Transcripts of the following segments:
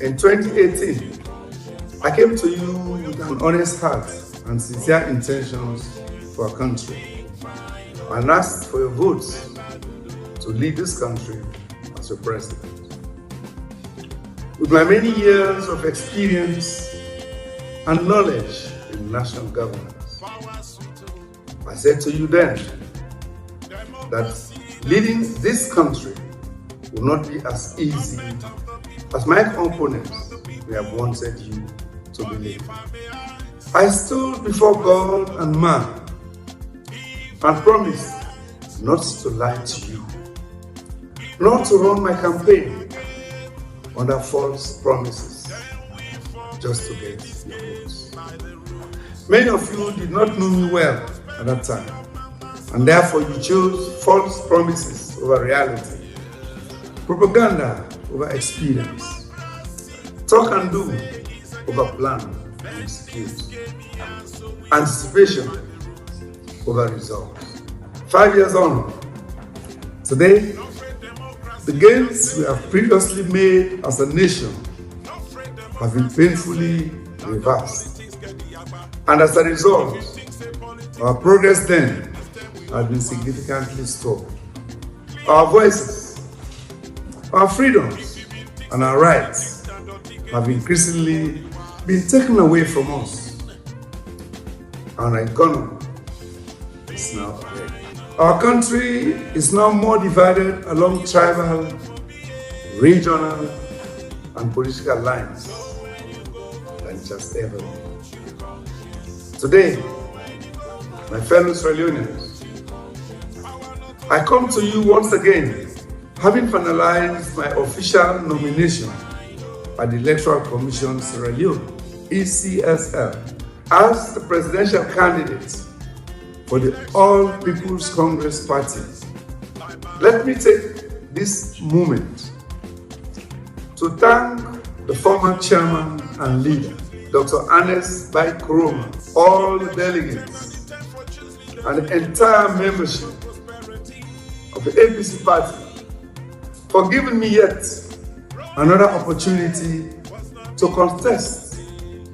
In 2018, I came to you with an honest heart and sincere intentions for our country, and asked for your votes to lead this country as your president. With my many years of experience and knowledge in national governance, I said to you then that leading this country will not be as easy as my opponents may have wanted you to believe. I stood before God and man and promised not to lie to you, not to run my campaign under false promises just to get your votes. Many of you did not know me well at that time, and therefore you chose false promises over reality, propaganda over experience, talk and do over plan and execute, anticipation over results. 5 years on, today, the gains we have previously made as a nation have been painfully reversed. And as a result, our progress then has been significantly stalled. Our voices, our freedoms, and our rights have increasingly been taken away from us. And our economy is now ready. Our country is now more divided along tribal, regional, and political lines than it has ever been. Today, my fellow Leoneans, I come to you once again, having finalized my official nomination by the Electoral Commission Sierra Leone, ECSL, as the presidential candidate for the All People's Congress Party. Let me take this moment to thank the former chairman and leader, Dr. Ernest Bai Koroma, all the delegates, and the entire membership of the APC party for giving me yet another opportunity to contest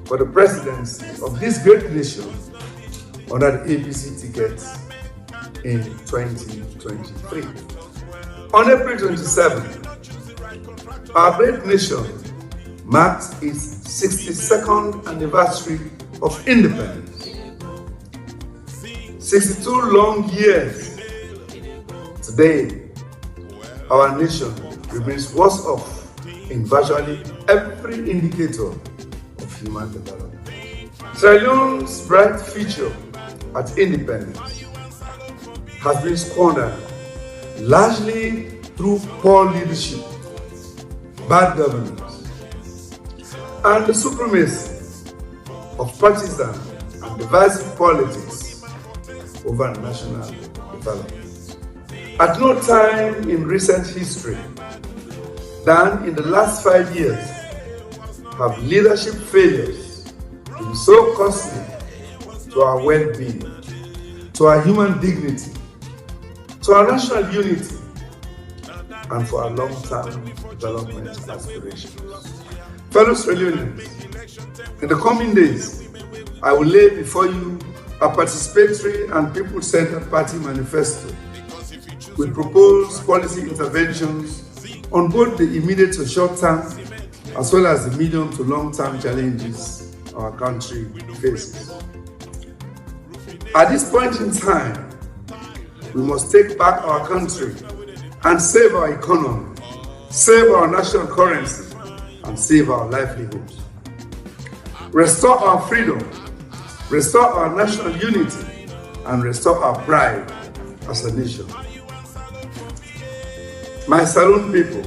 for the presidency of this great nation under the APC ticket in 2023. On April 27, our great nation marked its 62nd anniversary of independence. 62 long years. Today, our nation remains worse off in virtually every indicator of human development. Sierra Leone's bright future at independence has been squandered largely through poor leadership, bad governance, and the supremacy of partisan and divisive politics over national development. At no time in recent history than in the last 5 years have leadership failures been so costly to our well-being, to our human dignity, to our national unity, and for our long-term development aspirations. Fellow Leoneans, in the coming days, I will lay before you a participatory and people-centered party manifesto with proposed policy interventions on both the immediate to short-term as well as the medium to long-term challenges our country faces. At this point in time, we must take back our country and save our economy, save our national currency, and save our livelihoods. Restore our freedom, restore our national unity, and restore our pride as a nation. My Saloon people,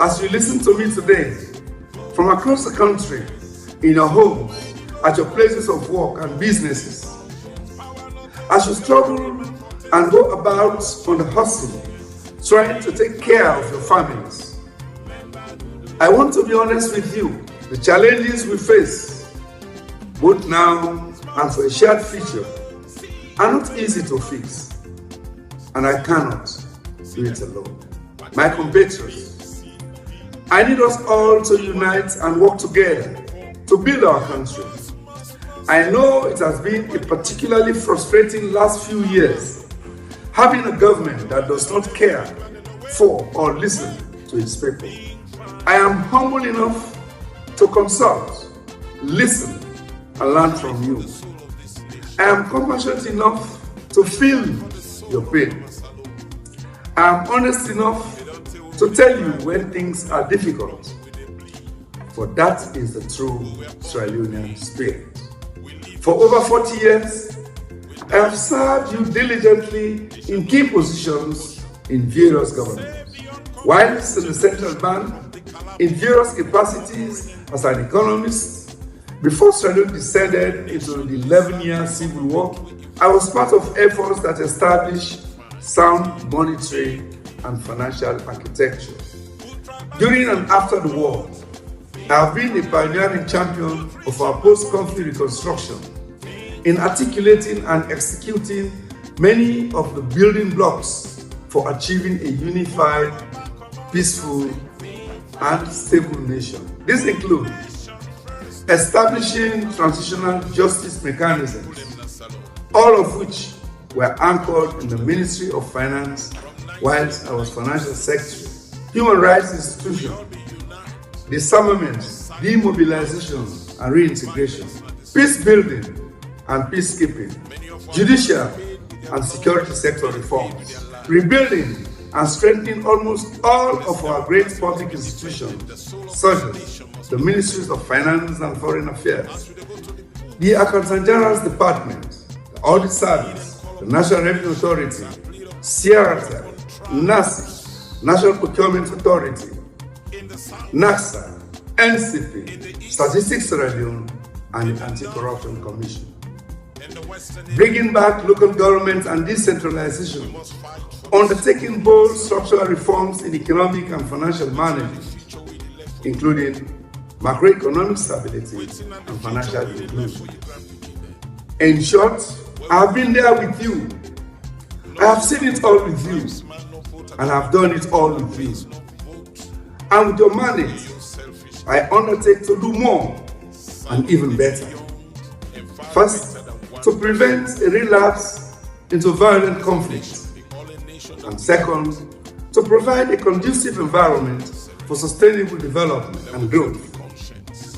as you listen to me today, from across the country, in your homes, at your places of work and businesses, as you struggle and go about on the hustle, trying to take care of your families, I want to be honest with you. The challenges we face, both now and for a shared future, are not easy to fix, and I cannot do it alone. My compatriots, I need us all to unite and work together to build our country. I know it has been a particularly frustrating last few years, having a government that does not care for or listen to its people. I am humble enough to consult, listen, and learn from you. I am compassionate enough to feel your pain. I am honest enough to tell you when things are difficult. For that is the true Sierra Leonean spirit. For over 40 years, I have served you diligently in key positions in various governments. Whilst in the central bank, in various capacities as an economist, before Sierra Leone descended into the 11-year civil war, I was part of efforts that established sound monetary and financial architecture. During and after the war, I have been a pioneering champion of our post-conflict reconstruction in articulating and executing many of the building blocks for achieving a unified, peaceful, and stable nation. This includes establishing transitional justice mechanisms, all of which were anchored in the Ministry of Finance whilst I was Financial Secretary, human rights institution, disarmament, demobilization and reintegration, peace building and peacekeeping, judicial and security sector reforms, rebuilding and strengthening almost all of our great public institutions, such as the Ministries of Finance and Foreign Affairs, the Accountant General's Department, the Audit Service, the National Revenue Authority, CRT, NASI, National Procurement Authority, NAXA, NCP, Statistics Sierra Leone, and the Anti-Corruption Commission. Bringing back local government and decentralization, undertaking bold structural reforms in economic and financial management, including macroeconomic stability and financial inclusion. In short, I have been there with you. I have seen it all with you, and I have done it all with you. And with your mandate, I undertake to do more and even better. First, to prevent a relapse into violent conflict. And second, to provide a conducive environment for sustainable development and growth,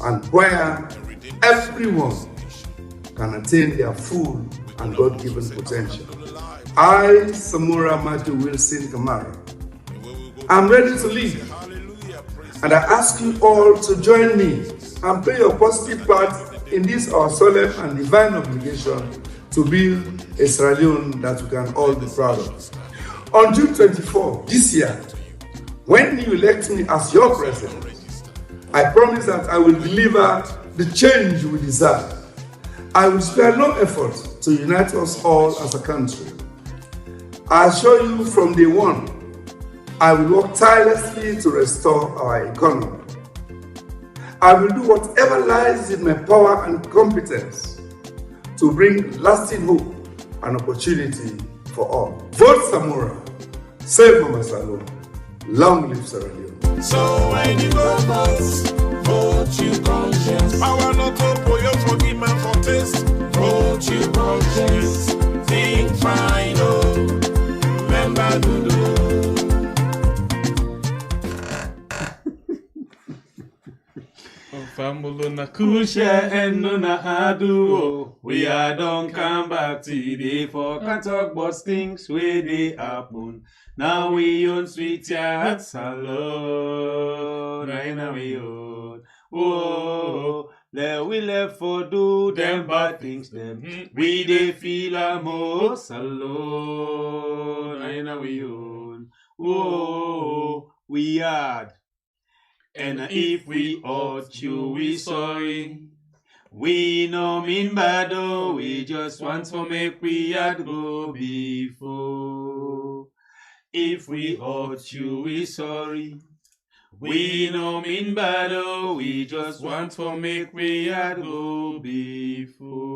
and where everyone can attain their full and God-given potential. I, Samura Matthew Wilson Kamara, am ready to lead, and I ask you all to join me and play your positive part in this our solemn and divine obligation to build a Sierra Leone that we can all be proud of. On June 24 this year, when you elect me as your president, I promise that I will deliver the change we desire. I will spare no effort to unite us all as a country. I assure you from day one, I will work tirelessly to restore our economy. I will do whatever lies in my power and competence to bring lasting hope and opportunity for all. Vote Samura, save Mama Salome, long live Sierra Leone. So when you go vote you conscience. Power not to for your forgiveness for taste. Vote you conscience. Think fine, oh, remember to do. Famuluna kusha and nuna adu. We are don't come back today for can't talk about things where they happen. Now we own sweet hearts alone. Right now we own. Oh, there we left for do them bad things. Them we they feel a most alone. Right now we own. Oh, we had. And if we ought you, we sorry. We no mean bad, oh, we just want to make we had go before. If we ought you, we sorry. We no mean bad, oh, we just want to make we had go before.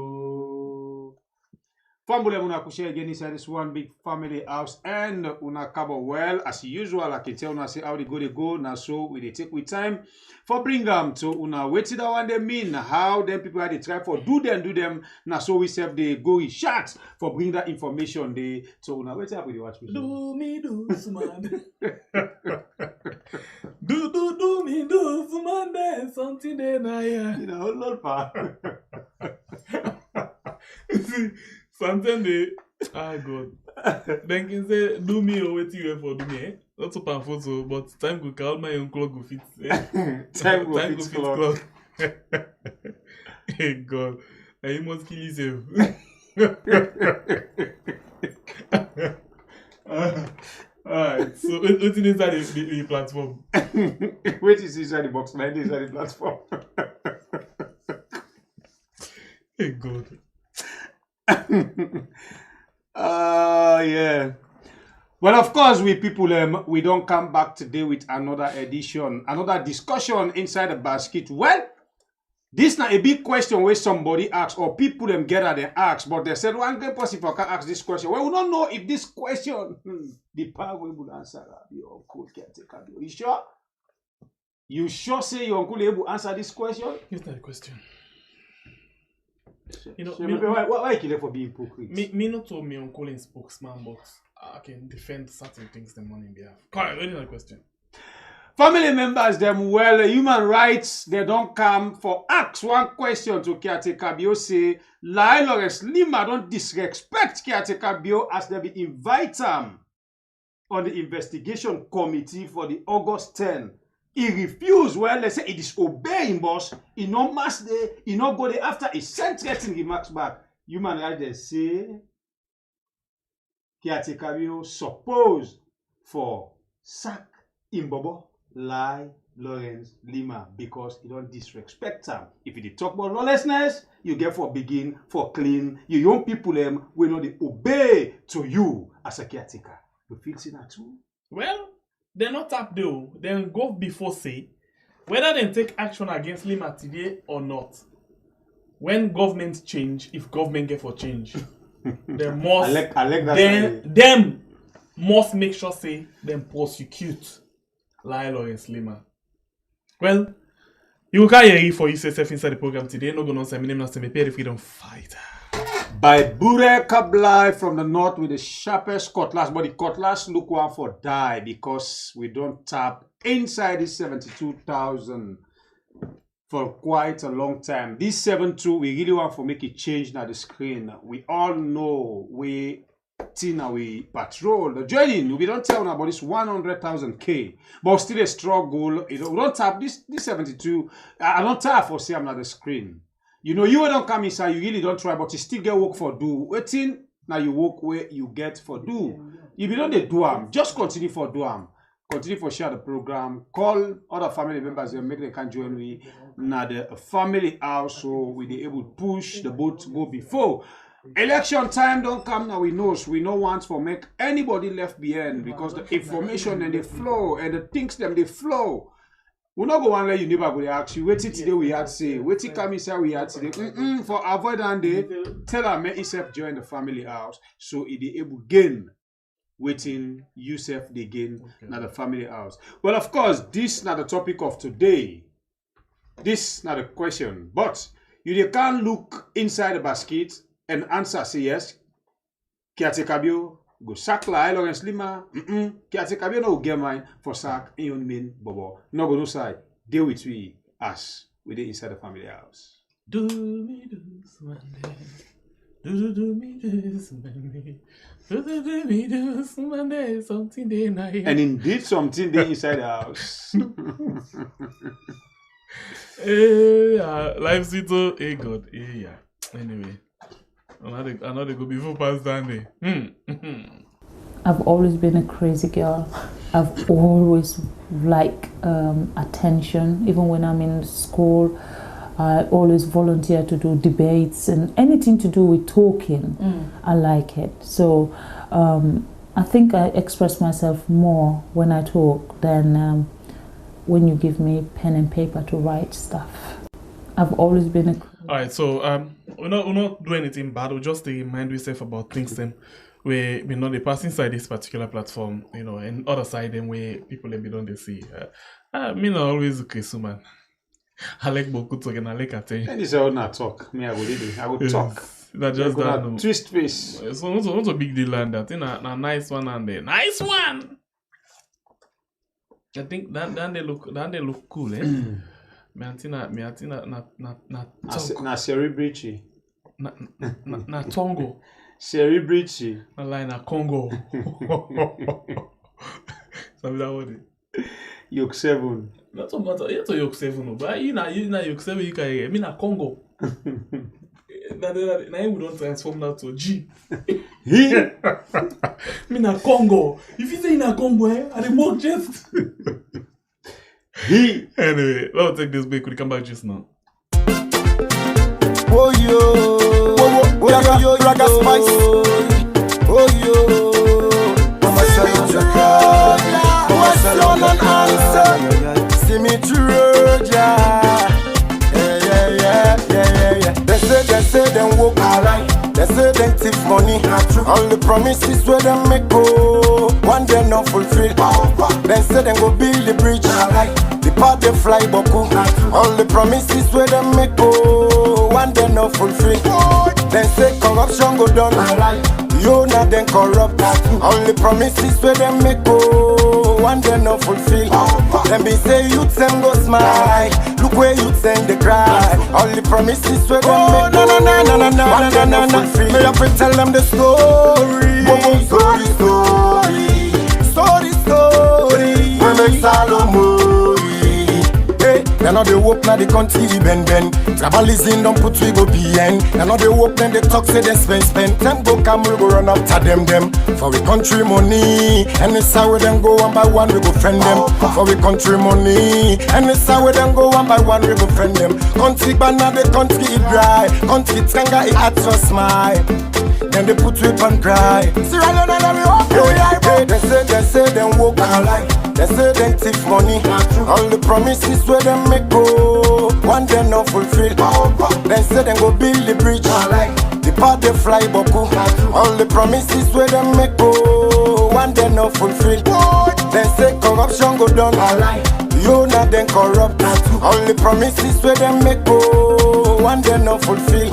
Family una kushe again inside this one big family house and una cover well as usual. I can tell una say how they go now, so we dey take with time for bring them to una waiting that one they mean how them people had they try for do them now, so we serve the go shots for bring that information they to una wait up with the watch me. Do me do man. do me do man, there's something there now. You know, Lord pa. Something they, God. Then can say, do me or wait you for do me. Eh? Not so powerful, so, but time go call my own clock go fit. Eh? time go fit clock. Hey God, I must kill yourself. Alright, so what's inside the platform? Wait is inside the box, man, inside the platform. Hey God. Yeah. Well, of course, we people, we don't come back today with another edition, another discussion inside the basket. Well, this not a big question where somebody asks or people get at and ask, but they said, well, I'm going possible can ask this question. Well, we don't know if this question, the power will answer your uncle can take. You sure? You sure say your uncle able answer this question? It's not a question. You know, so why you kill for being hypocrite? Me not to me uncle in spokesman, but I can defend certain things the money in behalf. Come on, another question. Family members, them well, human rights, they don't come for ask one question to Caretaker Bio say, LAHAI Leema don't disrespect Caretaker Bio as they be invite him on the investigation committee for the August 10. He refused, well, let's say he disobey him, boss. He no mass there, he no go there after he sent threatening remarks back. Human rights, they say, Caretaker Bio supposed for sack Imbobo, LAHAI, Leema, because he don't disrespect him. If you talk about lawlessness, you get for begin, for clean. You young people them will not obey to you as a caretaker. You feel see that too? Well, they're not up though. Then go before say whether they take action against Leema today or not. When government change, if government get for change, they must them must make sure say them prosecute LAHAI Leema. Well, you can hear for yourself inside the program today. No going on say my name is the Freedom Fighter. By Bure Kablai from the north with the sharpest cutlass, but the cutlass look one for die because we don't tap inside this 72,000 for quite a long time. This 72 we really want to make it change now the screen. We all know we patrol the joining. We don't tell about this 100,000 K, but still a struggle. We don't tap this 72. I don't tap for say I'm not the screen. You know, you don't come inside, you really don't try, but you still get work for do. Waiting, now you work where you get for do. If you don't do them, just continue for do them. Continue for share the program. Call other family members and make them can join me. Now the family house, so we be able to push the boat go before. Election time don't come now, we know want for make anybody left behind because the information and the flow and the things them they flow. We not go and let you never go ask you. Waiting today we had say. Waiting come inside we had today. For avoid and day, tell her make yourself join the family house. So it be able gain. Waiting yourself they gain now the family house. Well, of course, this not the topic of today. This not the question. But you can't look inside the basket and answer say yes. Caretaker Bio go sack LAHAI Leema. Caretaker Bio no get mine for sack in your main bobo. No go no side. Deal with we as we dey inside the family house. Do me this Monday. Do me this Monday. Do me this Monday. Something day night. And indeed something day inside the house. Life Cito, hey God, yeah. Anyway. Another go before past that day. I've always been a crazy girl. I've always liked attention. Even when I'm in school, I always volunteer to do debates and anything to do with talking. I like it. So I think I express myself more when I talk than when you give me pen and paper to write stuff. I've always been a All right, so we not do anything bad. We just remind ourselves about things them where we know they pass inside this particular platform, and other side them where people they don't they see. Me not always okay, so man. I like boku talking, I like attention. And this is all not talk. Me, I will talk. That just that no. Twist face. So what's a big deal and that? A nice one and there. Nice one. I think that they look cool, eh? Me antina na cerebrici. Na Tongo. Cerebrici. Na line na Congo. Sabi that what it? Yoke 7. Not so matter. You to Yoke 7, but you na Yoke 7 you can get. Me na Congo. Now we don't transform that to G. Me na Congo. If you say na Congo, I dey work just. Anyway, let's take this break. We come back just now. Oh yo, Raga Spice. Oh yo, Mama Saluja, Mama Saluja, see me through, yeah. They say them walk alright. They say them thief money. All the promises where them make go, one day not fulfill. They say them go build the bridge. The part they fly boku. All the promises where them make go, one day not fulfill. They say corruption go down. You not then corrupt. All the promises where them make go, one day not fulfill. Them be say youth them go smile. Look where youth them they cry. All the promises where them make go, one day not fulfill. May I tell them the story. Story. We make Salomon. They know they walk now the country ben. Tribalism don't put we go behind. They know they walk then they talk say they spend. Them go come we go run up to them. For we country money. And it's how we them go one by one we go friend them. For we country money. And it's how we them go one by one we go friend them. Country banana the country it dry. Country tanga it at your smile. Then they put whip and cry. See right now we walk they say them walk alike. They say them thief money. All the promises where them make go, one day not fulfill. They say them go build the bridge. The part they fly boku. All the promises where them make go, one day not fulfill. They say corruption go down. You not then corrupt. All the promises where them make go, one day not fulfill.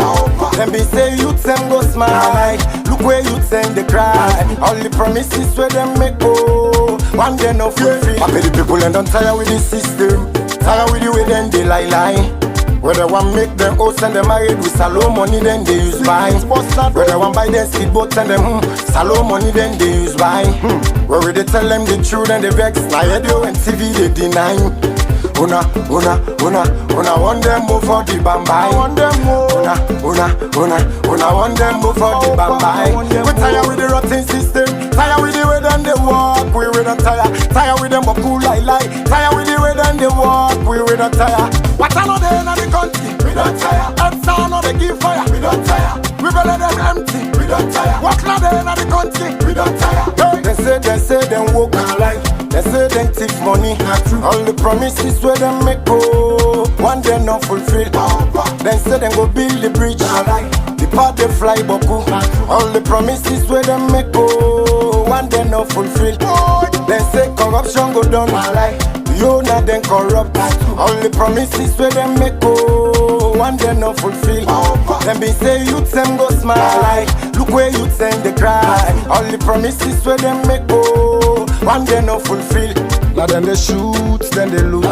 Them be say youth them go smile. Look where youth them they cry. All the promises where them make go, one day not fulfill. I pay the people and don't tire with the system. Tire with the way then they lie. Where they want make them host and they married with salon money then they use buy. Where they want buy their speedboats and them salon money then they use buy. Where they tell them the truth and they vex. Now radio and TV they deny. Una want them move for the bambai. Una want them move for the bambai. We tired with the rotten system. Tired with the way then they walk. We don't tire. Tired with them but cool lie. Tired with the way then they walk. We don't tire. What I know they in the country. We don't tire. And sound they give fire. We don't tire. We better them empty. We don't tire. What now they in the country. We don't tire. They say them walk alike. They say them thief money. All the promises where them make go, one day not fulfill. They say them go build the bridge. The part they fly boku. All the promises where them make go, one day not fulfill. They say corruption go down. You not then corrupt. All the promises where them make go, one day not fulfill. Them be say youth them go smile. Look where youth them they cry. All the promises where them make go, one day not fulfill. Now then they shoot, then they loot,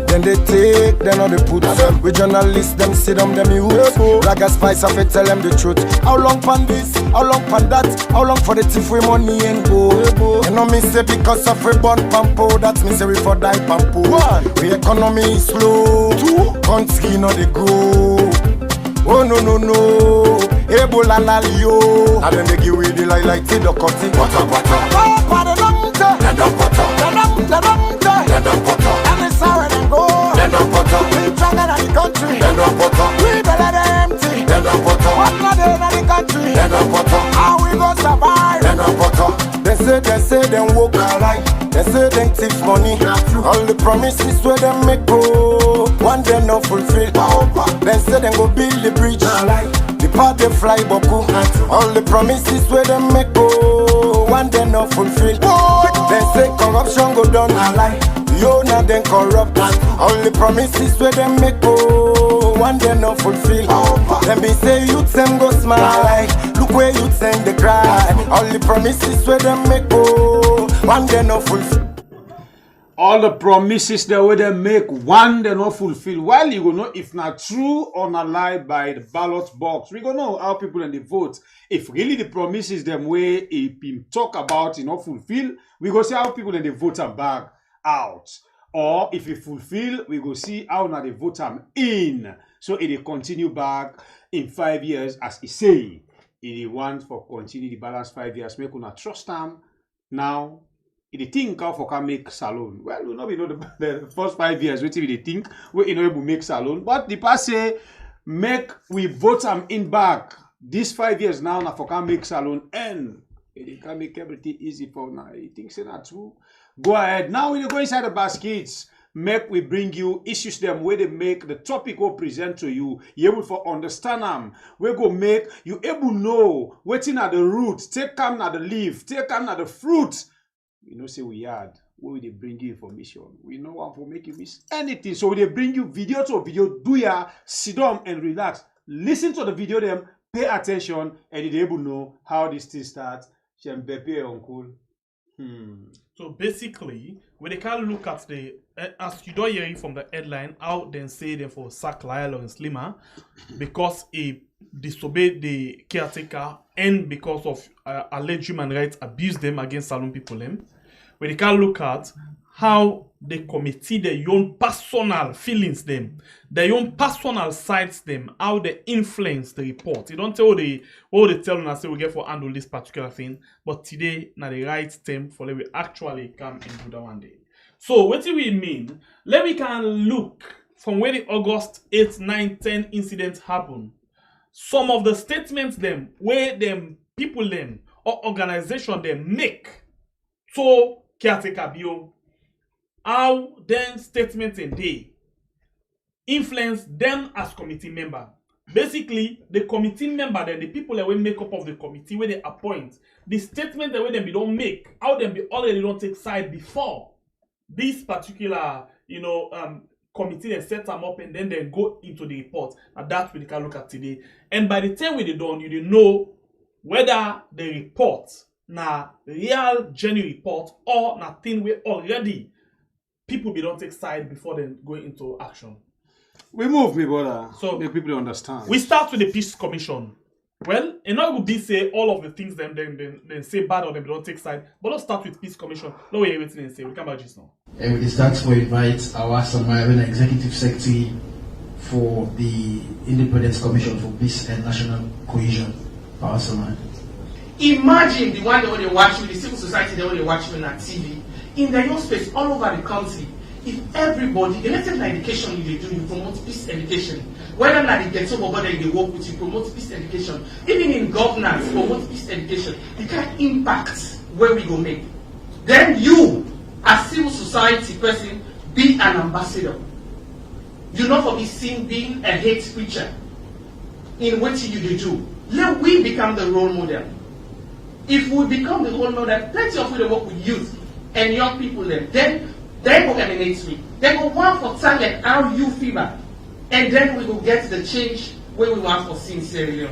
then they take, then all they put. We journalists, them sit on them youth. Raga Spice, I fi tell them the truth. How long pan this? How long pan that? How long for the thief with money and go? You know me say because of we born pampo, that's me say we for die pampo. We economy is slow, country no they grow. Oh no, Ebola lalio. And then they give we the like Tidokoti. And it's how they go. We stronger than the country. We better than empty. What not in the country? How we gon' survive? They say them walk alright. They say them thief money. All the promises where them make go, one day not fulfill. Then say them go build the bridge, the part they fly boku. All the promises where them make go, one day not fulfill. Then say corruption go down, yo now then corrupt. All the promises where them make go, one day not fulfill. Then be say youth them go smile, look where youth them they cry. All the promises where them make go, one day not fulfill. All the promises that we them make, one they not fulfill. While you go know if not true or not lie by the ballot box, we go know how people in the vote. If really the promises them way if him talk about you not fulfill, we go see how people in the vote are back out. Or if it fulfill, we go see how now the vote am in. So it will continue back in 5 years as he say. It want for continue the balance 5 years. Make una trust them now. They think how for can make salon. Well, we know the first 5 years, what they think we able to make salon. But the past say make we vote them in back. This 5 years now for can make salon and they can make everything easy for now. You think say not true? Go ahead. Now we go inside the baskets. Make we bring you issues them where they make the topic we present to you. You able to understand them. We go make you able know waiting at the root, take come at the leaf, take come at the fruit. You know, say we had where will they bring you information. We know how to make you miss anything. So they bring you video to video, do ya, sit down and relax. Listen to the video them, pay attention, and they able know how this thing starts. Uncle. So basically, when they can look at the, as you don't hear it from the headline, how they say them for sack Leema because he disobeyed the caretaker and because of alleged human rights abuse them against Salon people them. When they can look at how the committee, their own personal feelings them, their own personal sides them, how they influence the report. You don't tell what they tell and say we get for handle this particular thing, but today now the right time for let we actually come and do that one day. So what do we mean? Let me can look from where the August 8, 9, 10 incidents happen. Some of the statements them where them people them or organization them make to caretaker bio. How then statements in they influence them as committee member. Basically, the committee member, then the people that will make up of the committee where they appoint, the statement that way them be don't make, how them be already don't take side before this particular, committee they set them up and then they go into the report. And that's what we can look at today. And by the time we they done, you didn't know whether the report na real genuine report or na thing we already people be don't take side before they go into action. We move, me brother. So make people understand. We start with the Peace Commission. Well, and not would be say all of the things them then say bad or them don't take side. But let's start with Peace Commission. No way everything and say we come back just now. And we start to invite our Samaritan Executive Secretary for the Independence Commission for Peace and National Cohesion. Power Samaritan. Imagine the one that they watch with the civil society that they watch on TV in their own space all over the country. If everybody, elected education you do, you promote peace education. Whether not the get over whether they work with you, promote peace education. Even in governance, promote peace education. The kind of impact where we go make. Then you, as civil society person, be an ambassador. You not for be seen being a hate preacher in what you do. Let we become the role model. If we become the role model, plenty of people work with youth and young people then they go emanate me. They go want for target how you feel, and then we will get the change where we want for sincerely.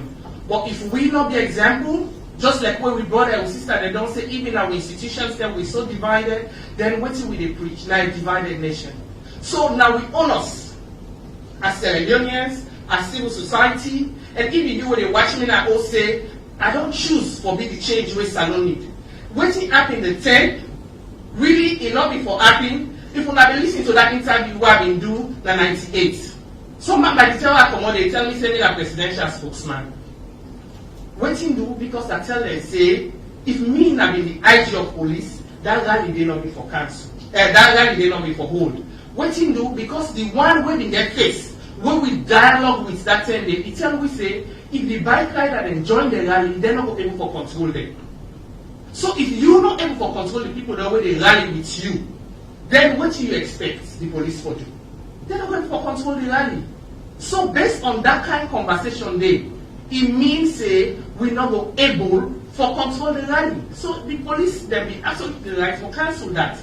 But if we not be example, just like when we brother and sister, they don't say even our institutions that we're so divided, then what will they preach? Now a divided nation. So now we own us as Leoneans, as civil society, and even you when they watch me now all say, I don't choose for be the change where Salon need. What happened the 10th, really it not be for happen. If you not listen to that interview what I've been do the 98. So by the time I come on, they tell me say me a presidential spokesman. What you do because I tell them say if me not be the IG of police, that rally they not be for cancel. That rally they not be for hold. What you do because the one where they get face, when we dialogue with that 10 day, it tell we say if the bike rider then join the rally, they're not able for control them. So if you're not able to control the people that way they rally with you, then what do you expect the police for do? They're not going to control the rally. So based on that kind of conversation there, it means we're not able for control the rally. So the police, they be absolutely right for cancel that.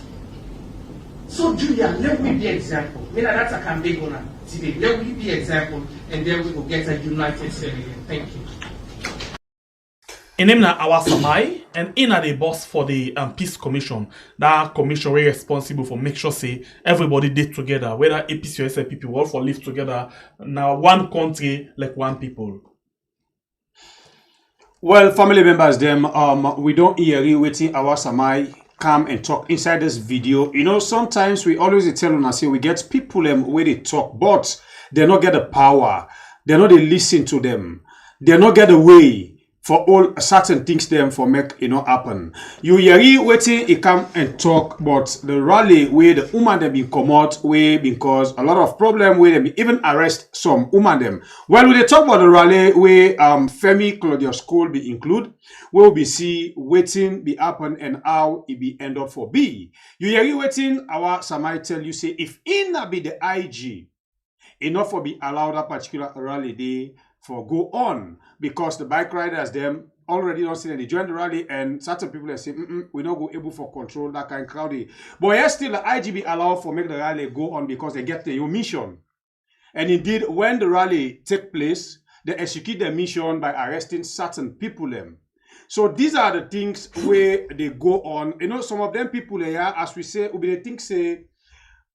So Julia, let me be example. Maybe that's a campaign on today. Let me be example, and then we will get a united Senegal. Thank you. In name na our Samai, and in are the boss for the Peace Commission. That commission is responsible for make sure say everybody did together, whether APC or SLPP, we all for live together. Now one country like one people. Well, family members, them we don't hear waiting our Samai come and talk inside this video. You know, sometimes we always tell on us say we get people where they talk, but they not get the power. They not they listen to them. They not get the way for all certain things them for make happen. You hear waiting he come and talk, but the rally where the woman them been come out way because a lot of problem where they even arrest some woman them. Well, when they talk about the rally where Femi Claudia School be include, we will be see waiting be happen and how it be end up for B. You hear waiting our Samai tell you say if in be the IG enough for be allowed a particular rally day for go on because the bike riders them already don't see they join the rally and certain people they say we not go able for control that kind of crowd. But yes, still the IGB allowed for make the rally go on because they get their mission. And indeed, when the rally take place, they execute their mission by arresting certain people them. So these are the things where they go on. You know, some of them people here, as we say, we think say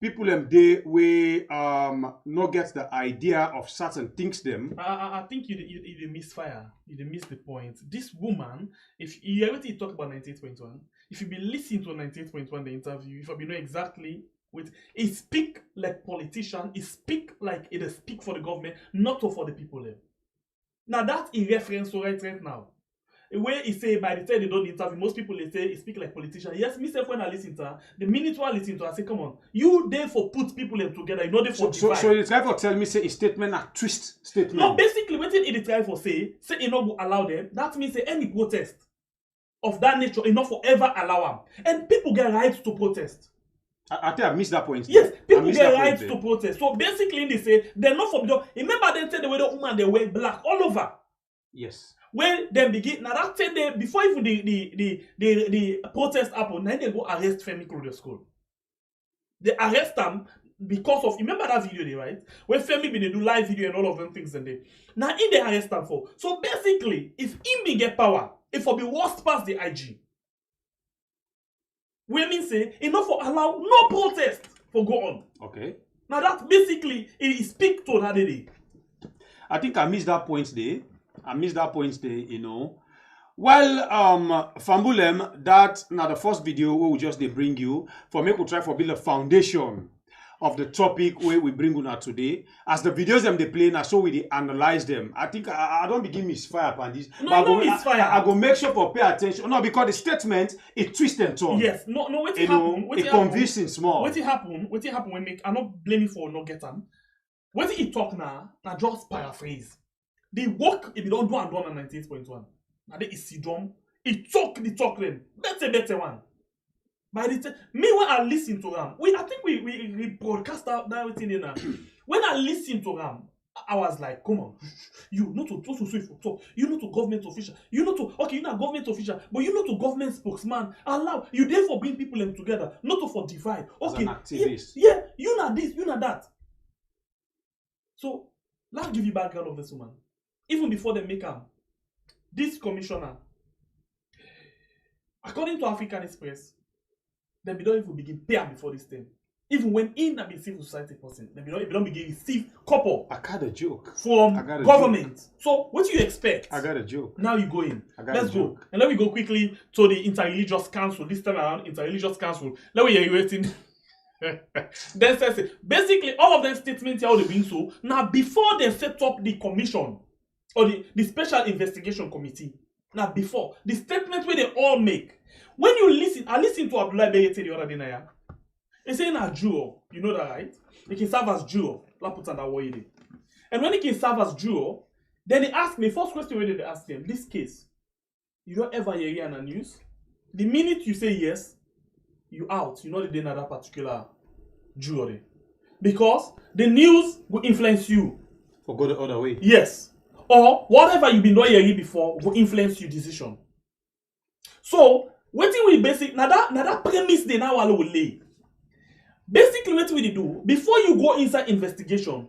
people they we not get the idea of certain things them. I think you misfire. You miss the point. This woman, if you already talk about 1921, if you be listening to 1921 the interview, if you be know exactly with it speak like politician, it speak like it speak for the government, not for the people them. Now that's in reference to right now. Where he say by the time they don't interview, most people they say he speak like politician. Yes, myself when I listen to her, the minute I listen to her, I say, come on, you there for put people in together, you know they for divide. So the try for tell me say a statement a twist statement. No, basically what he try for say he not go allow them. That means say any protest of that nature, he not forever allow them. And people get rights to protest. I think I missed that point. Yes, people get rights to protest. So basically they say they're not for the remember they tell the way the woman they wear black all over. Yes. When they begin now that 10 days before even the protest happened, then they go arrest Femi Claudia School. They arrest them because of remember that video they right? When Femi be they do live video and all of them things and they now in they arrest them for. So basically, if him be get power, it will be worse past the IG. We mean say enough for allow no protest for go on. Okay. Now that basically it speak to that day. I think I missed that point there. You know. Well, Fambulem, that now the first video we will just they bring you for make we try for build a foundation of the topic where we bring you now today. As the videos them they play now, so we analyze them. I think I don't begin misfire upon this. No, misfire. I go make sure for pay attention. No, because the statement it twist and turn. Yes, no, what happen? It convincing small. What happen when make I'm not blaming for no get them. What he talk now just paraphrase. The work if you don't do and done on 98.1. Now they is syndrome. It talk the talk then. Better one. By the time me when I listen to them, I think we broadcast that thing in now. When I listen to them, I was like, come on, you not to talk, you not to government official, you not to okay, you're not government official, but you not to government spokesman. Allow you there for bring people in together, not to for divide. Okay, as an activist. Yeah, you not this, you not that. So let's give you background of this woman. Even before they make him, this commissioner, according to African Express, they don't even begin pay him before this thing. Even when in a civil society person, they don't begin receive couple. I got a joke from government. Joke. So what do you expect? I got a joke. Now you go in. Let's go. And let me go quickly to the Interreligious Council. This time around, Interreligious Council. Let me hear you waiting. Then says basically all of them statements here they bring so now before they set up the commission or the special investigation committee. Now before the statement where they all make. When you listen, I listened to Abdullah Beyete the other day now. He's saying a juror, you know that right? He can serve as juror. And when he can serve as juror, then they ask me, first question where they ask him, this case, you don't ever hear it on the news? The minute you say yes, you out, you know the day na that particular jewelry. Because the news will influence you. Or go the other way. Yes. Or whatever you've been doing before will influence your decision. So, waiting with basic, now that premise they now will lay. Basically, what we do, before you go inside investigation,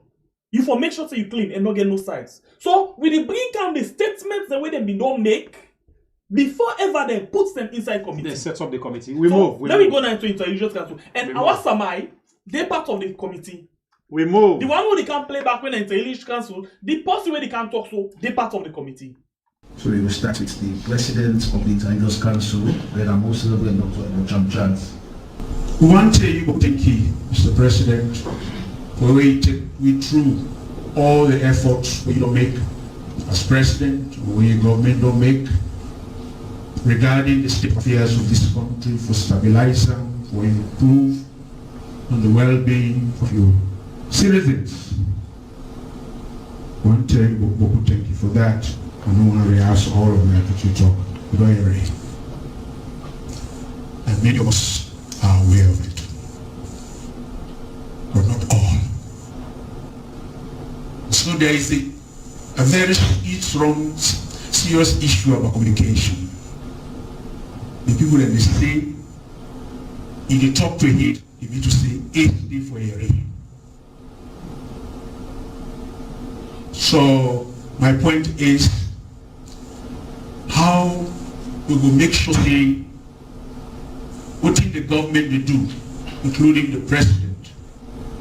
you for make sure that you clean and not get no sides. So, we bring down the statements the way they don't make before ever they put them inside committee. They set up the committee. We move. Then we go now into Intelligence Council. And our Samai, they're part of the committee. We move. The one who they can play back when the Intelligence Council, the person where they can talk, so they're part of the committee. So we will start with the President of the Intelligence Council, where I'm also going to jump chance. We want to you, Mr. President, for we through all the efforts we don't make as President, we government don't make regarding the state affairs of this country for stabilizing, for improve on the well-being of your citizens. One thing, thank you for that. I don't want to rehearse all of that that you talk. We don't hear it. And many of us are aware of it. But not all. So there is a very strong, serious issue about communication. The people that they say, if they talk to it, you need to say 8 days for a ray. So my point is how we will make sure what the government will do, including the president,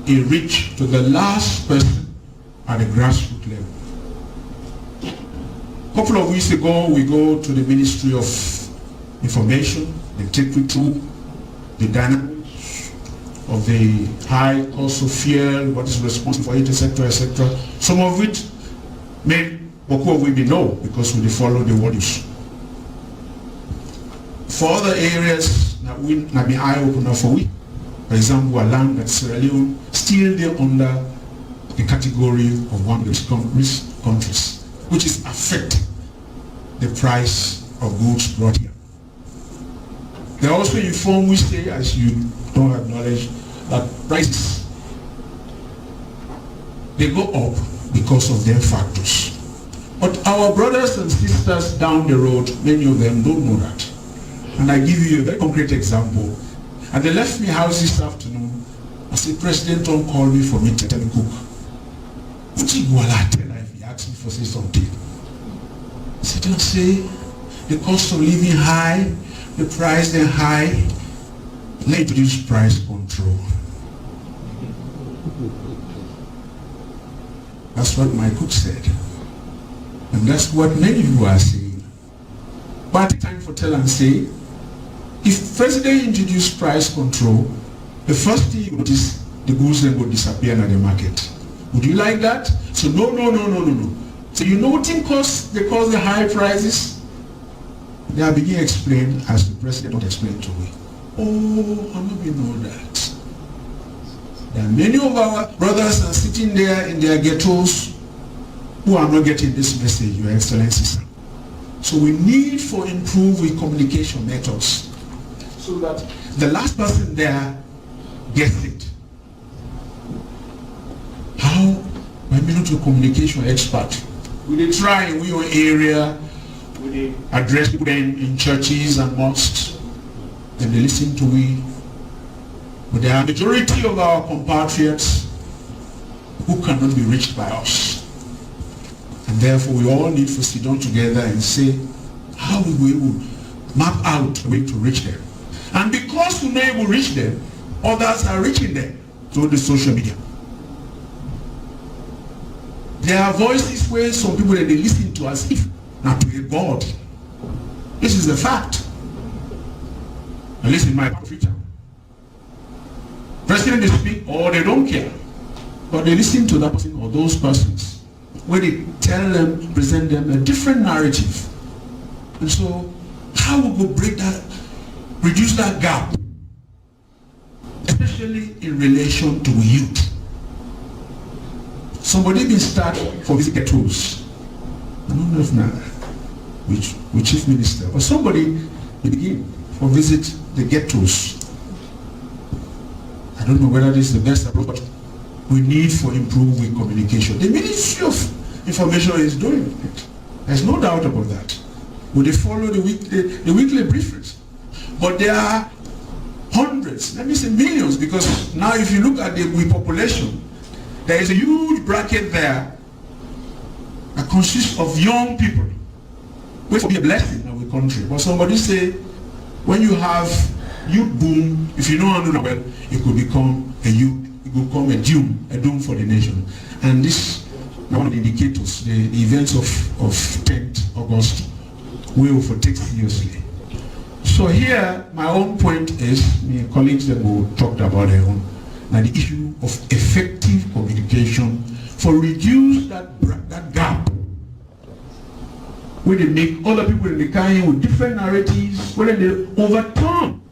they reach to the last person at the grassroots level. A couple of weeks ago, we go to the Ministry of Information. They take you through the dynamics of the high cost of fuel, what is responsible for it, etc., etc. Some of it may we know because we follow the waters. For other areas that we not be eye opener for we. For example, a land like Sierra Leone still there under the category of one of the risk countries, which is affect the price of goods brought here. They also inform we say, as you don't acknowledge, that prices they go up because of their factors. But our brothers and sisters down the road, many of them don't know that. And I give you a very concrete example. And they left me house this afternoon. I said, President, don't call me for me to tell me cook. What you go tell if he asks me for say something? I said, don't say the cost of living high, the price they're high. Let's introduce price control. That's what my cook said. And that's what many of you are saying. But it's time for tell and say, if President introduced price control, the first thing you notice, the goods then will disappear in the market. Would you like that? So no. So you know what they cause the high prices? They are beginning to explain as the President not explain to me. Oh, how do we know that? There are many of our brothers are sitting there in their ghettos who are not getting this message, Your Excellency. So we need for improved communication methods so that the last person there gets it. How? I'm not a communication expert. We try in your area, we address people in churches and mosques, and they listen to we. But there are a majority of our compatriots who cannot be reached by us. And therefore we all need to sit down together and say how we will map out a way to reach them. And because we're not able to reach them, others are reaching them through the social media. There are voices where some people that they listen to as if not to a God. This is a fact. And listen, my future. President they speak or they don't care. But they listen to that person or those persons where they tell them, present them a different narrative. And so how we will break that, reduce that gap, especially in relation to youth. Somebody been start for visit ghettos. I don't know if now which chief minister, but somebody begin for visit the ghettos I don't know whether this is the best approach, but we need for improving communication. The Ministry of Information is doing it. There's no doubt about that. Will they follow the weekly briefings? But there are hundreds, let me say millions, because now if you look at the population, there is a huge bracket there that consists of young people, which will be a blessing in our country. But somebody say, when you have youth boom, if you know how to do well, it could become a youth, it could become a doom for the nation. And this one of the indicators, the events of 10th August will take seriously. So here, my own point is, my colleagues that will talked about their own, now the issue of effective communication for reduce that gap where they make other people in the kind with different narratives, where they overturn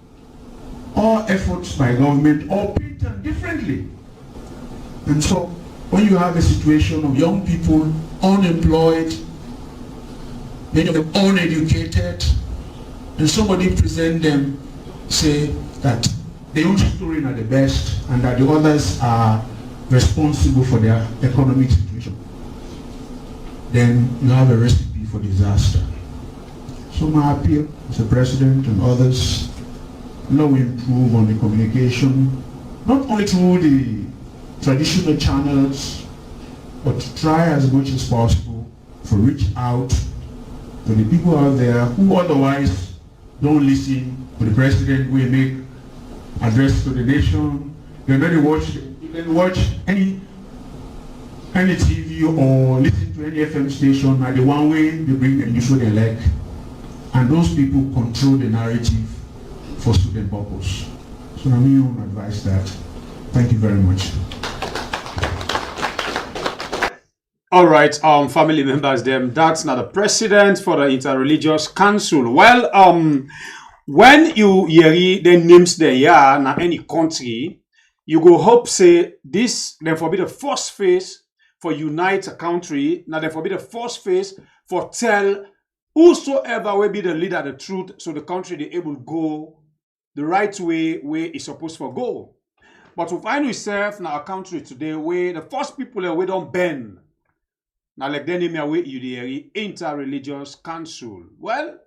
all efforts by government or pattern differently. And so when you have a situation of young people unemployed, many of them uneducated, and somebody present them, say that their own story are the best and that the others are responsible for their economic situation, then you have a recipe for disaster. So my appeal as the president and others, now we improve on the communication, not only through the traditional channels, but to try as much as possible to reach out to the people out there who otherwise don't listen to the president. We make address to the nation. You can watch any TV or listen to any FM station, and the one way they bring the news they like, and those people control the narrative for student purpose. So I mean, advise that. Thank you very much. All right, family members, that's not the president for the Interreligious Council. Well, when you hear the names there, na any country, you go hope say this, then for be the first phase for unite a country, now then for be the first phase for tell whosoever will be the leader the truth, so the country they able go the right way where it's supposed to go. But we find ourselves in our country today where the first people that we don't bend. Now, like the name away you the Interreligious Council. Well,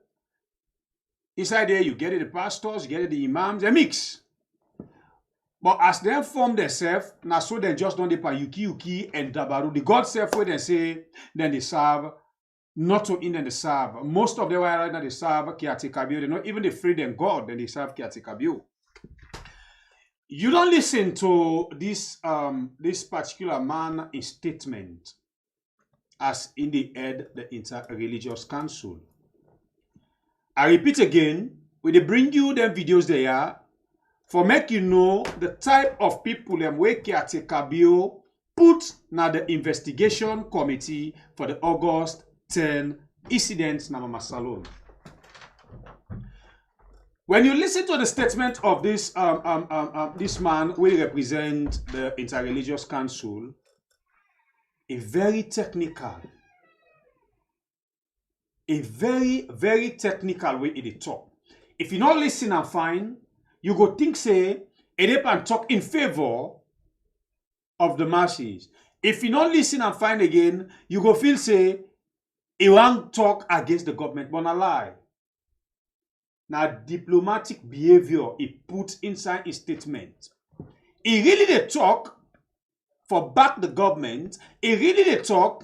inside there you get it the pastors, you get it the imams, a mix. But as they form themselves, now so they just don't depend Yuki and Dabaru. The God self where they say, then they serve, not to in then they serve. Most of them are right now they serve Kiatikabio. They're not even the freedom God, then they serve Kiatikabio. You don't listen to this this particular man in statement as in the head the Interreligious Council. I repeat again, we they bring you them videos there for make you know the type of people them where Kiatikabio put na the investigation committee for the August 10 incidents na Mama Salon. When you listen to the statement of this this man who represent the Interreligious Council, a very technical way in the talk. If you not listen and find, you go think say it and talk in favor of the masses. If you not listen and find again, you go feel say he won't talk against the government, but not lie. Now, diplomatic behavior he put inside his statement. He really they talk for back the government. He really they talk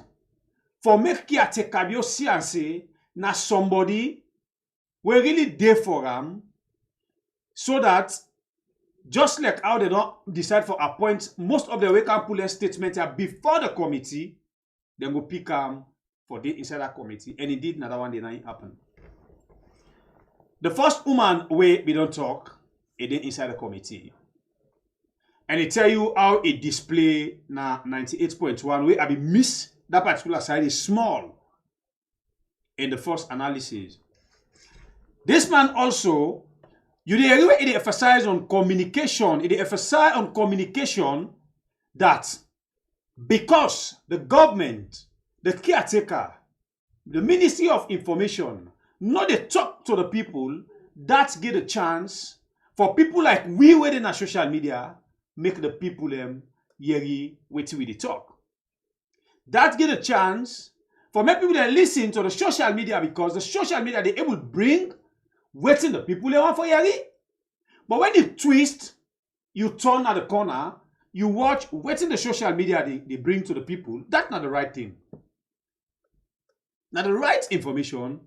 for make Kiatikabio see and say na somebody we really there for him, so that just like how they don't decide for appoint most of the wake up pull statement before the committee, then go pick for the inside that committee, and indeed another one did not happen. The first woman way we don't talk, it did inside the committee. And it tell you how it display na 98.1 way I be miss that particular side is small in the first analysis. This man also, you did emphasize on communication. It emphasize on communication that because the government, the caretaker, the Ministry of Information, not they talk to the people, that get a chance for people like we waiting on social media make the people hear what we talk. That get a chance for make people to listen to the social media, because the social media they able to bring waiting the people they want for hear. But when you twist, you turn at the corner, you watch waiting the social media they bring to the people, that's not the right thing. Now the right information,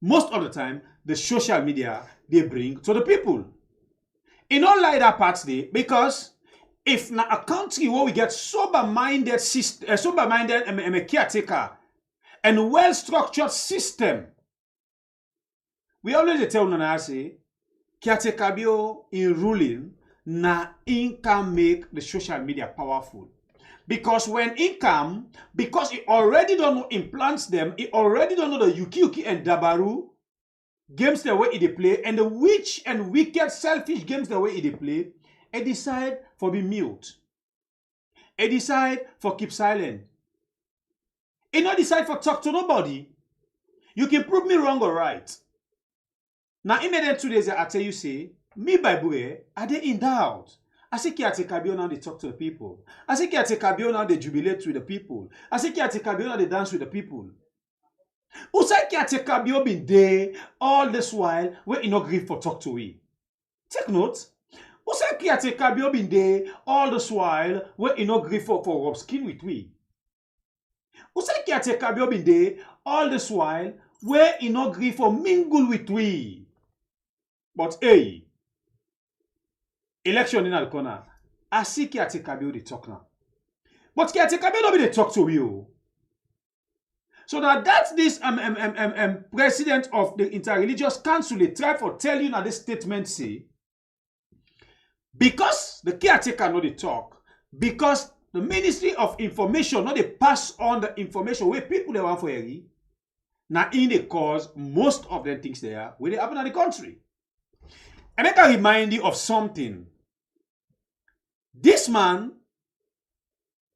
most of the time, the social media they bring to the people. In all like that parts there, because if na a country where we get sober-minded caretaker and well-structured system, we always tell Nana say, caretaker bio in ruling na income make the social media powerful. Because when income, because it already don't know implants them, it already don't know the yuki and dabaru games the way they play, and the witch and wicked selfish games the way they play, it decide for be mute. It decide for keep silent. It not decide for talk to nobody. You can prove me wrong or right. Now, immediately 2 days I tell you say, me by boy, are they in doubt? I say Kiatekabio now they talk to the people. I say Kiatekabio now they jubilate with the people. I say Kiatekabio now they dance with the people. Who say Kiatekabio been there all this while where you not grieve for talk to we? Take note. Who say Kiatekabio been there all this while where you not grieve for rub skin with we? Who say Kiatekabio been there all this while where you not grieve for mingle with we? But hey, election in the corner. I see Kiatekabio they talk now. But Kiatekabio don't be they talk to you. So now that's this president of the Interreligious Council, they try for tell you now this statement say, because the caretaker know they talk, because the Ministry of Information know they pass on the information where people they want for hear, now in the cause most of the things there where they happen in the country. I make a remind you of something. This man,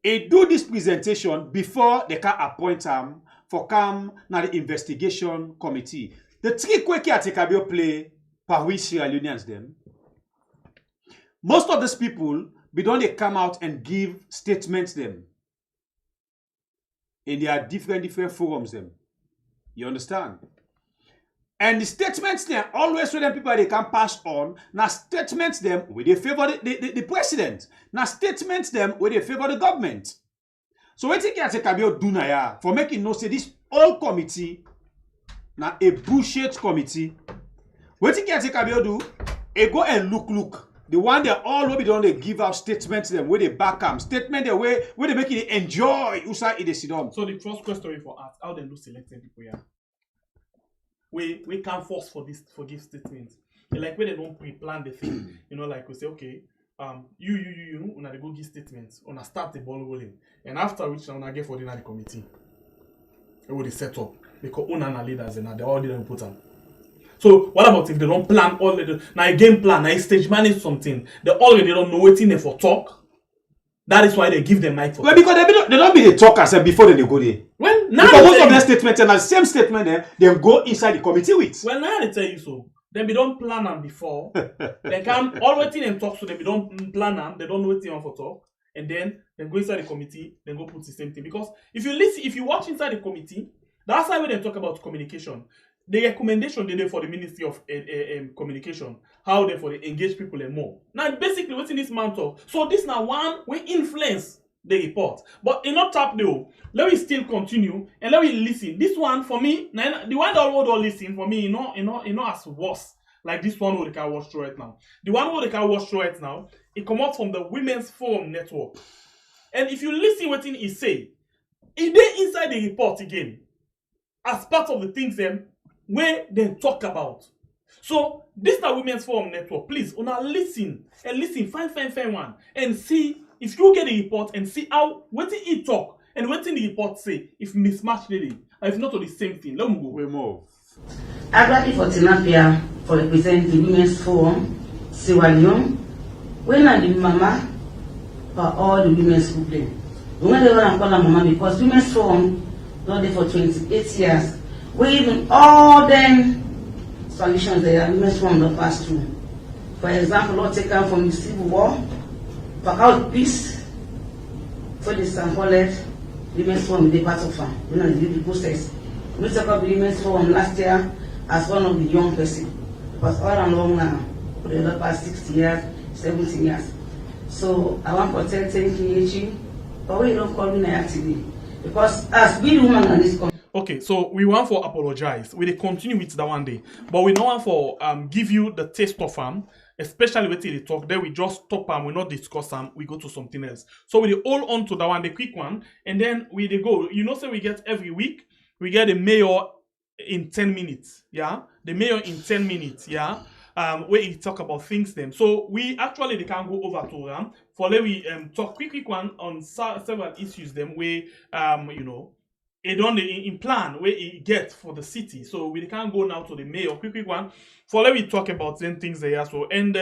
he do this presentation before they can appoint him for come na the investigation committee. The trick we Kiatekabio play par we Sierra Leoneans them. Most of these people be don't they come out and give statements them. And there are different forums them. You understand? And the statements them always when people they can pass on. Now statements them where they favor the president. Now statements them where they favor the government. So what you Kiatekabio do now for making no say this whole committee now a bullshit committee. What you Kiatekabio do? They go and look. The one they all will be done they give out statements them where they back them. Statement the way where they make it enjoy usai it sit down. So the first question for us, how they do selecting people here? We can't force for give statements. Like when they don't pre-plan the thing, like we say, okay, you una go give statements, una start the ball rolling, and after which una get for the committee. It will be set up because una leaders and they all didn't put them. So what about if they don't plan all the now a game plan, now a stage manage something, they already don't know waiting there for talk. That is why they give them mic for. Well, because they don't be the talkers before they go there. Well, now because most of their statements and the same statement they go inside the committee with. Well, now they tell you so. Then we don't plan them before. They come all waiting and talk, so they don't plan them. They don't know waiting on for talk, and then go inside the committee. Then go put the same thing. Because if you listen, if you watch inside the committee, that's why when they talk about communication, the recommendation they do for the Ministry of Communication, how they for the engage people and more. Now basically what's in this man talk. So this now one we influence the report, but in not tap though. Let me still continue and let me listen. This one for me, the one that will listen for me, you know as worse. Like this one who they can watch through right now. The one who they can watch through right now, it come out from the Women's Forum Network. And if you listen what he say, if they inside the report again, as part of the things them where they talk about. So this is the Women's Forum Network. Please, una listen and listen, find one, and see if you get the report and see how what he talk and what in the report say. If mismatch really, or if not on the same thing. Let me go. We move. Agri for Tinapia for represent the Women's Forum, Sierra Leone. When are the mama for all the women's movement? We want to call her mama because Women's Forum not there for 28 years. We even all them solutions they are Women's Forum the past through. For example, not taken from the Civil War, for out peace for the St. Alledged Women's Forum, the part of farm, the process. We took up the Women's Forum last year as one of the young person. But all along now, for the past 60 years, 17 years. So I want to tell you, but we don't call me today. Because as we women on this okay, so we want for apologize. We will continue with that one day. But we don't want for give you the taste of them, especially with the talk. Then we just stop and we not discuss them. We go to something else. So we hold on to that one, the quick one, and then we go. You know, so we get every week, we get a mayor in 10 minutes. Yeah, the mayor in 10 minutes. Yeah. Where he talk about things them. So we actually they can go over to them for let we talk quick one on several issues them where you know it on the in plan where it get for the city. So we can go now to the mayor quick one for let we talk about them things there. So and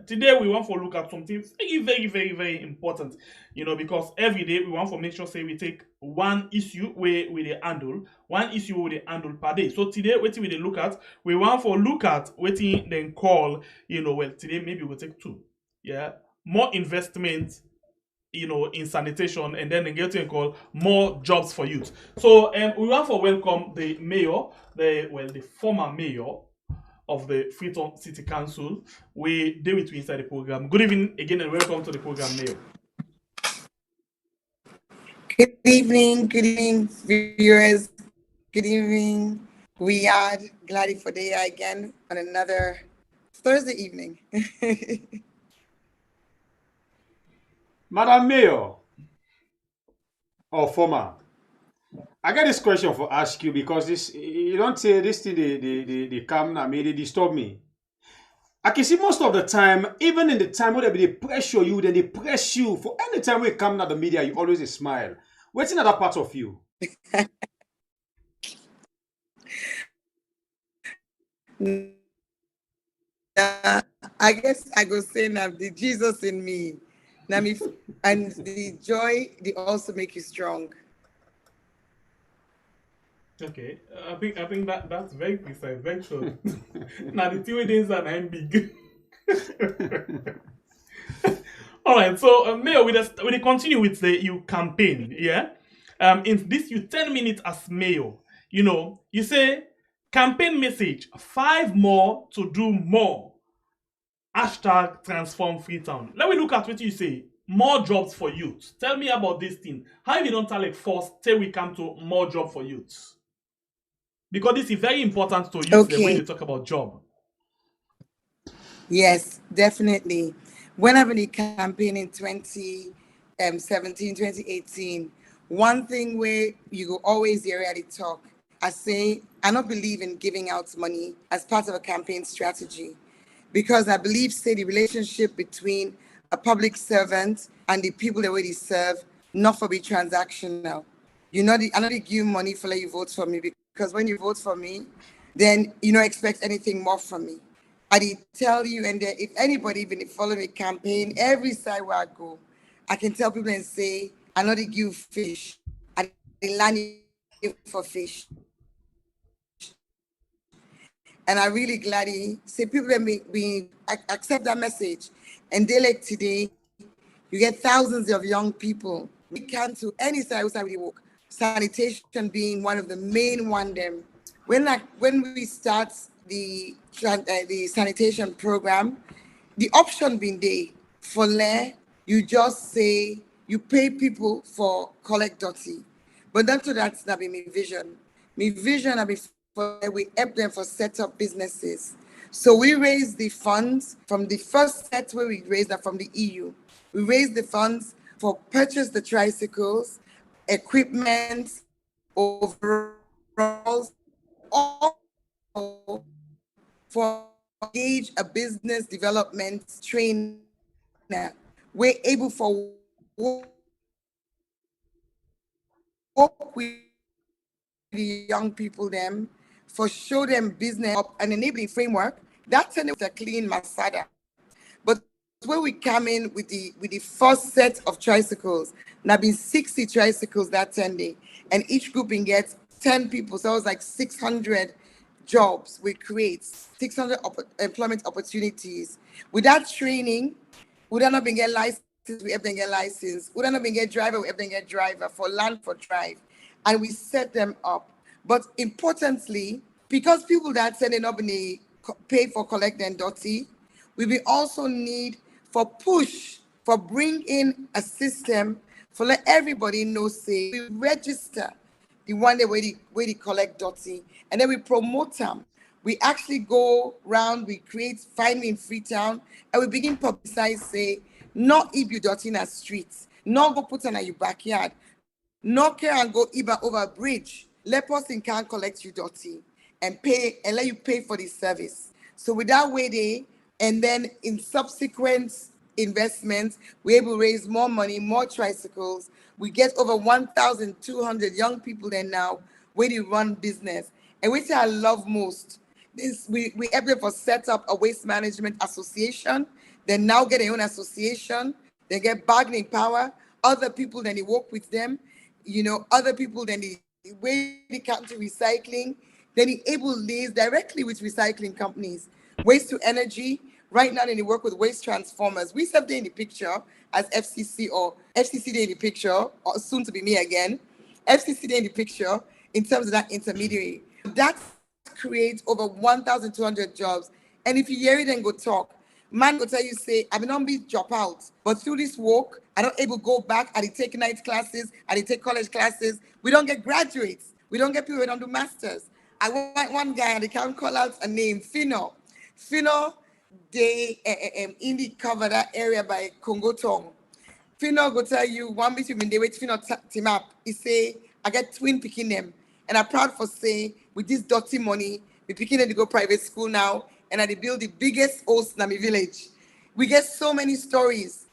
today we want to look at something very important, you know, because every day we want to make sure say we take one issue where we they handle, one issue we they handle per day. So today what we they look at, we want to look at what then call, you know, well today maybe we'll take two, yeah, more investment, you know, in sanitation, and then get to call more jobs for youth. So we want to welcome the mayor, the former mayor of the Freetown City Council. We deal with you inside the program. Good evening again and welcome to the program, Mayor. Good evening, viewers. Good evening. We are glad for the day again on another Thursday evening. Madam Mayor, or former, I got this question for ask you because this you don't say this thing they come now, they disturb me. I can see most of the time, even in the time where they pressure you, then they press you. For any time we come to the media, you always a smile. What's in other part of you? I guess I go say now the Jesus in me. Now me and the joy they also make you strong. Okay, I think that's very precise, very short. Now the 2 days and I'm big. All right, so Mayor, we continue with the you campaign, yeah. In this you 10 minutes as mayor, you know, you say campaign message 5 more to do more. Hashtag transform Freetown. Let me look at what you say. More jobs for youth. Tell me about this thing. How we don't tell like first till we come to more job for youth? Because this is very important to youth when you talk about job. Yes, definitely. When I've been in campaign in 2017, 2018, one thing where you go always hear at the talk, I say, I don't believe in giving out money as part of a campaign strategy. Because I believe, say, the relationship between a public servant and the people that already serve, not for be transactional. I not give you money for let you vote for me, because when you vote for me, then you don't expect anything more from me. I did tell you, and if anybody even follow the campaign, every side where I go, I can tell people and say, I not give you fish. I did land you for fish. And I'm really glad he say people that we accept that message. And they like today, you get thousands of young people. We can to any side we walk. Sanitation being one of the main one them. When we start the sanitation program, the option being there for you just say you pay people for collect dirty. But that's not be my vision. My vision I be we help them for set up businesses. So we raise the funds from the first set where we raised that from the EU. We raised the funds for purchase the tricycles, equipment, overalls, all for engage a business development trainer. We're able for work with the young people them for show them business up an enabling framework. That's a clean masada. But where we come in with the first set of tricycles, now been 60 tricycles that 10 day, and each grouping gets 10 people. So it was like 600 jobs we create, 600 employment opportunities. Without training, would not been get license we have them get license. We don't even get driver, we have them get driver for land for drive. And we set them up. But importantly, because people that sending up in the pay for collect and dirty, we will also need for push, for bring in a system for let everybody know, say, we register the one day where they collect dirty, and then we promote them. We actually go round, we create Find Me in Freetown, and we begin publicize, say, not if you dirty in the streets, not go put on your backyard, not care and go even over a bridge. Let person can collect you dirty and pay and let you pay for the service. So with that way they, and then in subsequent investments, we're able to raise more money, more tricycles. We get over 1,200 young people there now where they run business. And which I love most is we able to set up a waste management association. They now get their own association. They get bargaining power. Other people then they work with them. Other people then they way they come to recycling. Then they able to liaise directly with recycling companies. Waste to energy. Right now, they work with waste transformers. We serve in the picture as FCC or FCC in the picture, or soon to be me again. FCC in the picture in terms of that intermediary. That creates over 1,200 jobs. And if you hear it and go talk, man will tell you, say, I may not be drop out, but through this work, I don't able to go back. I did take night classes. I did take college classes. We don't get graduates. We don't get people who don't do masters. I want one guy, and they can't call out a name, Fino. They in the cover that area by Congo Tong. Fino go tell you one between they wait Fino team up. He say I get twin picking them, and I'm proud for say with this dirty money we picking them to go private school now, and I build the biggest host in my village. We get so many stories,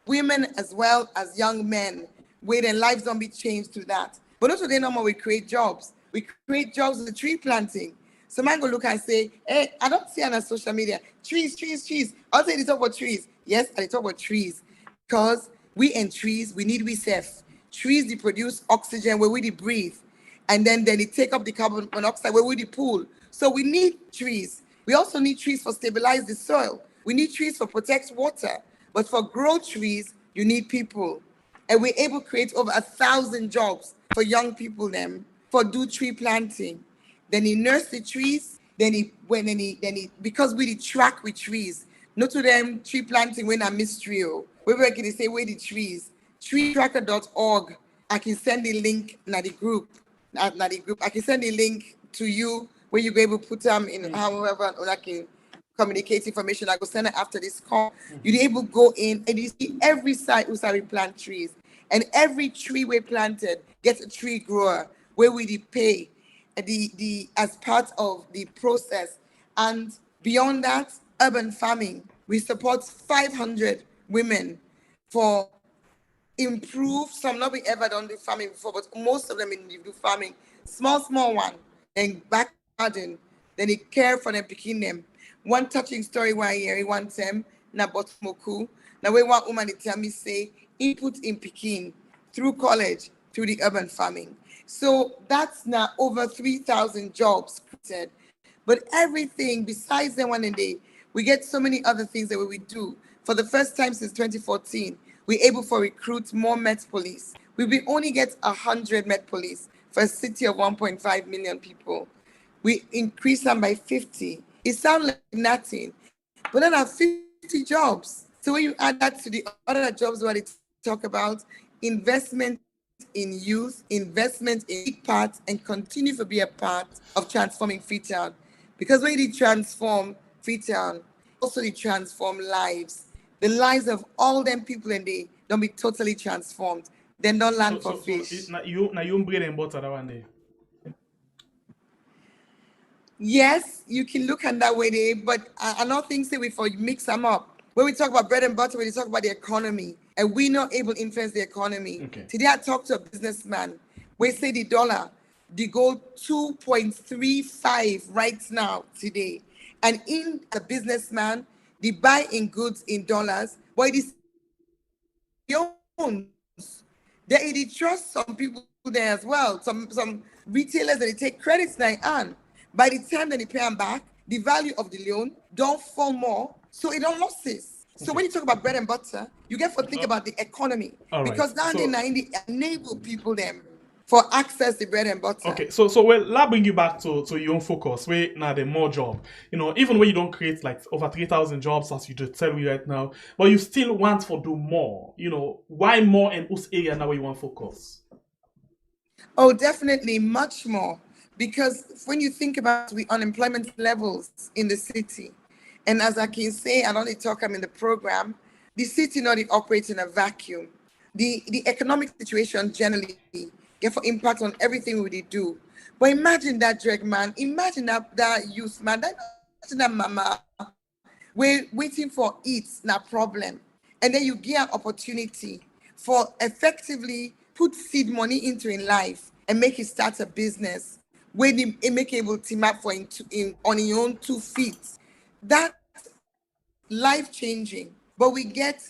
women as well as young men, where their lives don't be changed to that. But not today no more. We create jobs. We create jobs with tree planting. So man go look and say, hey, I don't see on social media, trees. I'll say they talk about trees. Yes, I talk about trees. Because we in trees, we need we safe. Trees, they produce oxygen where we breathe. And then they take up the carbon monoxide where we pull. So we need trees. We also need trees for stabilize the soil. We need trees for protect water. But for grow trees, you need people. And we're able to create over 1,000 jobs for young people them for do tree planting. Then he nurse the trees. Then he because we track with trees. Not to them tree planting when a mystery. We work in say where the trees. Treetracker.org. I can send the link na the group. I can send the link to you where you be able to put them in however or I can communicate information. I go send it after this call. You're able to go in and you see every site we plant trees. And every tree we planted gets a tree grower where we pay. The as part of the process. And beyond that, urban farming. We support 500 women for improve. Some not we ever done the farming before, but most of them in do farming. Small one. And back garden. Then they care for them, picking them. One touching story where I hear one time, na Botmoku. Now we one woman they tell me say input in Peking through college, through the urban farming. So that's now over 3,000 jobs created. But everything besides the one a day, we get so many other things that we do. For the first time since 2014, we're able to recruit more Met Police. We will only get 100 Met Police for a city of 1.5 million people. We increase them by 50. It sounds like nothing, but then 50 jobs. So when you add that to the other jobs what it talk about, investment in youth, investment in big part, and continue to be a part of transforming Freetown. Because when you transform Freetown, also they transform lives. The lives of all them people and they don't be totally transformed. Then don't land for fish. Now you bread and butter that one day. Yes, you can look at that way there, but I don't think say we for mix them up. When we talk about bread and butter, we talk about the economy, and we're not able to influence the economy. Okay. Today I talked to a businessman. We say the dollar, the gold 2.35 right now today. And in a businessman, they buy in goods in dollars, but it is owns. They trust some people there as well. Some retailers that they take credits now on. By the time that they pay them back, the value of the loan don't fall more, so it don't losses. So when you talk about bread and butter, you get to think about the economy. All right. Because now So- they enable people them for access to bread and butter. Okay, so well, that bring you back to your own focus. Where now the more job, even when you don't create like over 3,000 jobs as you just tell me right now, but you still want to do more. Why more and whose area now where you want to focus? Oh, definitely much more. Because when you think about the unemployment levels in the city, and as I can say, I only talk I'm in the program, the city not operates in a vacuum. The economic situation generally get for impact on everything we do. But imagine that drag man, imagine that youth man, imagine that mama, we're waiting for it, not problem. And then you get an opportunity for effectively put seed money into in life and make it start a business where it make able to map for on your own 2 feet. That's life-changing. But we get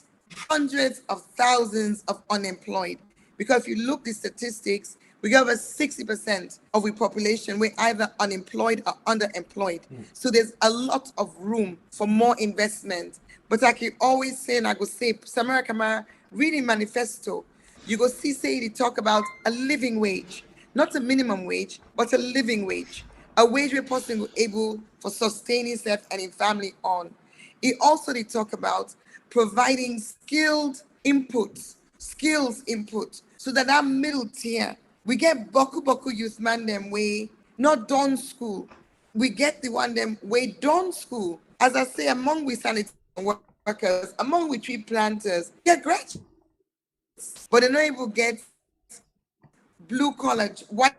hundreds of thousands of unemployed. Because if you look the statistics, we got over 60% of the population we're either unemployed or underemployed. So there's a lot of room for more investment. But I can always say, and I go say, Samara Kamara, reading manifesto, you go see say they talk about a living wage, not a minimum wage, but a living wage, a wage where person will able for sustaining self and in family on. It also they talk about providing skills input, so that middle tier, we get boku youth man them way not done school. We get the one them way done school. As I say, among we sanitary workers, among we tree planters, get graduates, but they're not able to get blue collar, white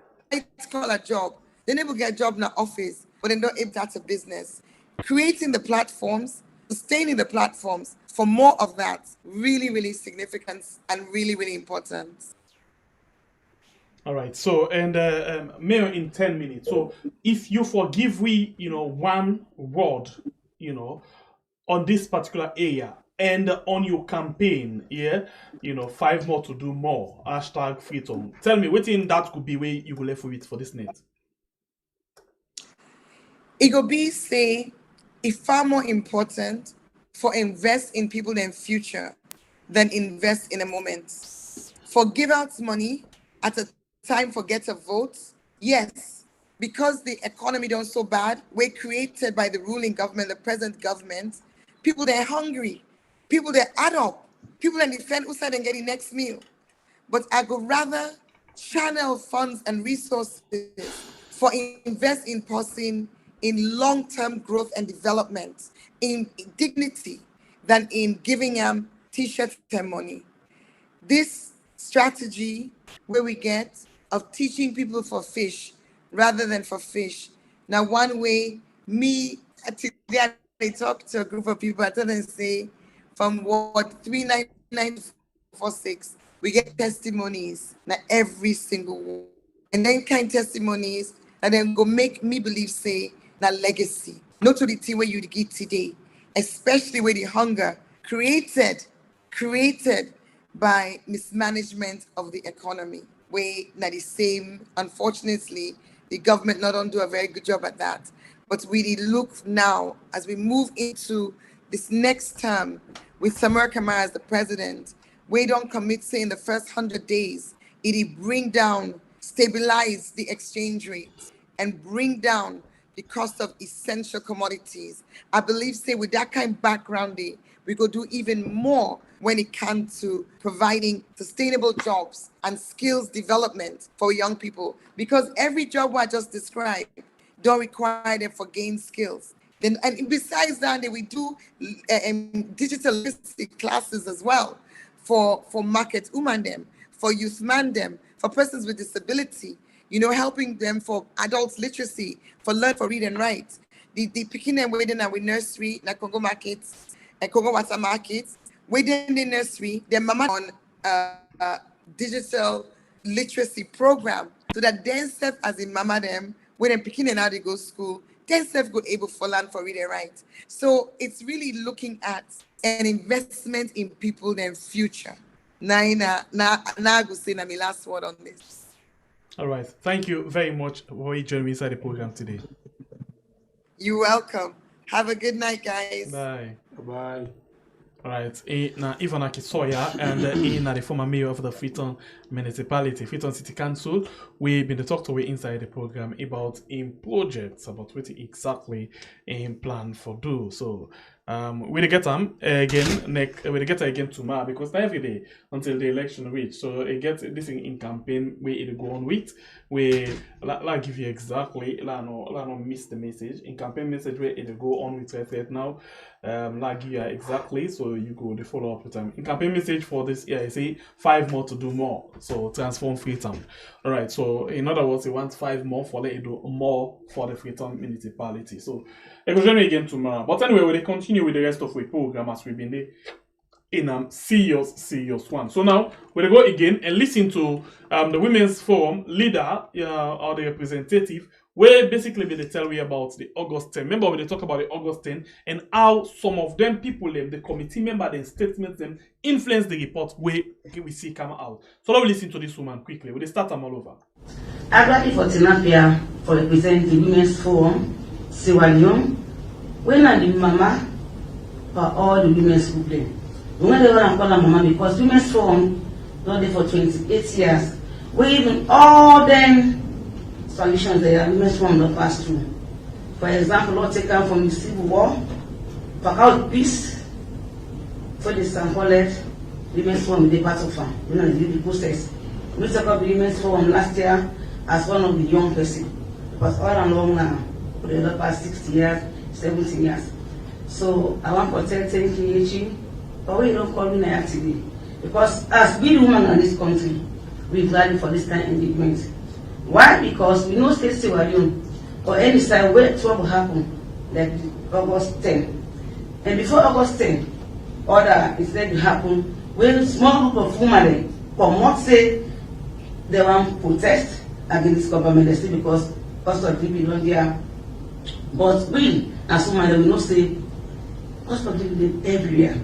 collar job. They never get a job in the office, but they're not able to start a business. Creating the platforms, sustaining the platforms for more of that, really, really significant and really, really important. All right. So, and Mayor, in 10 minutes. So, if you forgive we, one word, on this particular area and on your campaign, 5 more to do more, #freedom. Tell me, what in that could be where you will left with for this net? It go be say it's far more important for invest in people in future than invest in a moment. For give out money at a time for get a vote, yes, because the economy done so bad, we're created by the ruling government, the present government, people they're hungry, people they're add up, people that defend who said and get the next meal. But I go rather channel funds and resources for invest in person in long-term growth and development, in dignity, than in giving them t-shirts and money. This strategy where we get of teaching people for fish rather than for fish. Now, one way, today I talk to a group of people, I tell them say, from what 39946, we get testimonies now every single one. And then kind testimonies and then go make me believe say now legacy. Not to the thing where you get today, especially with the hunger created by mismanagement of the economy. Where now the same, unfortunately, the government not do a very good job at that. But we look now as we move into this next term with Samara Kamara as the president, we don't commit say in the first 100 days, it bring down, stabilize the exchange rate and bring down the cost of essential commodities. I believe say with that kind of background, we could do even more when it comes to providing sustainable jobs and skills development for young people. Because every job I just described don't require them for gain skills. Then, and besides that, we do digital literacy classes as well for market women them, for youth man them, for persons with disability, helping them for adult literacy, for learn for read and write. The picking them waiting with nursery, na Congo markets, and Congo water markets, within the nursery, their mama on digital literacy program, so that then self as in mama them, when they're picking and how they go to school, then self go able for learn for read and write. So it's really looking at an investment in people and future. Now I go say my last word on this. All right. Thank you very much for joining me inside the program today. You're welcome. Have a good night, guys. Bye. Bye. Right, na Ivan Akisoya and na the former mayor of the Freetown municipality, Freetown City Council. We've been to talk to inside the program about in projects, about what exactly in plan for do. So we'll get them again tomorrow because not every day until the election reach. So it gets this thing in campaign where it go on with. We like give you exactly no miss the message in campaign message where it go on with right now. Like give you exactly so you go the follow up with them in campaign message for this year. I say 5 more to do more, so transform Freetown. All right, so in other words, he wants 5 more for let you do more for the Freetown municipality. So it will join me again tomorrow. But anyway, we'll continue with the rest of the program as we've been there in serious one. So now we'll go again and listen to the Women's Forum leader or the representative, where basically they tell you about the August 10. Remember, they talk about the August 10 and how some of them people, the committee member, the statements, them influence the report where we see come out. So now we listen to this woman quickly. We'll start them all over. Actually, for Tinapia, for representing the Women's Forum, Sierra when I the mama for all the women's movement. When they want to call her mama because Women's Forum done it for 28 years. We even all them solutions they are Women's Forum not pass through. For example, not taken from the Civil War, for out peace, for the St. Paulette, Women's Forum they part of them. We know the process. We talk about the Women's Forum last year as one of the young person. Because all along now, for the past 60 years, 17 years. So I want to tell thank you, but we don't call me now today. Because as we women in this country, we value for this kind of engagement. Why? Because we know State Sierra Leone or any side where trouble happen, like August 10. And before August 10, order is said to happen when a small group of women come out say they want to protest against this government because cost of living on there. But we as women we know say cost of living everywhere.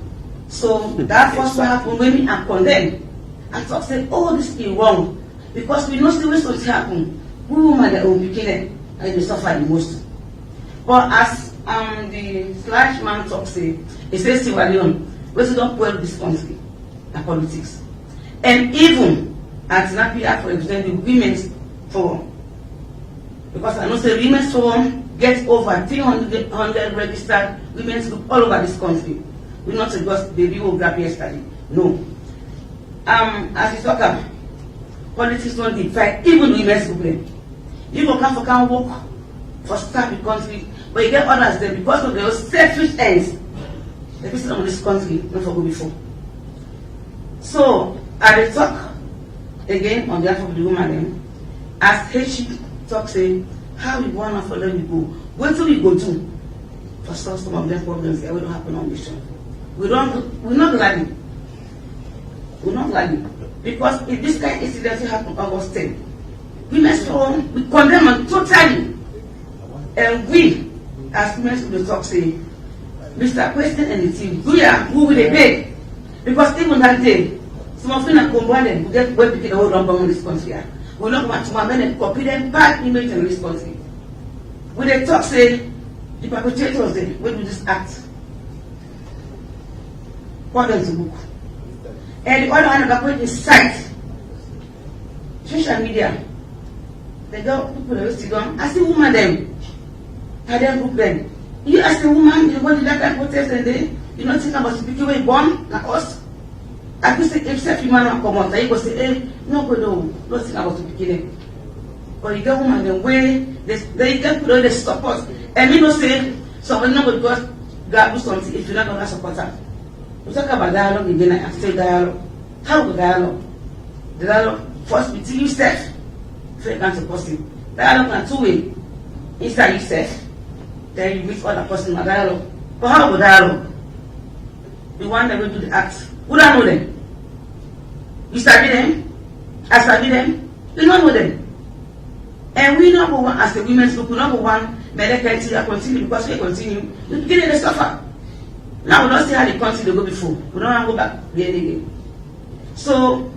So that was what happened when we are condemned and talk say, oh, this is wrong. Because we know still when something happen, we women that will be killed and they suffer the most. But as the slash man talk say, he says Sierra Leone, we don't well this country and politics. And even as Tinapia for representing the Women's Forum. Because I know the Women's Forum gets over 300 registered women's groups all over this country. We not just the biography yesterday. No. As we talk about politics don't divide even women's movement. You go can work for start the country, but you get others there because of their selfish ends. The people of this country not for go before. So I will talk again on behalf of the woman as H talk say how we want to follow we go. What do we go to for solve some of them problems that will happen on the show? We're not glad. We're not glad. Because if this kind of incident happened August 10, Women's Forum, we condemn it totally. And we, as women will talk say, Mr. President and the team, we are who will they pay? Because even that day, some of them are combined, we get where people the whole number in this country. We not want to men and copy them bad image in this country. When they talk say, the perpetrators there, when do this act? What does the book? And the other one about is site, social media. They go people that sit down. As a woman, them, I don't group them. You as a woman, you go to that kind of protest and then you not think about speaking way born like us. I could say if self human come out, you go say, hey, no go no, not think about speaking. But you get woman them way they get put all the support. And me no say somebody not go just grab do something if you're not gonna support her. We talk about dialogue again and still dialogue. How go dialogue? The dialogue first between yourself, so you can't support him. Dialogue are two way. Inside yourself, then you meet other person in dialogue. But how go dialogue? The one that will do the act. Who don't know them? You study them? I study them? You don't know them. And we number one as the women's group, number one, medical continue because we continue. We begin to suffer. Now we don't see how the country they go before. We don't want to go back there again. So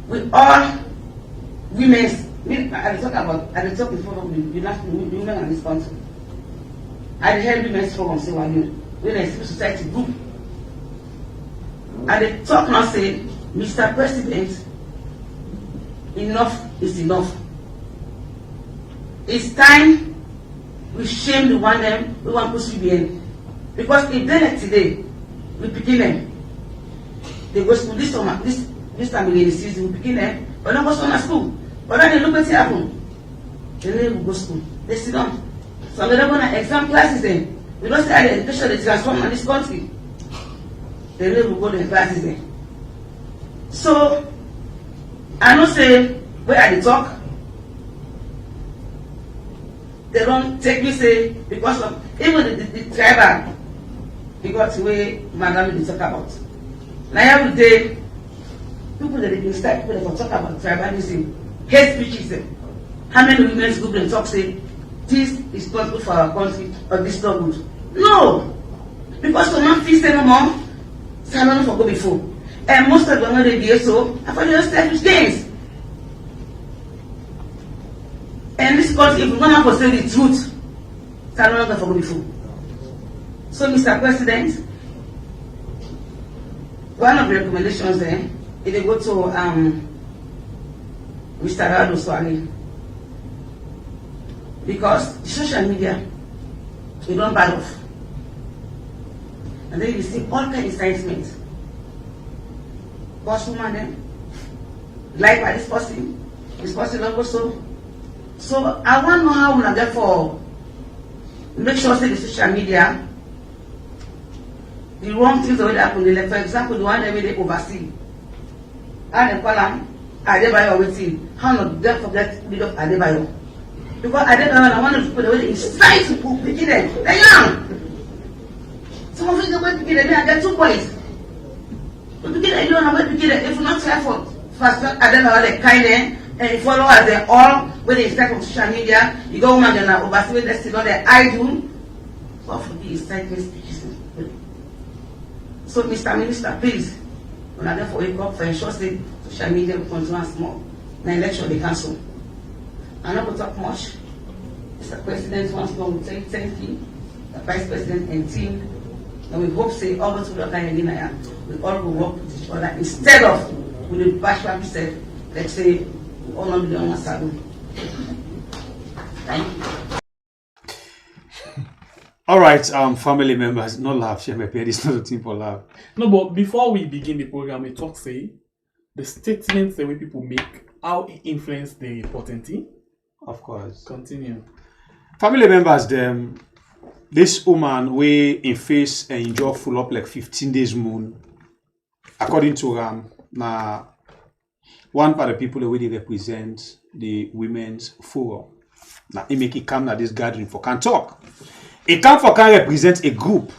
we all women's. I talk before of the women in this country. I help Women's Forum Sierra Leone. We're a civil society group. And they talk now say, Mr. President, enough is enough. It's time we shame the one them we want to put CBN. Because if they like today, we begin them. They go school this summer, this time in the season, we begin them, but not go summer school. But then they look at what happen. They never go school. They sit down. So they're going to exam classes then. We don't say the education they transform in this country. They never go to the classes then. So I don't say where I talk. They don't take me say because of even the tribal because the way Madam will talk about. Now every day people that they can start people that can talk about tribalism, hate speeches. How many women's group they talk say this is not good for our country or this is not good? No, because someone feels no more. So I don't forget before. And most of them when they do so, I find them selfish gains. And this country, if we don't have to say the truth, so I don't forget before. So, Mr. President, one of the recommendations there, if they go to Mr. Rado Swali, because the social media, we don't bad off. And then you see all kind of incitement. Boss woman then, like by this person also. So I want to know how we are therefore make sure that the social media, the wrong things already happen. Like for example, the one that they oversee. And they call them Adebayo waiting. How not them forget bit of Adebayo? Because Adebayo, I want to put away inside to put the kid. They're young. Some of them going to get them. They're 2 boys. But to get them, you don't know where to get them. If you're not careful, first Adebayo they kind and follow as they all when they start on social media. You go woman and oversee they still on their idol. What for the incitement speeches? So, Mr. Minister, please, when I therefore wake up for ensure that social media will continue small. The election they cancel. I'm not going to talk much. Mr. President, once more, we say thank you, the Vice President and team. And we hope say all those who are kind of we all will work with each other instead of with the bashful we said, let's say, we all not be on a salon. Thank you. All right, family members, no laugh, it's not a thing for laugh. No, but before we begin the program, we talk say the statements the way people make, how it influence the reporting team. Of course. Continue. Family members, this woman we in face and enjoy full up like 15 days moon, according to now one part of the people the way they represent the women's forum. Now he make it come at this gathering for can talk. It can for can represent a group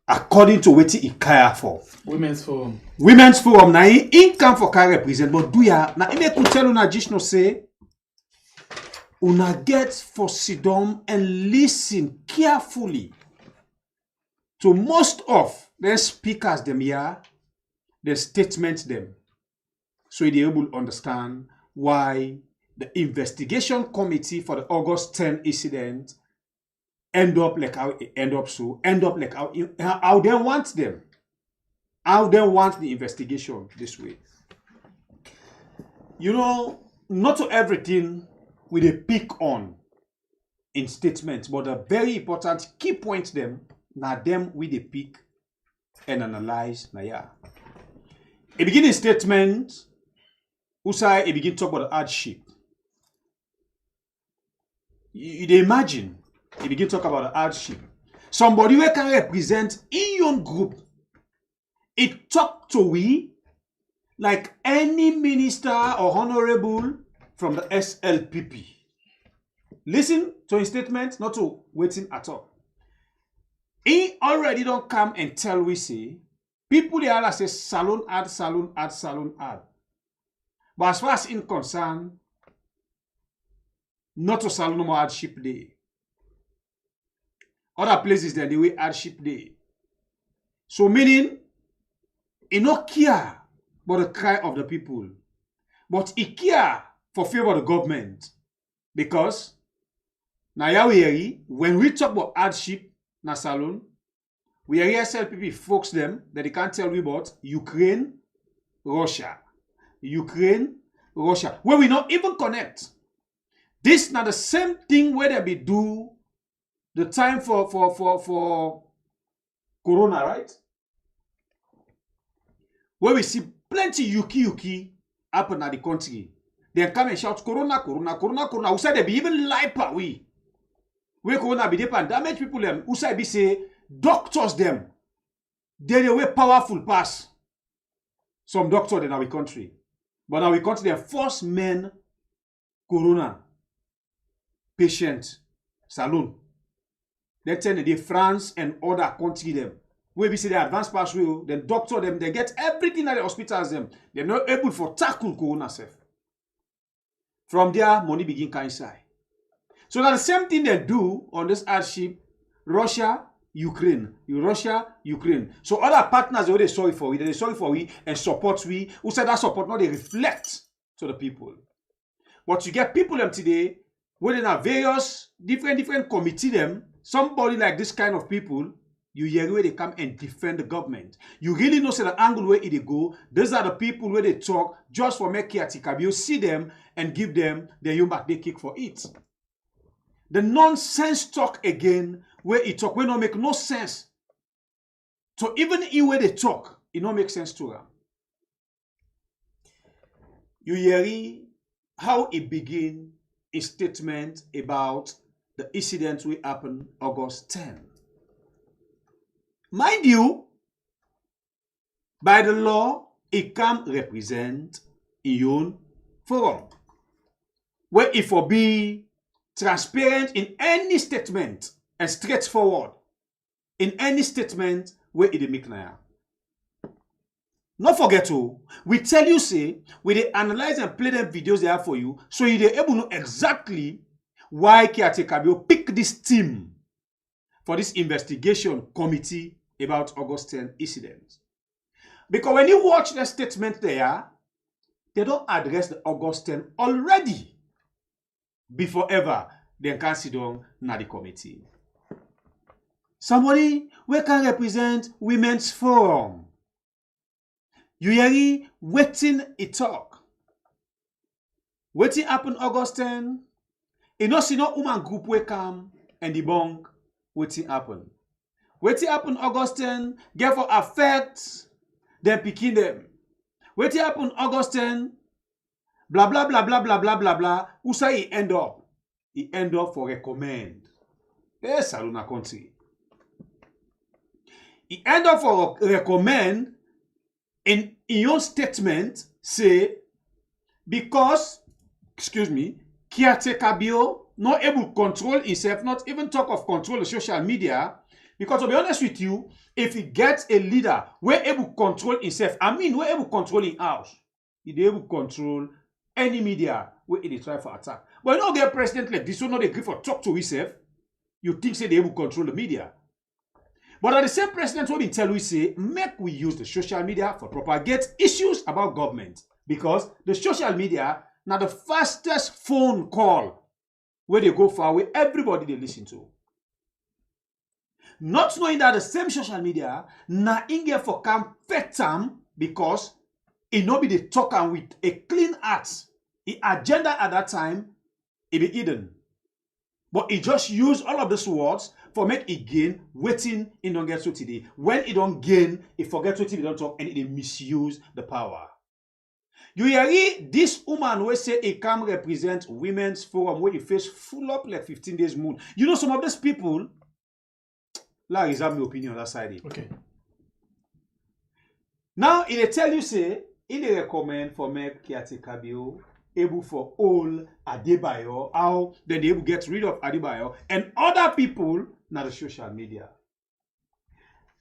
according to what it care for. Women's forum. Women's forum now he can for can represent, but do ya now he make you tell una just no say una get for sit down and listen carefully to most of the speakers them here, the statements them, so they able to understand why the investigation committee for the August 10 incident end up like how it end up like how they want them, how they want the investigation this way. You know, not to everything we they pick on in statements, but the very important key points them now them we they pick and analyze now yeah. A beginning statement, Usai a begin talk about hardship. You they imagine a begin talk about hardship. Somebody who can represent in your group. It talk to we like any minister or honorable from the SLPP. Listen to his statement, not to waiting at all. He already don't come and tell we say, people they all say salon ad. But as far as in concern, not to salon no more hardship day. Other places that they way hardship day. So meaning, he no care about the cry of the people, but he care for favor of the government. Because now when we talk about hardship na salon, We are here SLPP folks them that they can't tell we about Ukraine, Russia. Ukraine, Russia. Where we not even connect. This not the same thing where they be do the time for Corona, right? Where we see plenty yuki happen at the country. They come and shout Corona, Corona, Corona, Corona. Who said they be even lie per we? Where Corona be there and damage people them. Who said be say doctors them. They the way powerful pass some doctor in our country. But our country they force men Corona patient saloon. They tell the France and other country them. Where we see the advanced pathway, then doctor them, they get everything at the hospitals them. They're not able for tackle Corona self. From there, money begin kind side. So that's the same thing they do on this hardship, Russia, Ukraine. Russia, Ukraine. So other partners they sorry for we, they sorry for we and support we. Who said that support not they reflect to the people. But you get people them today, where they have various different committee them, somebody like this kind of people. You hear where they come and defend the government. You really know the angle where they go. Those are the people where they talk just for make caretaker. You see them and give them the human they kick for it. The nonsense talk again where it talk will not make no sense. So even in where they talk, it don't make sense to them. You hear how it begin a statement about the incident will happen August 10. Mind you, by the law, it can represent your forum. Where it will be transparent in any statement and straightforward in any statement where it make now. Not forget to, we tell you say, we they analyze and play them videos they have for you, so you they able to know exactly why caretaker will pick this team for this investigation committee about August 10 incidents. Because when you watch the statement there, they don't address the August 10 already before ever they can sit down na the committee. Somebody we can represent Women's Forum. You hear waiting it talk. Waiting happen August 10. You know see no woman group we come and debunk waiting happen. Waiting happen August 10, get for affect them picking them. Waiting happen August 10, blah blah blah blah blah blah blah blah. Who say he end up? He end up for recommend. Yes, Saluna country. He end up for recommend in your statement say because, excuse me, caretaker bill not able to control himself, not even talk of control the social media. Because to be honest with you, if he gets a leader, we're able to control himself. I mean, we're able to control his house. He's able to control any media where he try for attack. But you don't get a president like this, so not agree for talk to himself. You think say they able to control the media. But at the same president will tell we say, make we use the social media for propagate issues about government. Because the social media now the fastest phone call where they go far away, everybody they listen to. Not knowing that the same social media na inge for come fetam because it no be the talker with a clean heart. The agenda at that time it be hidden. But it just use all of these words for make it gain waiting it don't get so today. When it don't gain, it forget what it don't talk and it misuse the power. You hear this woman will say it can represent Women's Forum where it face full up like 15 days moon. You know some of these people. Là, is that my opinion on that side. Okay. Now, it tell you say, it recommend for make caretaker bill able for all Adebayo, how then they able get rid of Adebayo and other people na the social media.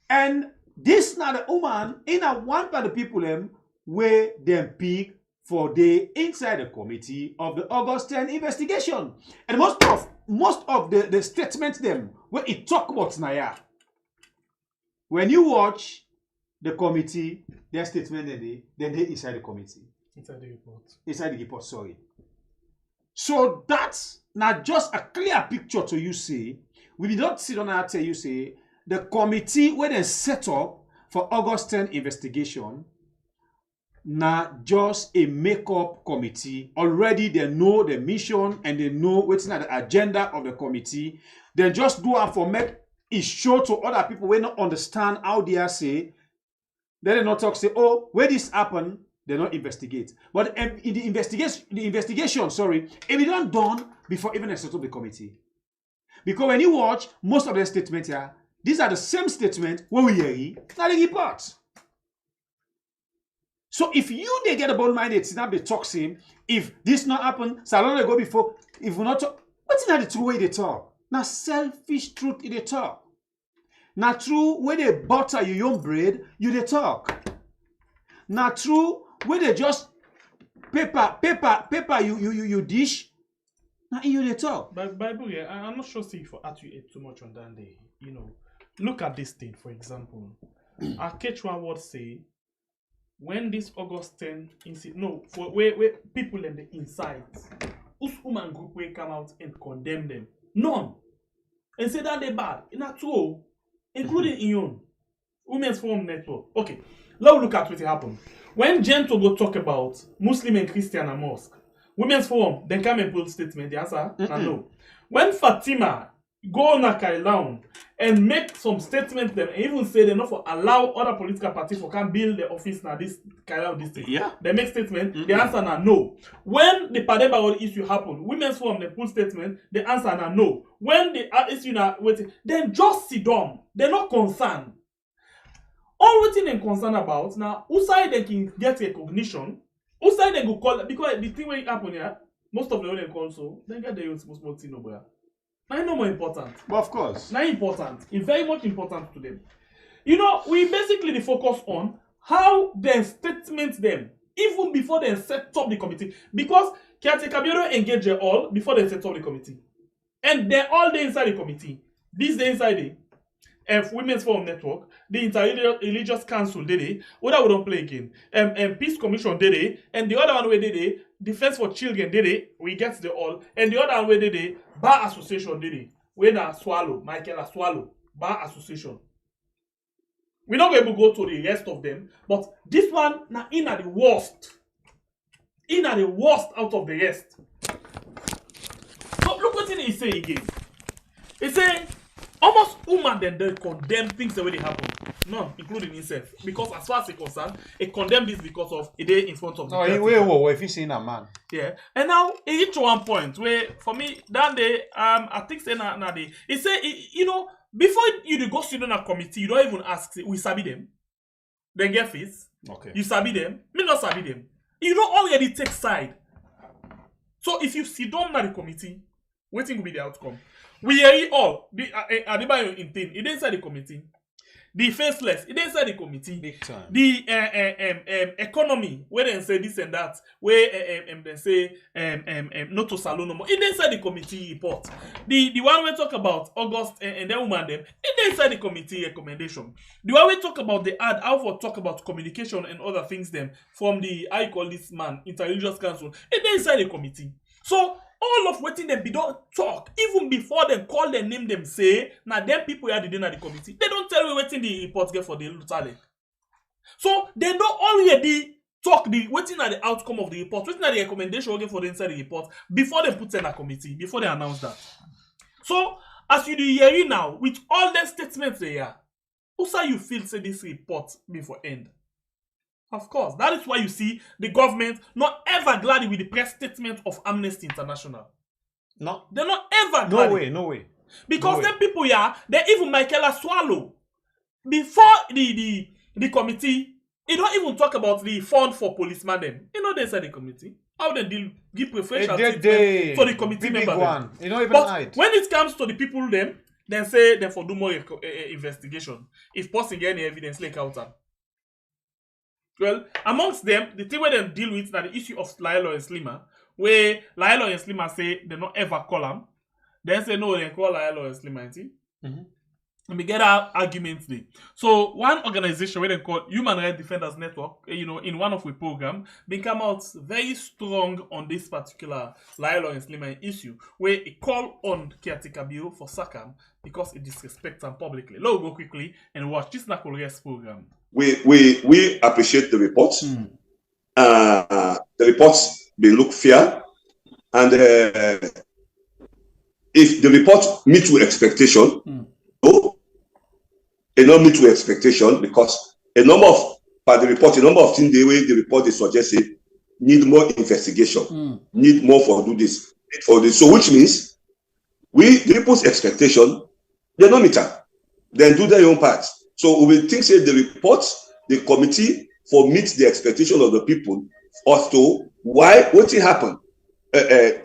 And this na the woman in a one part of the people them where them pick for the inside the committee of the August 10 investigation. And most of the statements them where it talk about Naya. When you watch the committee, their statement then they inside the committee. Inside the report. Inside the report, sorry. So that's not just a clear picture to you say. We did not sit down and tell you say the committee where they set up for August 10 investigation, not just a make-up committee. Already they know the mission and they know what's in the agenda of the committee. They just do it for make it show to other people who not understand how they are say. Then they not talk say, oh, where this happened, they not investigate. But in the investigation, sorry, it be done before even they set up the committee. Because when you watch most of the statements here, these are the same statements when we hear now the report. So if you they get about minded, it's not be toxic. If this not happen, salon they go before. If we not talk, what's not the true way they talk? Now selfish truth in the talk. Now true where they butter your own bread, you they talk. Now true where they just paper you dish. Now you they talk. But Bible, yeah, I'm not sure say for at you too much on that day. You know, look at this thing, for example. Our Quechua word say, when this August 10 incident, no, for where people in the inside, whose woman group will come out and condemn them? None. And say that they bad. Not true. Including ION, Women's Forum Network. Okay, let's look at what happened. When Gento go talk about Muslim and Christian and mosque, Women's Forum, then come and pull statement. The answer, no. When Fatima go on a Kailaun and make some statements, them and even say they not for allow other political parties for can build the office now this Kailaun district. Yeah. They make statement. The answer na no. When the Padeba issue happen, Women's Forum they pull statement. The answer na no. When the issue na waiting, then just sit down. They're not concerned. All what they're concerned about now, who side they can get recognition, who side they go call because the thing will happen here, most of the way they call so, they get the small thing over. Now, no more important. But of course. Now, important. It's very much important to them. You know, we basically focus on how they statement them, even before they set up the committee. Because Kiatekabiro engage them all before they set up the committee. And they're all there inside the committee. This day inside the Women's Forum Network, the Inter-Religious Council did it. What we don't play again. Peace Commission did it. And the other one we did it. Defense for Children did it. We get the all. And the other one we did it. Bar Association did it. We na swallow. Michael a swallow. Bar Association. We're not going to go to the rest of them. But this one na in at the worst. In at the worst out of the rest. So look what he say again. He say almost woman then they condemn things the way they happen. None, including himself. Because as far as he's concerned, he condemned this because of a day in front of the if he's seeing a man. Yeah. And now he reached one point where for me that day, I think say na day. He say you know, before you go sit on a committee, you don't even ask, we sabi them. Then get face. Okay. You sabi them. Me not sabi them. You don't already take side. So if you sit down at the committee, waiting will be the outcome. We hear it all. The Adebayo in thing, it inside the committee. The faceless, it inside the committee. Big time. The economy, where they say this and that, where they say not to salon no more. It inside the committee report. The one we talk about August and then woman them, it inside the committee recommendation. The one we talk about the ad, how for talk about communication and other things them from the I call this man Inter-Religious Council, it inside the committee. So all of waiting them be don't talk even before them call their name them say now them people are the dinner the committee. They don't tell you waiting the report get for the Lutale. So they don't already talk the waiting at the outcome of the report, waiting at the recommendation get for the inside the report before they put in a committee, before they announce that. So as you do hearing now with all the statements they are, also you feel say this report before end. Of course, that is why you see the government not ever glad with the press statement of Amnesty International. No. They're not ever glad. No way. Because them people here, they even Michaela swallow. Before the committee, they don't even talk about the fund for policemen them. You know they said the committee. How they deal, give preferential treatment for the committee member. You know, even but hide. when it comes to the people them, then say them for do more investigation. If possible any evidence like out. Well, amongst them, the thing where they deal with is the issue of Lailo and Leema, where Lailo and Leema say they not ever call them. Then say no, they call Lailo and Leema. we get our arguments there. So one organization where they call Human Rights Defenders Network, in one of the program, they come out very strong on this particular Lionel Leema issue, where it call on caretaker bill for SACAM because it disrespects them publicly. Let's go quickly and watch this Nakolres program. We appreciate the reports. The reports they look fair, and if the report meets with expectation, a not meet with expectation, because a number of things the report they suggested need more investigation, need more for do this, for this. So which means the people's expectation, they don't meet up. Then do their own part. So we think say the report, the committee for meet the expectation of the people as to what happened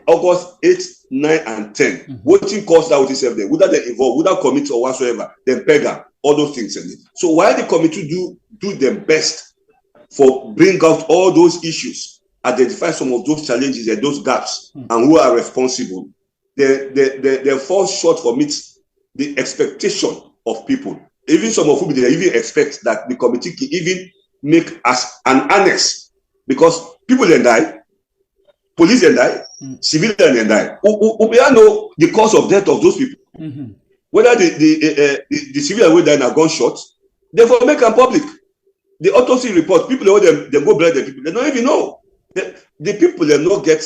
August 8, 9, and 10. What thing caused that with itself there? Whether they involved, without committee or whatsoever, then pega, all those things. So why the committee do their best for bring out all those issues, identify some of those challenges and those gaps, and who are responsible, they fall short for meet the expectation of people. Even some of whom they even expect that the committee can even make as an annex, because people then die, police then die, civilians then die. We know the cause of death of those people. Whether the civilian will die in a gunshot, therefore make them public. The autopsy report, people they go bury the people, they don't even know. The people they not get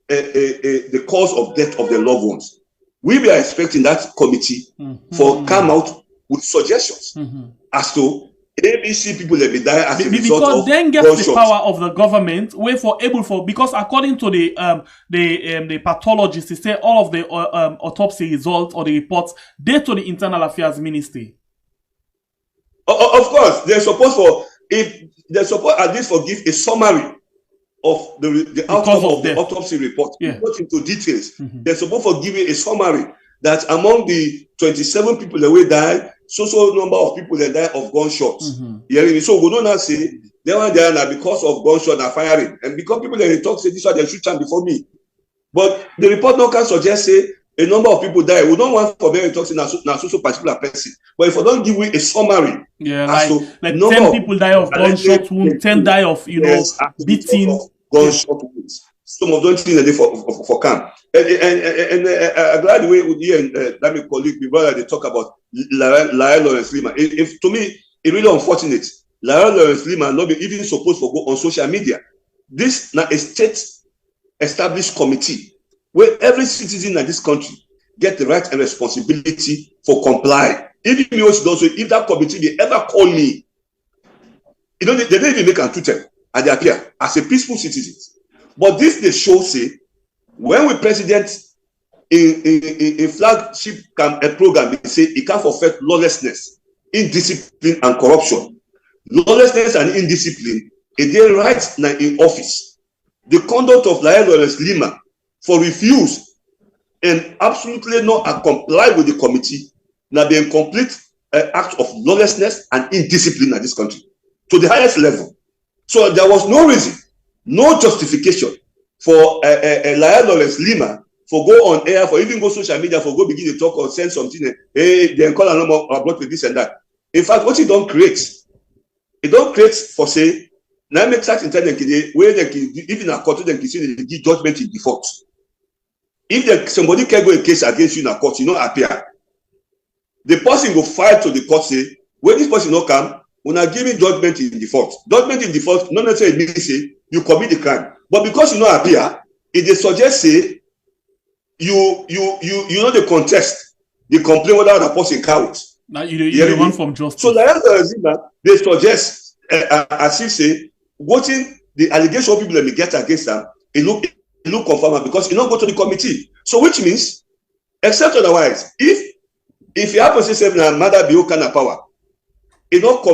the cause of death of their loved ones. We are expecting that committee for come out with suggestions as to ABC people that be die as a result because of then gets gunshots. the power of the government way for able for, because according to the pathologists, they say all of the autopsy results or the reports they to the Internal Affairs Ministry. Of course, they're supposed at least for give a summary of the outcome of the autopsy report, not into details. They're supposed to give you a summary that among the 27 people that will die, so number of people that die of gunshots. So we don't now say they were there now because of gunshot and firing, and because people that they talk say this one they shoot them before me. But the report now can suggest say a number of people die. We don't want for them to talk say now so particular person. But if I don't give you a summary, like 10 people die of gunshot wounds, 10 die of beating. Gunshot wounds. Some of those things that they for camp. And I'm glad the way with you and that my colleague, my brother, they talk about Lionel Leema. If to me, it's really unfortunate. Lionel Leema not be even supposed to go on social media. This now a state-established committee where every citizen in this country get the right and responsibility for comply. Even me also, if that committee they ever call me, they don't even make an Twitter and they appear as a peaceful citizen. But this they show say when we president in flagship program, they say it can affect lawlessness, indiscipline, and corruption. Lawlessness and indiscipline, it they right now in office. The conduct of Lionel Leema for refuse and absolutely not comply with the committee, now be a complete act of lawlessness and indiscipline in this country to the highest level. So there was no reason, no justification for Lionel Leema for go on air, for even go social media, for go begin to talk or send something, hey, then call a number about this and that. In fact, what it don't create for say, now make such intelligent where they can even a court they can see they give judgment in default. If somebody can go a case against you in a court, you don't appear. The person will file to the court say, when this person not come, when I give me judgment in default. Judgment in default, not necessarily means say you commit the crime. But because you not appear, it they suggest say you know the contest, the complaint whether the person counts. Now you want from justice. So they suggest as if say voting the allegation people that may get against them, it look confirmed because it not go to the committee. So which means, except otherwise, if you happen to say mother be kind of power, it not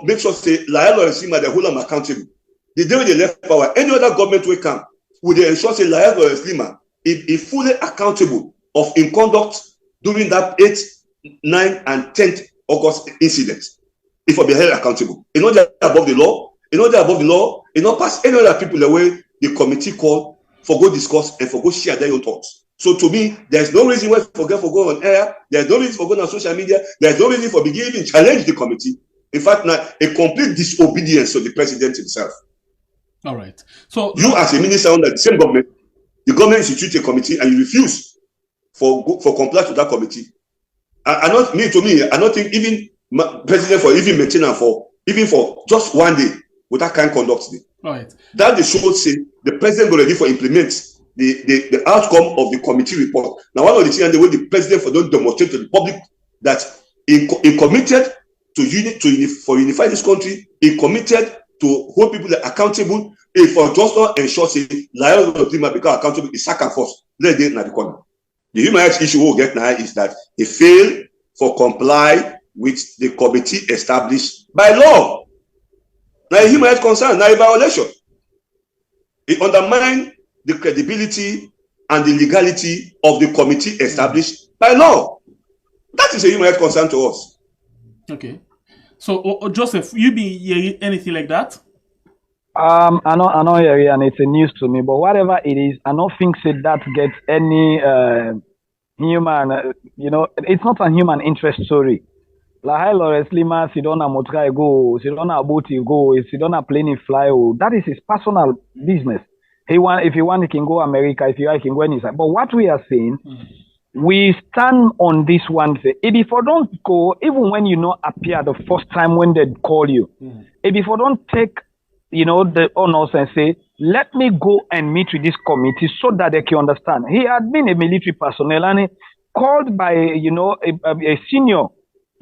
make sure say Lionel Leema they hold them accountable. The day when they left power, any other government will come, would they ensure say Lionel Leema is fully accountable of in conduct during that 8th, 9th, and 10th August incidents. If I be held accountable, you know they're above the law. You know they're above the law. You know pass any other people the way the committee call for go discuss and for go share their own thoughts. So to me, there's no reason why for going on air. There's no reason for going on social media. There's no reason for beginning to challenge the committee. In fact, now a complete disobedience to the president himself. All right. So you, as a minister under the same government, the government institutes a committee and you refuse for compliance with that committee. I don't think even president for even maintaining for just one day with that kind of conduct. Right. That the show say the president go ready for implement the outcome of the committee report. Now, one of the things and the way the president for don't demonstrate to the public that he committed to unify this country, he committed to hold people accountable. If for just not ensure say liars of Leema become accountable, is sack and force. Let it not the corner. The human rights issue we'll get now is that he failed for comply with the committee established by law. Now, a human rights concern, now a violation. It undermines the credibility and the legality of the committee established by law. That is a human rights concern to us. Okay. So, Joseph, you be hearing anything like that? I know, and it's a news to me. But whatever it is, I don't think that gets any human. It's not a human interest story. LAHAI Lawrence Leema, Sidona Motra go, Sidona Abuti go, Sidona plane fly. That is his personal business. If he want, he can go America. If he want, he can go anywhere. But what we are saying, we stand on this one. If you don't go, even when you appear the first time when they call you, if you don't take, the honors and say, let me go and meet with this committee so that they can understand. He had been a military personnel and he called by, a senior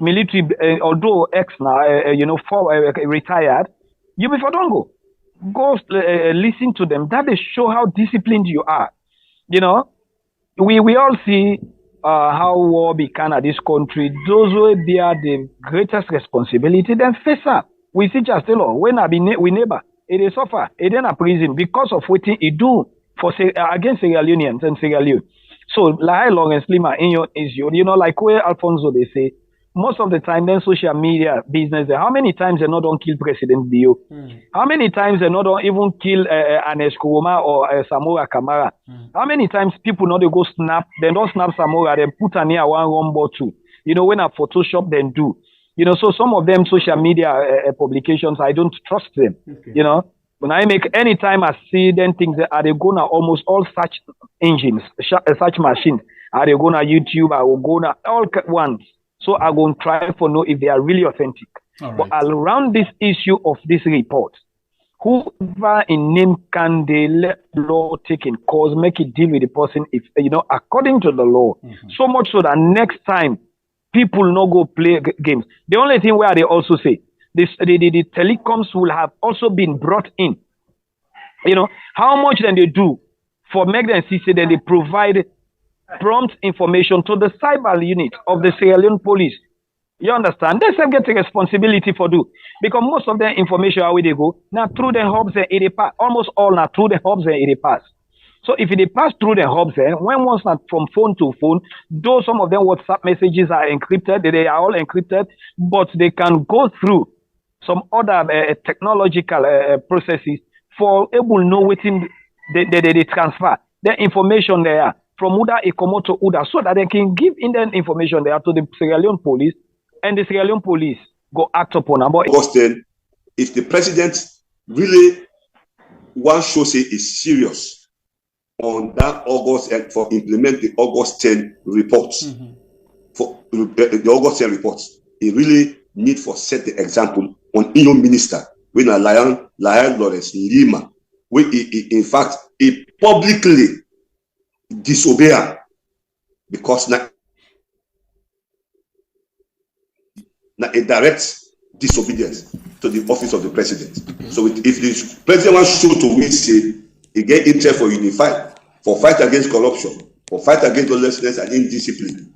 military, although ex now, retired. You before don't go. Go listen to them. That they show how disciplined you are. We all see how war began at this country. Those who bear the greatest responsibility, then face up. We see just when we neighbor, it is suffer, it in a prison because of what he do for against Sierra Leoneans and Sierra Leone. So LAHAI Lawrence Leema in your issue, like where Alfonso they say, most of the time then social media business, how many times they not don't kill President Dio? How many times they not don't even kill Anes Kuroma or Samora Kamara? How many times people not they go snap, they don't snap Samora, they put a near one rumble too. When a Photoshop then do. So some of them social media publications, I don't trust them. Okay. When I make any time I see them things, are they going to almost all search engines, search machines? Are they going to YouTube? I will go to all ones. So I'm going to try to know if they are really authentic. Right. But around this issue of this report, whoever in name can they let law take in cause, make it deal with the person, if according to the law. So much so that next time people no go play games. The only thing where they also say the telecoms will have also been brought in. How much then they do for make them see that they provide prompt information to the cyber unit of the Sierra Leone police. You understand? They say get a responsibility for do because most of the information how they go now through the hubs and it pass. Almost all now through the hubs and it pass. So if they pass through the hubs, when one's not from phone to phone, though some of them WhatsApp messages are encrypted, they are all encrypted, but they can go through some other technological processes for able to know within they transfer the information there from Uda Ikomo to Uda so that they can give Indian information there to the Sierra Leone police and the Sierra Leone police go act upon them. Then, if the president really wants to say is serious on that August for implement the August 10 reports, for the August 10 reports, he really need for set the example on EU minister when LAHAI Lawrence Leema, where in fact he publicly disobey because now a direct disobedience to the office of the president. So if the president wants to show to win, say he get interest for unify, for fight against corruption, for fight against lawlessness and indiscipline.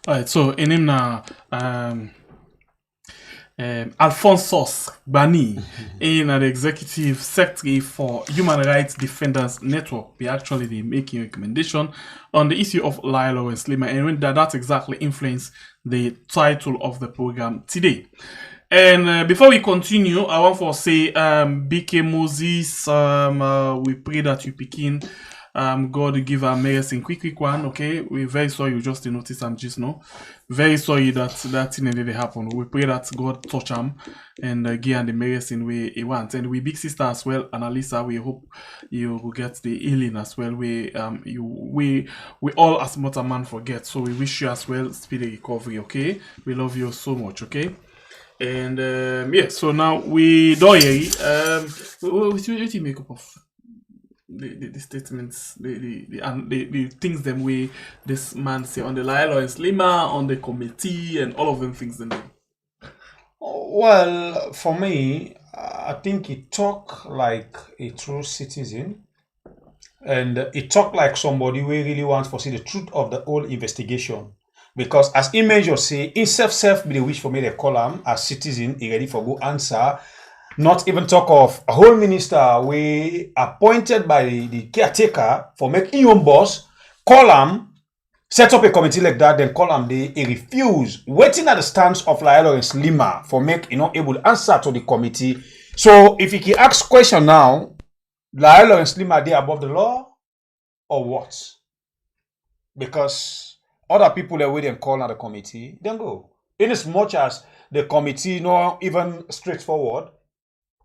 All right, so in him now, Alphonsus Bani, in the executive secretary for Human Rights Defenders Network, we actually be making a recommendation on the issue of LAHAI Lawrence Leema, and that exactly influenced the title of the program today. And before we continue, I want to say, BK Moses, we pray that you begin God give our medicine quick one, okay? We're very sorry you just notice and just know. Very sorry that thing didn't happen. We pray that God touch him and give him the medicine we want. And we big sister as well, Annalisa, we hope you will get the healing as well. We all as much a man forget. So we wish you as well speedy recovery, okay? We love you so much, okay? And yeah, so now we do what you make up of the statements, the things them way this man say on the Lioness Leema, on the committee, and all of them things them. Well, for me, I think he talk like a true citizen, and he talk like somebody who really wants to see the truth of the whole investigation. Because as image you say, in self be the wish for me they call him as citizen, he ready for go answer. Not even talk of a whole minister we appointed by the caretaker for make his own boss, call him, set up a committee like that, then call him, he refuse, waiting at the stance of Lioness Leema for make able to answer to the committee. So if he can ask question now, Lioness Leema they above the law or what? Because other people that wait and call on the committee, then go. In as much as the committee not even straightforward,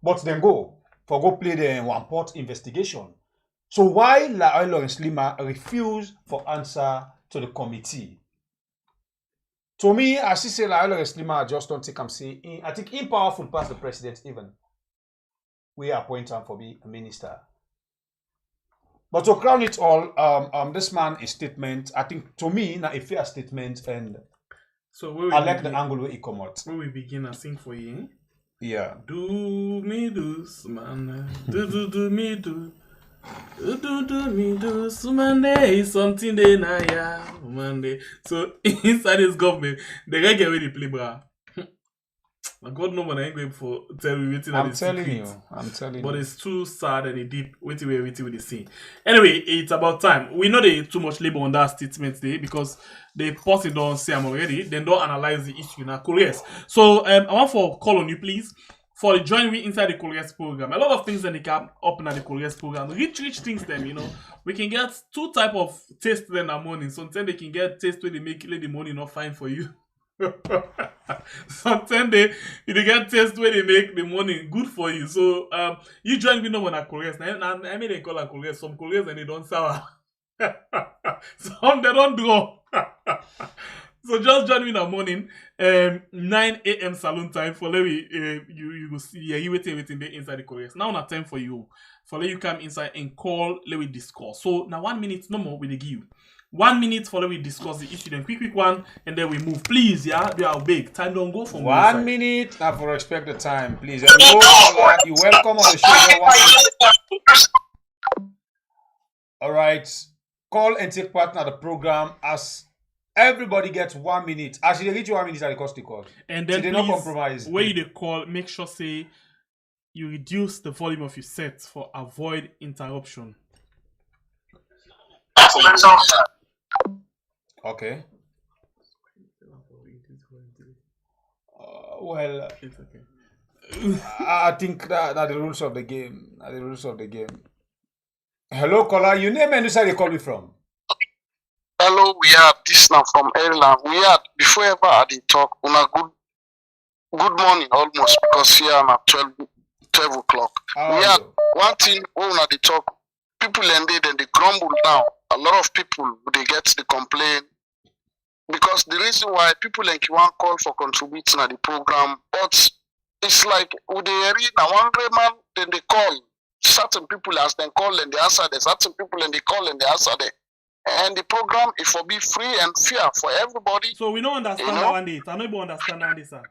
but then go play the one pot investigation. So why Lioness Leema refuse for answer to the committee? To me, I see say Lioness Leema just don't think I'm saying. I think he powerful past the president even. We appoint him for be a minister. But to crown it all, this man is statement. I think to me, not a fair statement, and so I like the angle where he come out. When we begin, I sing for you. Yeah. Do me do, man. Do me do. Do me do. Monday something day na ya. Monday. So inside this government, they gotta get ready to play, brah. God no man I ain't going for tell me waiting. I'm telling you. But it's too sad and deep. Waiting with the scene. Anyway, it's about time. We know they too much labor on that statement today because they post it on Sam already. Then don't analyze the issue now. Couriers. So I want for call on you please for the join me inside the Couriers program. A lot of things that they come up in the Couriers program. Rich things them, you know. We can get two type of taste in the morning. Sometimes they can get taste where they make the money not fine for you. Sometimes you get taste where they make the money good for you. So you join me now on a Couriers. I mean they call a Couriers. Some Couriers and they don't sour. Some they don't draw. So just join me in the morning, 9 a.m. saloon time for let me you go see you waiting there inside the Couriers. Now not time for you. For let you come inside and call let we discuss. So now 1 minute no more we give you. 1 minute for let we discuss the issue, then quick one, and then we move. Please, yeah, we are big. Time don't go from 1 minute. Now for respect the time, please. Hello, you welcome on the show. All right, call and take part in the program as everybody gets 1 minute. As you reach 1 minute, at the cost to call. And then so they please, not compromise. When you call, make sure say you reduce the volume of your set for avoid interruption. Okay. Well, it's okay. I think that the rules of the game. Are the rules of the game. Hello, caller. You name and where you call me from? Hello, we are this now from Ireland. We are before ever I did talk on a good morning almost because here I'm at 12 o'clock. We had one thing on the talk. People ended and they crumble down. A lot of people they get the complaint because the reason why people like you want call for contributing to the program, but it's like would they read now 100 man, then they call certain people as they call and they answer there, certain people and they call and they answer there. And the program it will be free and fair for everybody. So we don't understand that one day. I don't even understand that, sir.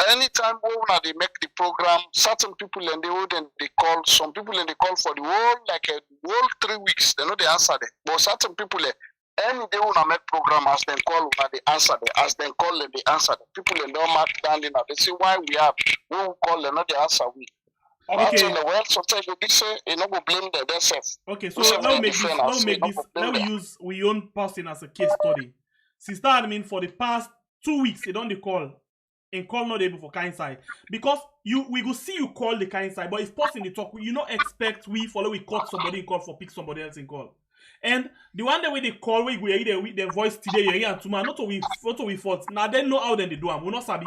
Anytime they make the program, certain people and they call, some people and they call for the whole like a whole 3 weeks. They know they answer there. But certain people any day wanna make program as they call they answer there. As they call and they answer there. People and don't mark down there. They say why we will call and not the answer we. Okay. Well, sometimes you say you know blame themselves. Okay, so let me make this. Let me use we own person as a case study. Sister, I mean for the past 2 weeks they don't call. and call not able for kind side because we go see you call the kind side, but if person they talk, you not expect we follow we cut somebody in call for pick somebody else in call. And the one that way they call we hear the voice today you hear and tomorrow not we fault. Now they know how then they do am. We not sabi.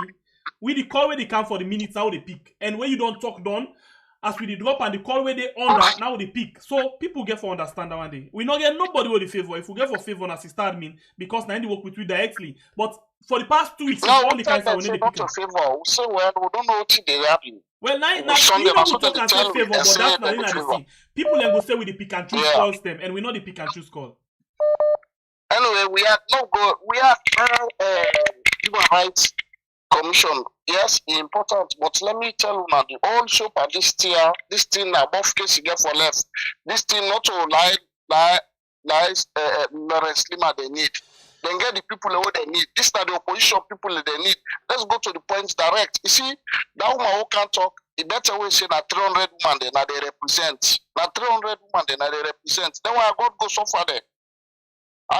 We the call where they come for the minutes how they pick, and when you don't talk done. As we the drop and the call where they under, now they pick. So people get for understand that one day. We not get nobody with the favor. If we get for favor, as start admin, because now they work with you directly. But for the past 2 weeks, all the kinds of when they pick. Favor. So well, we don't know what they happen. Well, now you know we talk and say favor, but that's not the thing. People then go say with the pick and choose calls them, and we know the pick and choose call. Anyway, we have human rights commission. Yes, important, but let me tell you now, the whole show at this thing now, both case you get for left. This thing not to Lawrence Leema they need. Then get the people what they need. This are the opposition people they need. Let's go to the points direct. You see, that woman who can't talk, the better way say that 300 women they represent. Now 300 women they represent. Then why God go so far there?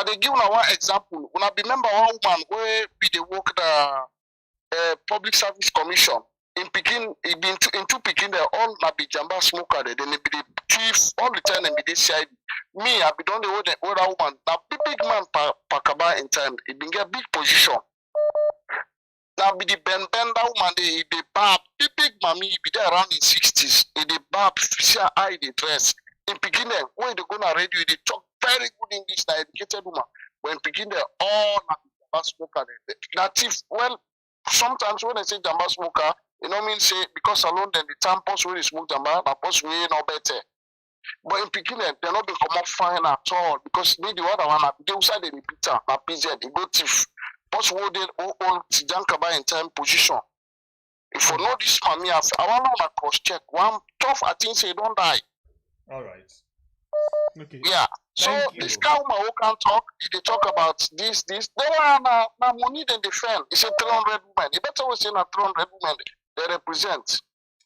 They give now one example. When I remember one woman where we they work the Public Service Commission in Pekin, in two Pekin, they all na be jamba smoker. Then they be the chief all the time. They be the CID. Me, I be done the other woman. Now big man pakaba in time. He been get big position. Now be the Ben that woman. They bab big mommy. He be there around in 60s. They bab see her eye they dress. In Pekin, when they go na radio, they talk very good English. Na educated woman. When Pekin, they all na be jamba smoker. Native well. Sometimes when I say jamba smoker, you know mean say because alone then the time post where they smoke jamba, na post way no better. But in Pekin, they're not being come up fine at all because they the other one they outside the repeater, na PZ, they go thief. Post where they all Jankaba in time position. If you know this man, I want to cross check. One tough, I think say don't die. All right. Okay. Yeah. So this guy who can talk, they talk about this. They were na money than defend. He said 300 women. You better say na 300 women they represent.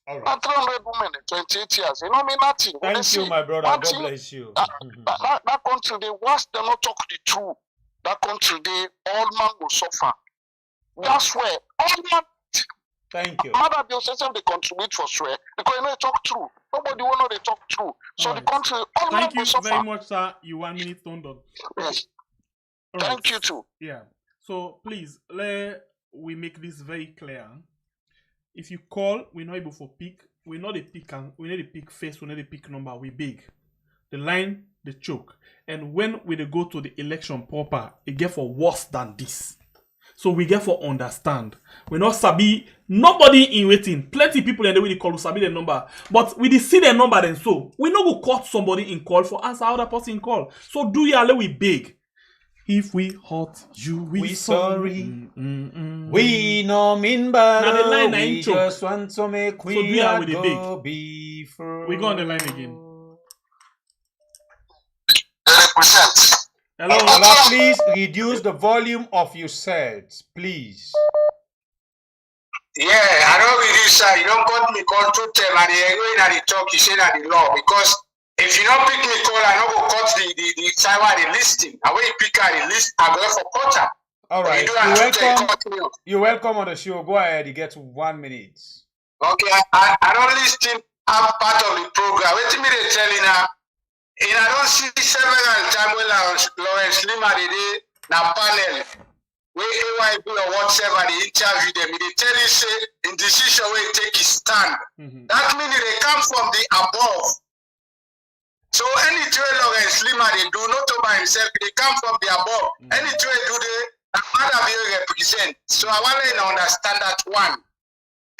All right. Na 300 women in 28 years. You know me nothing. Thank you, my brother. God bless you. That country, they once they not talk the truth. That country, they all man will suffer. That's where all man. Thank you. Mother Bill says they contribute for swear because you know they talk true. Nobody will know they talk true. So the country all Thank you suffer. very much, sir. You 1 minute turned on. Yes. All Thank right. you too. Yeah. So please we make this very clear. If you call, we're not able for pick. We know the pick and we know the pick face, we know the pick number, we big. The line, the choke. And when we go to the election proper, it get for worse than this. So we get for understand. We not sabi nobody in waiting. Plenty people in the way they call sabi the number. But we see the number then so we no go cut somebody in call for answer other person in call. So do ya let we beg. If we hurt you, we sorry. We no mean bad. Now the line we ain't choke. just want to make So do ya with the go big. be free. We go on the line again. Hello, Ola, please reduce the volume of your sets, please. Yeah, I don't reduce, sir. You don't cut me call 2 term and the way that they talk, you say that the law. Because if you don't pick me call, I don't go cut the time and the listing. And when you pick out the list, I go for quarter. All right, you're welcome on the show. Go ahead, you get 1 minute. Okay, I don't listen. I'm part of the program. Wait till me they tell you now. And I don't see several times when Lawrence Leema did na panel where AYB or whatever they interview them. They tell you say in decision where he take his stand. That means they come from the above. So any trade Lawrence Leema they do not by himself, they come from the above. Any trade do they another will represent. So I want to understand that one.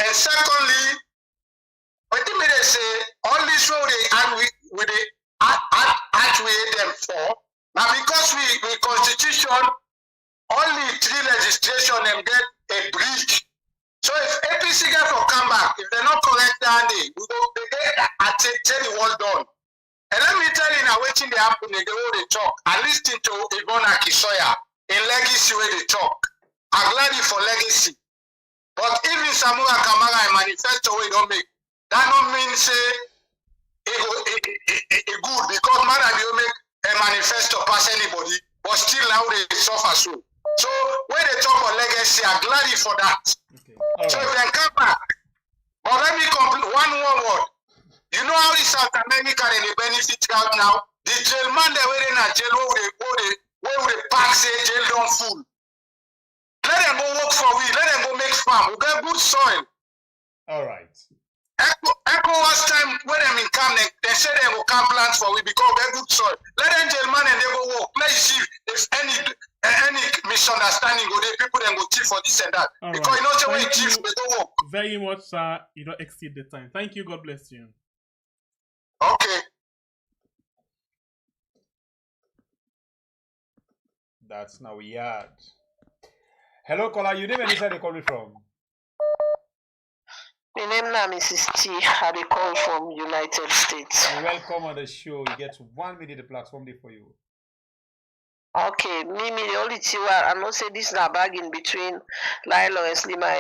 And secondly, what do they say? All this road they add with the actuate them for now because we constitution only 3 legislation them get a bridge. So if APC get for come back, if they're not correct that day, we go they get tell the world done. And let me tell you now waiting they happen in the way they talk. I listen to Yvonne Akisoya in legacy where they talk. I'm glad for legacy. But even Samura Kamara and manifesto we don't make, that don't mean say it good because man will make a manifesto pass anybody, but still now they suffer so. So when they talk about legacy, I'm glad for that. Okay. So then come back. But let me complete one word. You know how in South America they benefit out now? The jail man they were in a jail where they pack say jail don't full. Let them go work for we. Let them go make farm. We get good soil. All right. Echo last time when them in camp, they say they go camp plants for we because we get good soil. Let them jail man and they go work. Let's see if any misunderstanding go there, people then go chief for this and that. All because right. you know the way chief they go work. Very much, sir. You don't exceed the time. Thank you. God bless you. Okay. That's now yard. Hello, caller. You name and where they calling from? My name is Mrs. T. I dey call from United States. Welcome on the show. You get 1 minute. The platform there for you. Okay, me the only thing I know say this na bargain between Lilo and Leema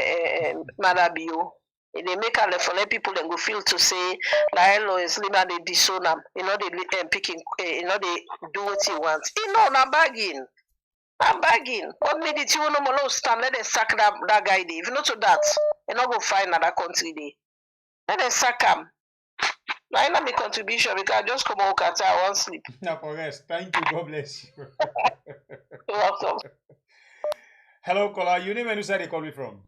and Madabio. They make a for let people then go feel to say Lilo and Leema they disown them. You know they picking. You know they do what he wants. You know na bargain. I'm begging. What made it you no more stand? Let them sack that guy there. If not to that, they not go find another country there. Let them sack him. Now not my contribution because I just come out Qatar, I won't sleep. No, for rest. Thank you. God bless you. You're welcome. Hello, caller. You name and who side they call me from?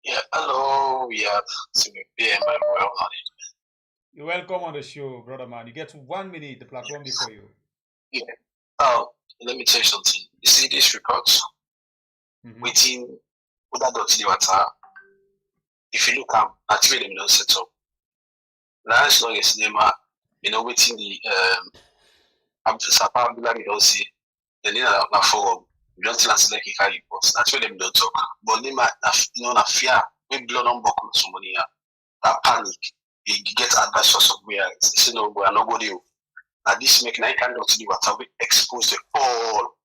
Yeah, hello. We have CMP my well management. You're welcome on the show, brother man. You get 1 minute. The platform before you. Yeah. Let me tell you something. You see this report? Waiting without the water. If you look at that's where them don't set up. Now as long as Leema, you know, waiting the Sapa Bilari don't see the Nina na forum. You don't last like a reports. That's where them don't talk. But Leema, you know, na fear. We blood on buckle somebody here. That panic. You get advice for somewhere. Say no, we are nobody. Now this make I can't do what we expose the all.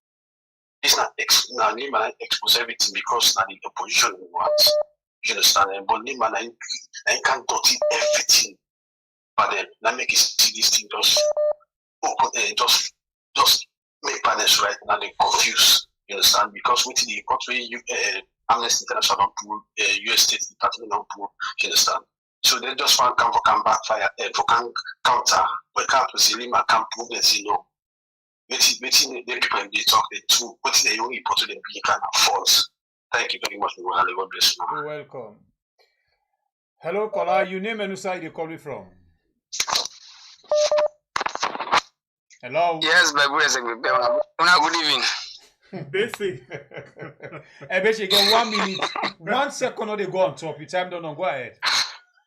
This not now Leema expose everything because now the opposition wants. You understand? But Leema I can't do everything. But then now make it see this thing just open just make partners right now they confused. You understand? Because with the country Amnesty International pool, US State Department of pool, you understand? So they just want to come backfire for counter, but can't see Leema can't prove and say no. Waiting the people they talk the truth, what they only put to the being kind of false. Thank you very much, God bless you. You're welcome. Hello, caller. You name and who side you call me from? Hello. Yes, my brother. Good evening. Basic. I bet you get 1 minute. 1 second or they go on top. Your time don't know. Go ahead.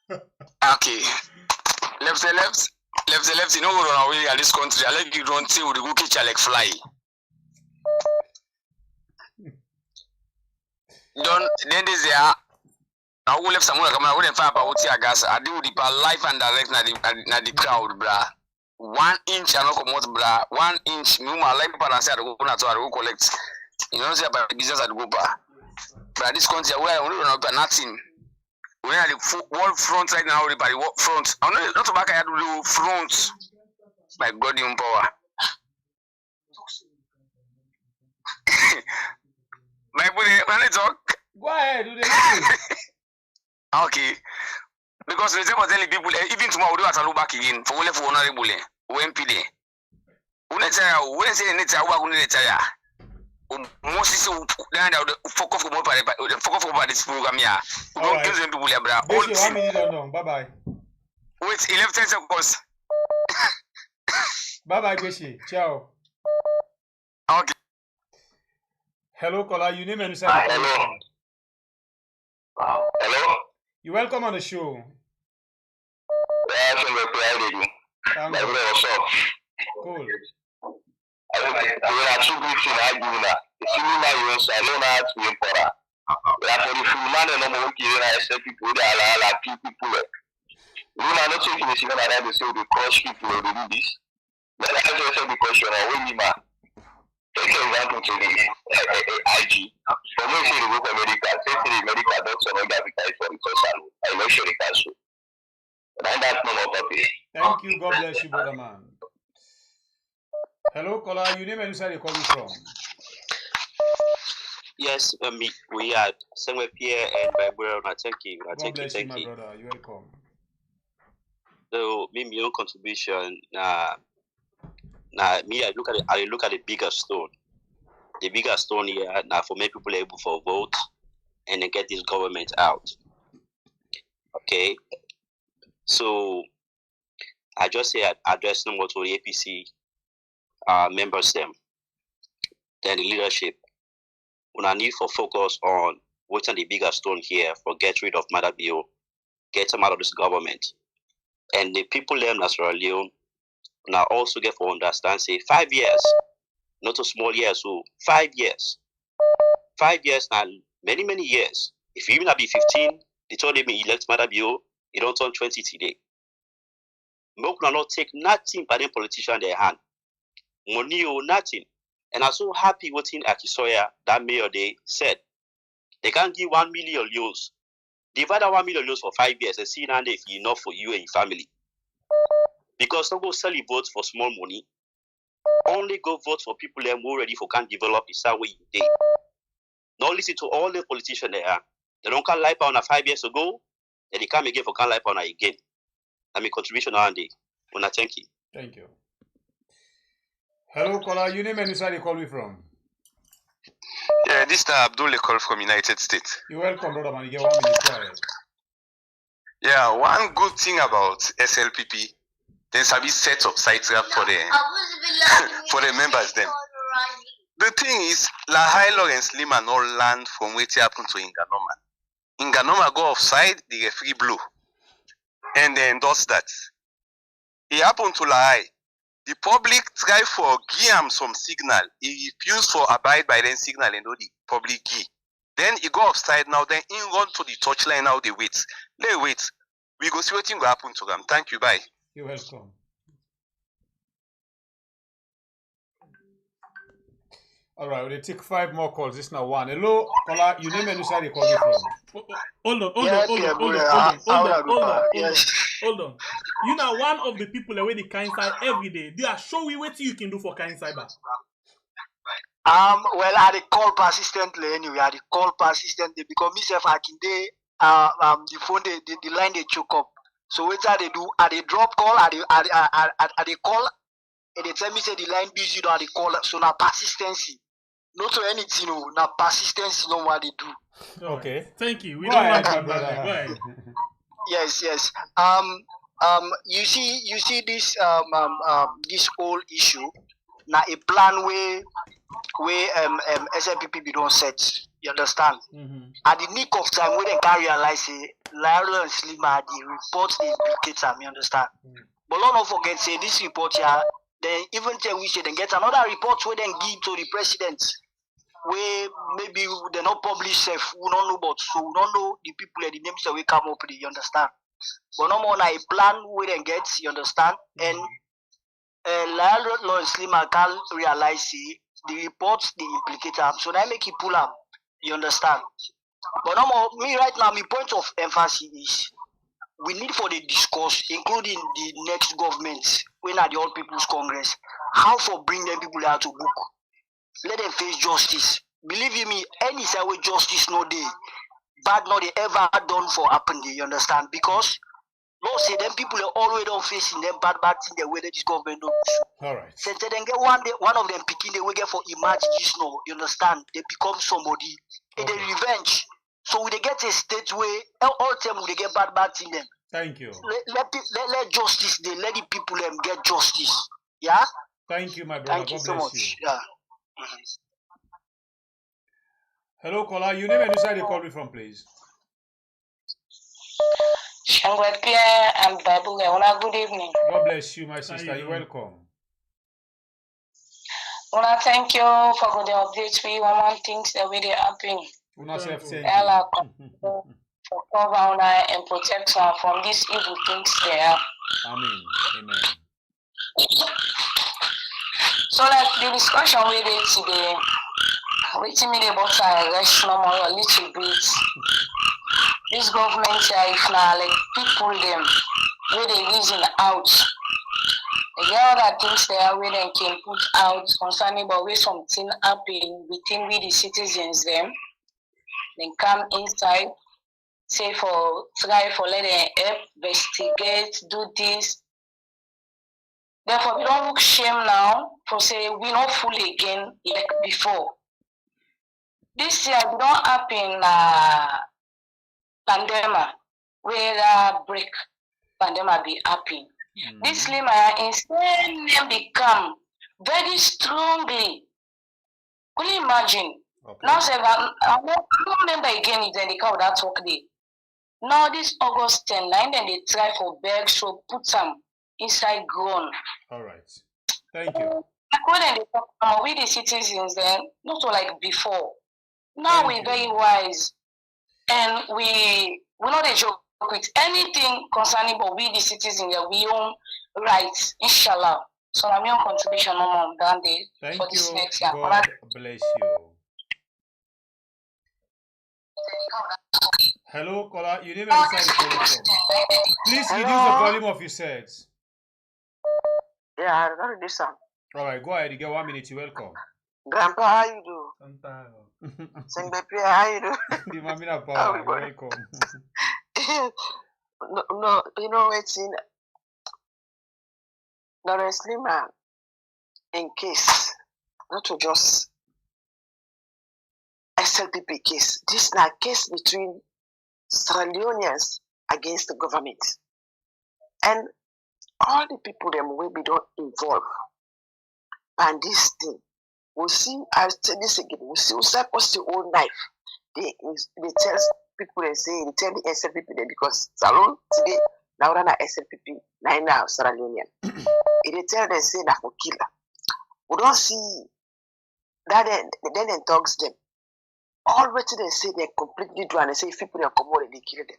Okay. Left. You know what run away at this country. I like you don't say we go catch a like fly. Then there's there. Now we left someone come out. We didn't find about what you gas. I do the life and direct na the crowd, bruh. 1 inch I no come out, bruh. 1 inch. Me my life balance I go na to I go collect. You know say about business I go pa. But this country where we run up nothing. We are the world front right now. Everybody work front. I'm not to back. I had to do front. My God, in power. My boy, when I talk. Go ahead. Do Okay. Because the same telling people even tomorrow we do have to look back again for only for honorable OMP day. We say most is focus over this program here. Don't give them to Bulabra. Bye bye. Wait, 11 seconds. Bye bye, Beshi. Ciao. Okay. Hello, caller. You name and you hello. Hello. You're welcome on the show. Thank you. Cool. I are too good to argue that. If you know you also, I know how to be important. We are for the full man and no more here. I say people they are like people. You are not taking this even around the say the crush people will do this. But I just say the question of when you man. Take example to the IG. For me, say the book America, say the medical doctor not that because for the social. I know sure they can show. And that's no more topic. Thank you. God bless you, brother man. Hello, caller. You name and where you calling from? Yes, we are somewhere here and Bible. Thank you. God bless you, my brother. You're welcome. So, my own contribution. Me, I look at the bigger stone. The bigger stone here now for make people able for vote and then get this government out. Okay. So I just say I address them to the APC members them. Then the leadership. When I need for focus on what's on the bigger stone here for get rid of Madabio, get them out of this government. And the people there in Sierra Leone now also get for understand say 5 years, not a small years, so 5 years. 5 years now, many years. If you even be 15, they told me elect Madabio, you don't turn 20 today. Milk will not take nothing by the politician in their hand. Money or nothing. And I'm so happy what in Akisoya, that mayor they said. They can't give 1 million euros. Divide that 1 million euros for 5 years and see now if it's enough for you and your family. Because don't go sell your votes for small money. Only go vote for people who are more ready for can develop the same way you did. Not listen to all the politicians there. They don't come life on 5 years ago, then they come again for can life on again. I mean contribution on day. Una thank you. Thank you. Hello, caller. Your name and where you call me from? Yeah, this is Abdul call from United States. You're welcome, brother man. You get 1 minute. Go ahead. Yeah, one good thing about SLPP, there's a bit set up site rap for the for the members then. The thing is, LAHAI Lawrence Leema no land from where it happened to Inganoma. Inganoma go offside, the referee blow. And they endorse that. It happened to LAHAI. The public try for give him some signal. He refused for abide by the signal and all the public give. Then he go offside now, then he run to the touchline now they wait. They wait. We go see what will happen to them. Thank you, bye. You're welcome. All right, we'll take 5 more calls. This is now 1. Hello, caller. Your name and where you call me from? Hold on. You know one of the people where the kind side every day. They are showing what you can do for kind cyber. Well, I dey call persistently anyway. I dey call persistently because myself I can the phone the line they choke up. So what they do? I dey drop call. I dey call. And they tell me say the line busy. I dey call. So now persistency. Not to anything. No, now persistency. No what they do. Okay. Thank you. We don't like that, brother. Go ahead. Yes. You see this this whole issue. Now a plan where SLPP be don't set. You understand? At the nick of time, when they can realize say Leonne Leema the report they implicate them. You understand? But don't forget say this report here. Then even tell we say then get another report where then give to the president. Where maybe they not publish safe, we don't know about, so we don't know the people and the names that we come up with, you understand? But no more like a plan we then get, you understand? And Leonne Leema can realize the reports they implicate them, so that make it pull up, you understand? But no more, me right now, my point of emphasis is we need for the discourse, including the next government, when at the All People's Congress, how for bring them people out to book. Let them face justice. Believe you me, any side with justice no day. Bad not they ever done for happen there, you understand? Because Lord say them people are always don't facing them bad thing the way that this government don't do. Alright. Since they then get one of them picking they will get for imagine this no, you understand? They become somebody. And they revenge. So they get a state where all time they get bad thing them. Thank you. Let justice they let the people them get justice. Yeah? Thank you, my brother. Thank you God so bless much. you. Yeah. Hello, caller. Your name and where you call me from, please? Shangwet Claire and Bible. Good evening. God bless you, my sister. You're welcome. Una thank you for the updates. We want things that we happen. Una self thank Allah for cover una and protect her from these evil things they have. Amen. Amen. So like the discussion we did today, waiting me about to rest no more a little bit. This government here, if now like people them where they reason out, they there are other things there where they can put out concerning about where something happen within we the citizens them. Then come inside, say for try for let them help, investigate, do this. Therefore, we don't look shame now for say we not full again like before. This year we don't happen pandemic where break pandemic be happen. This Leema instead become very strongly. Could you imagine? Okay. Now, I don't remember again if they come that talk day. Now, this August 10, then they try for beg, so put some inside ground. All right. Thank you. According to we the citizens then, not so like before. Now we're very wise and we not a joke with anything concerning about we the citizens that we own rights, inshallah. So I'm your contribution no more than Thank for this you. next year. God bless you. Hello, caller. You never decided to call from. Please reduce the volume of your sets. Yeah, I don't do some. All right, go ahead. You get 1 minute. You're welcome. Grandpa, how you do? Sing the prayer, how you do? The Mamina Power, you're welcome. No, you know it's in Lawrence Leema, in case, not to just SLPP case. This is a case between Sierra Leoneans against the government. And all the people them will be don't involve. And this thing, we'll see, I'll tell this again, we'll see, what's the old knife. They tell people and say, they tell the SLPP there because Salon today, now run a SLPP, now Sierra Leonean. They tell them, say, that for killer. We don't see that then they talks them. Already they say they completely do and they say if people are come they kill them.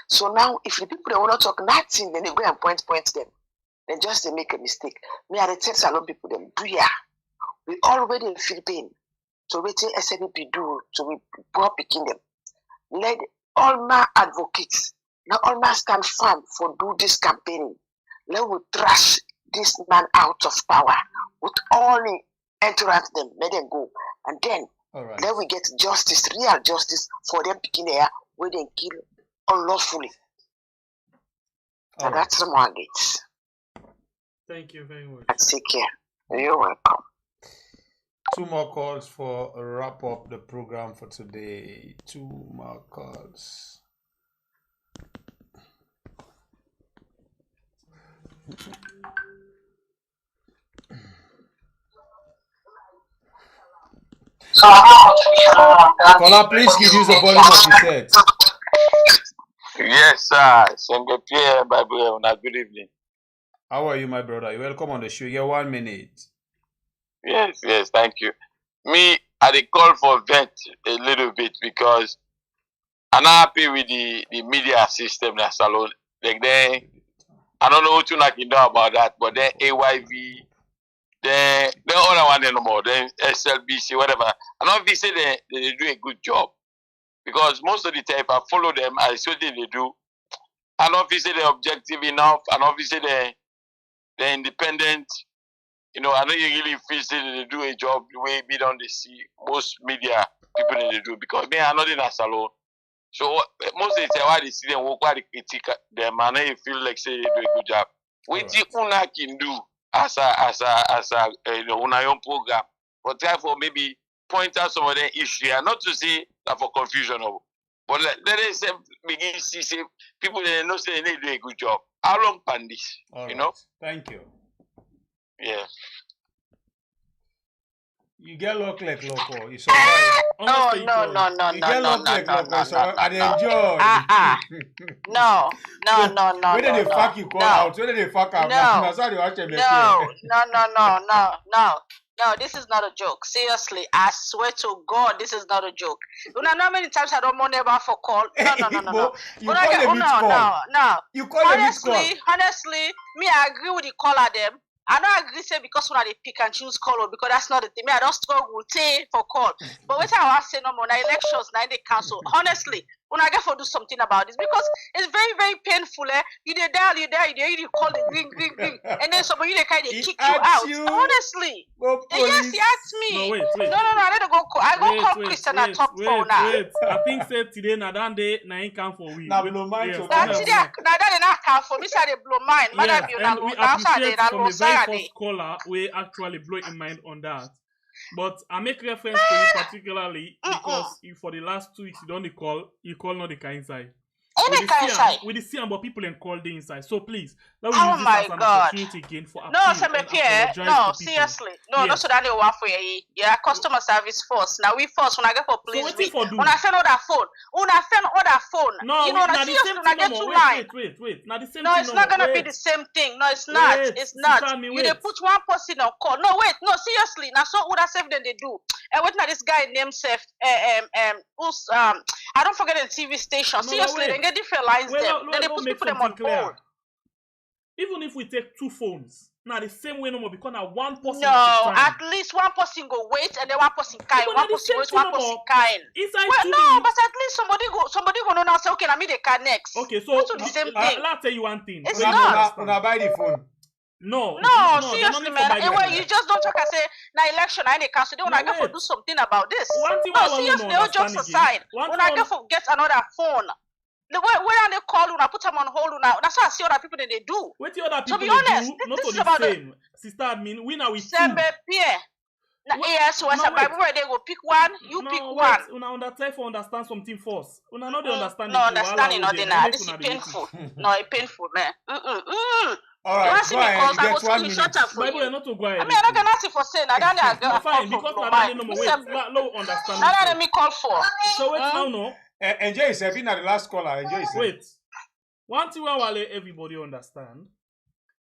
So now if the people they want to talk nothing, then they go and point them. Then just they make a mistake. Me I tell Salon people them do ya. We already in Philippines. So waiting SLPP do to be poor picking them. Let all my advocates, now all my stand firm for do this campaigning. Let we trash this man out of power with all the entourage them, let them go. And then then we get justice, real justice for them picking there where they kill unlawfully. So that's the mandate. Thank you very much. And take care. You're welcome. 2 more calls for a wrap up the program for today. 2 more calls. Caller, please reduce the volume of your set. Yes, sir. Pierre, Bible, good evening. How are you, my brother? You're welcome on the show. You have 1 minute. Yes, thank you. Me, I dey call for vent a little bit because I'm not happy with the media system that's alone. Like then, I don't know what you can know about that, but then AYV, then all I want no more. Then SLBC, whatever. I don't say they do a good job because most of the time, if I follow them, I see what they do. I don't say they're objective enough. I don't say they're independent. You know, I know you really feel they do a job the way we don't see most media people they do because me, I'm not in a salon. So most of the time, why they see them work, why they critique them, and I feel like say they do a good job. What the UNA can do as a UNA own program, but try for maybe point out some of the issue, and not to say that for confusion, but let us begin to see people they know say they do a good job. How long can this? You know? Thank you. Yeah. You get luck like loco. You survive. No. You get luck like loco. So I enjoy. No. Whether they fuck you call out, whether they fuck out. No, this is not a joke. Seriously, I swear to God, this is not a joke. You know how many times I don't money about for call? No. You call them No. You call them honestly, me I agree with the caller them. I don't agree say because when they pick and choose call because that's not the thing. Me I don't struggle say for call. But what I was saying no more, now elections now they cancel. Honestly, When I get for do something about this, because it's very, very painful. You dial, you call the ring, and then somebody they kind of kick you out. Honestly, yes, he asked me. No, wait. No, I let go. I go call Christian at top phone now. Wait. I think said today na that day na him come for we. Now blow mind. That's today. Now that not come for me. Say they blow mind. Yes, and we appreciate from the very first caller we actually blow in mind on that. But I make reference to you particularly because you, for the last 2 weeks you don't call not the kind inside. We the see but people and call the inside. So please, let me use this as an opportunity again for appeal. No, seriously. No, not so that they work for you. Yeah, customer service first. Now we first when I get for please me. When I send other phone. No, you know, seriously when I get to line. Wait. Now the same no, it's not gonna be the same thing. No, it's not. It's not. You they put one person on call. No, wait, no, seriously. Now so would I save than they do. And what now this guy named Seth who's I don't forget the TV station. Seriously, they get different lines then they put people them on hold. Even if we take 2 phones, now the same way no more because now one person. No, at least one person go wait and then one person kind. One person wait, one person kind. No, but at least somebody go know now say okay, now me they can next. Okay, so the same thing. I'll tell you one thing. It's not. Una buy the phone. No, seriously, man. You just don't talk and say, na election, I need cancel. They want to get for do something about this. No, seriously, all jokes aside. When I get for get another phone. The way they call you, put them on hold. That's what I see other people that they do. What the other people to be honest, not this is the about same. Sister admin, we now with two. Yes, so where they go pick one, you pick one. Una understand something first. Una not understand. No, understanding not enough. This is painful. No, it's painful, man. All right, go ahead. You get 1 minute. Bible not to go ahead. I mean, I'm not gonna ask you for saying that. I'm fine because I don't know. Wait, low understanding. Let me call for. So wait now, no. Enjoy yourself. Being at the last caller. Enjoy yourself. Wait. One thing I let everybody understand.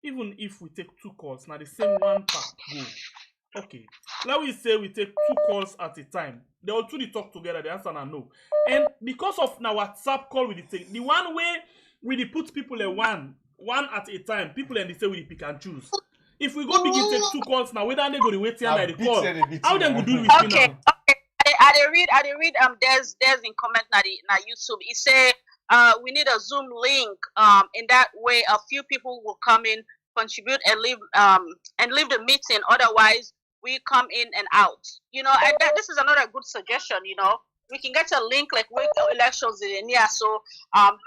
Even if we take 2 calls, now the same one pack go. Okay. Let we say we take 2 calls at a time. They all 2 talk together. The answer na no. And because of now WhatsApp call with the thing, the one way we put people at one at a time, people and they say we pick and choose. If we go begin take 2 calls now, whether they go to wait here the call, how then go do with okay. Now? Okay. I read there's in comment na YouTube. It say we need a Zoom link. In that way a few people will come in, contribute and leave the meeting. Otherwise we come in and out. You know, and this is another good suggestion, you know. We can get a link like with elections in here, so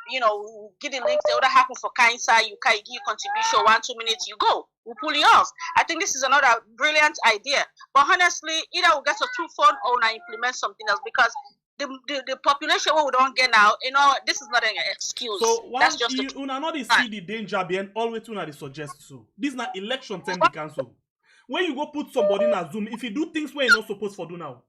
you know, get the links. What happen for Kainsa, you can give contribution 1-2 minutes, you go. We'll pull you off. I think this is another brilliant idea. But honestly, either we'll get a 2 phone or we'll implement something else because the population what we don't get now, you know, this is not an excuse. So that's just you not see the danger behind always una suggest so. This is not election time to cancel. When you go put somebody in a Zoom, if you do things where you're not supposed to do now.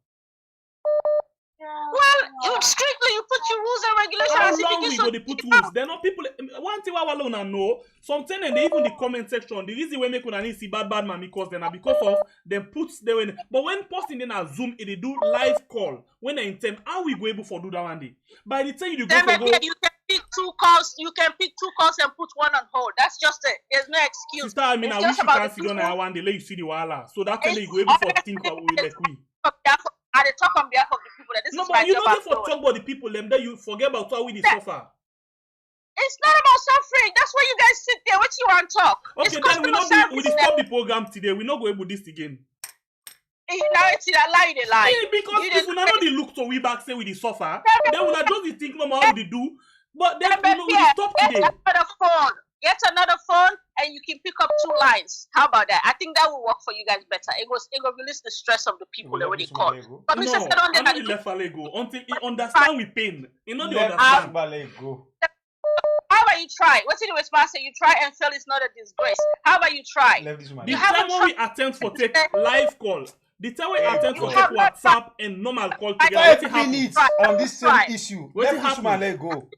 Well, you strictly you put your rules and regulations. How long we go to put rules? They're not people. One thing I want to know. Something and even the comment section. The reason we make una need see bad man because then because of them puts them in. But when posting in a Zoom, it do live call. When they intend, how we go able to do that one day? By the time you go, you can pick 2 calls. You can pick 2 calls and put one on hold. That's just it. There's no excuse. Sister, I mean, I wish you can sit on one day. Let you see the wala. So that time you go able to think like we. I talk on behalf of the people that this is my job. No, but you don't for talk about the people them that you forget about how we suffer. It's not about suffering. That's why you guys sit there. What you want to talk? Okay, then we stop the program today. We're not going to do this again. Now it's a lie, they lie. Yeah, because if we not the look to we back say we suffer, then we not just think no more how they do. But then we stop today. Get another phone and you can pick up 2 lines. How about that? I think that will work for you guys better. It will release the stress of the people that when they call. But no, I'm not left go until he understand we pain. You know the understand. How about you try? What's in the response? Say you try and fail is not a disgrace. How about you try? The time when we attempt for take live call. The time we attempt to take WhatsApp and normal call together. 5 minutes on this same issue. Let go.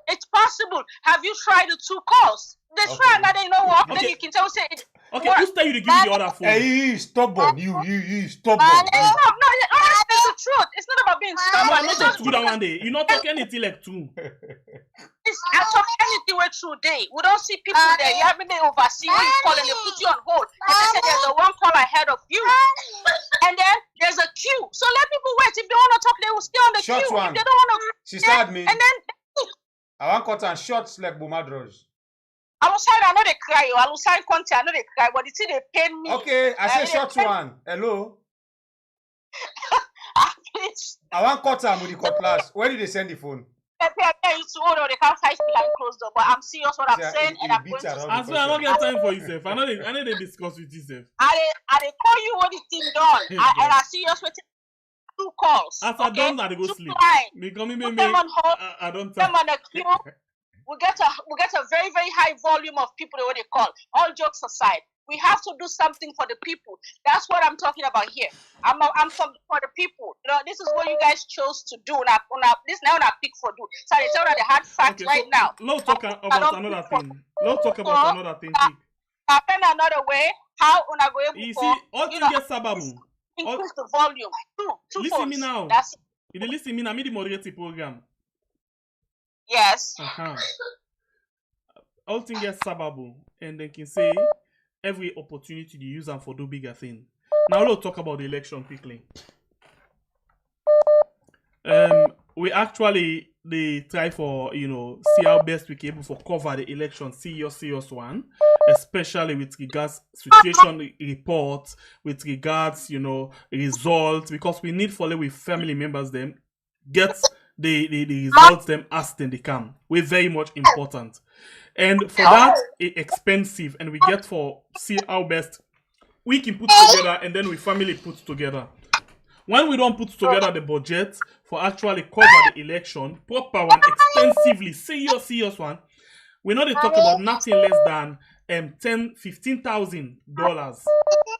It's possible. Have you tried the 2 calls? They try and they don't work. Then you can tell say it. Okay, who's tell you to give me the other phone? Hey, stubborn. You stubborn. It's the truth. It's not about being stubborn. It's just good one day. You're not talking anything like 2. I talk anything way through day. We don't see people there. You haven't been overseen when you call and they put you on hold. And they say there's a 1 call ahead of you. And then there's a queue. So let people wait. If they want to talk, they will stay on the short you. one. If they don't want to, Sister admin. and then I want cut and short like Bumadros. Aluside, I know they cry. Aluside Conte, I know they cry, but the thing they pain me. Okay, I say short one. Hello. Please. I want cut and with the cutlass. Where did they send the phone? They can't fight behind closed door, but I'm serious what I'm saying, and I'm going to. I swear I don't get time for yourself. I know they discuss with yourself. I call you what the thing done, and I serious with 2 calls. As I done, I go 2 sleep. lines. Me come in, Put them on hold. I don't. Them on the queue. We get a very, very high volume of people what they call. All jokes aside, we have to do something for the people. That's what I'm talking about here. I'm for the people. You know, this is what you guys chose to do. This now I pick for do. So they tell that the hard fact right now. Let's talk about another thing. Let's talk about another thing. Happen another way. How una go able you see, all things get sababu. Increase the volume. Two listen phones. Me now. That's it. You dey listen me now. Me the moderate the program. Yes. All things get sababu, and they can say every opportunity to use them for do bigger thing. Now let's talk about the election quickly. We actually they try for see how best we can able for cover the election serious one, especially with regards situation reports, with regards results, because we need for with family members them get the results them as then they come. We're very much important. And for that, it's expensive, and we get for see how best we can put together, and then we family put together. When we don't put together the budget for actually cover the election, proper one, extensively, serious one, we know they talk about nothing less than $15,000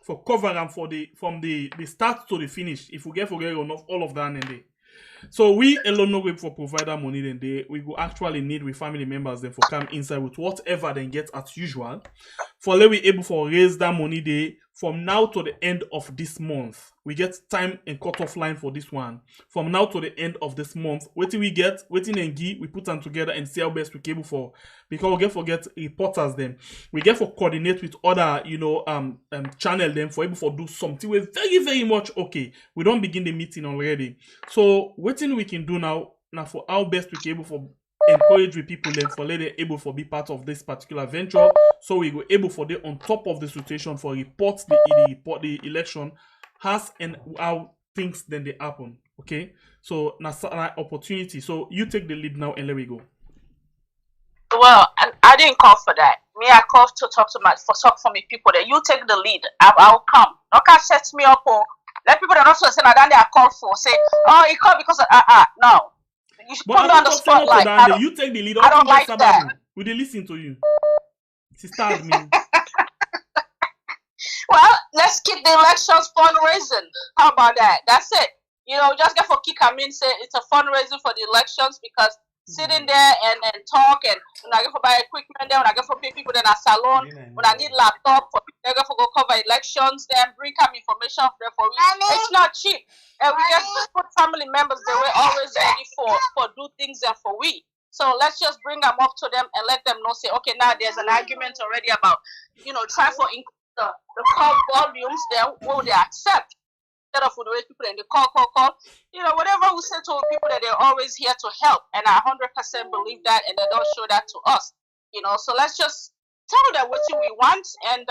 for cover and from the start to the finish. If we get enough all of that in there. So we alone no way for provider money then we will actually need with family members then for come inside with whatever they get as usual. For let we able for raise that money day from now to the end of this month. We get time and cut-off line for this one. From now to the end of this month, waiting we get, waiting and we put them together and see how best we able for, because we get forget reporters them. We get for coordinate with other, channel them for able for do something. We're very, very much okay. We don't begin the meeting already. So waiting we can do now for how best we can able for encourage with people then for let them able for be part of this particular venture. So we go able for them on top of the situation for report the election has and how things then they happen. Okay, so now opportunity. So you take the lead now and let me go. Well, I didn't call for that. Me, I called to talk for me people that you take the lead. I'll come. No can set me up or let people that also say that they are called for say, oh, he called because no. You should put me on the spotlight. You take the lead. I don't like that. Will they listen to you? Sister admin. Well, let's keep the elections fundraising. How about that? That's it. Just get for kick and say it's a fundraising for the elections because sitting there and talk and when I get for buy equipment there, when I get for pay people in a salon, when I need laptop for people go for go cover elections, then bring some information there for me. It's not cheap. And we just put family members they were always ready for do things there for we. So let's just bring them up to them and let them know, say, okay, now there's an argument already about, try for increase the call volumes there, will they accept? Instead of the way people and they call. Whatever we say to people that they're always here to help. And I 100% believe that and they don't show that to us. So let's just tell them what we want. And,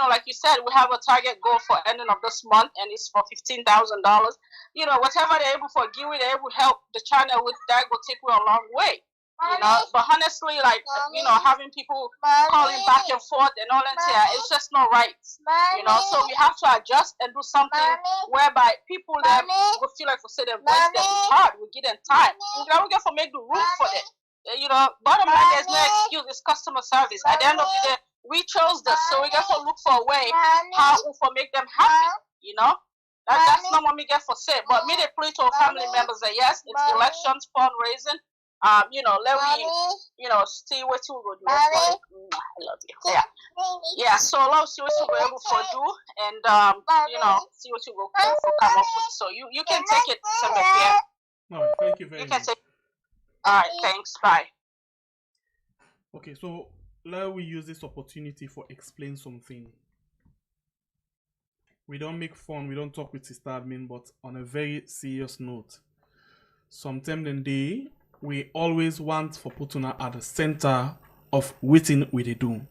like you said, we have a target goal for ending of this month and it's for $15,000. Whatever they're able for give it, they're able to help the channel with that will take you a long way. But honestly, having people calling back and forth and all that, it's just not right. So we have to adjust and do something whereby people that will feel like for say their voice get hard, we give them time. We get for make the room for them. Bottom line, there's no excuse. It's customer service. At the end of the day, we chose this, so we get to look for a way how we for make them happy. That's not what we get for say. But me, they play to our family members that yes, it's elections, fundraising. Let me, see what you would do. I love you. Yeah. So let's see what you were able to do, and see what you will come up with. So you can take it somewhere here. All right, thank you very much. Take. All right, thanks. Bye. Okay, so let we use this opportunity for explain something. We don't make fun. We don't talk with sister admin, but on a very serious note. sometimes in day we always want for put una at the center of waiting we they do.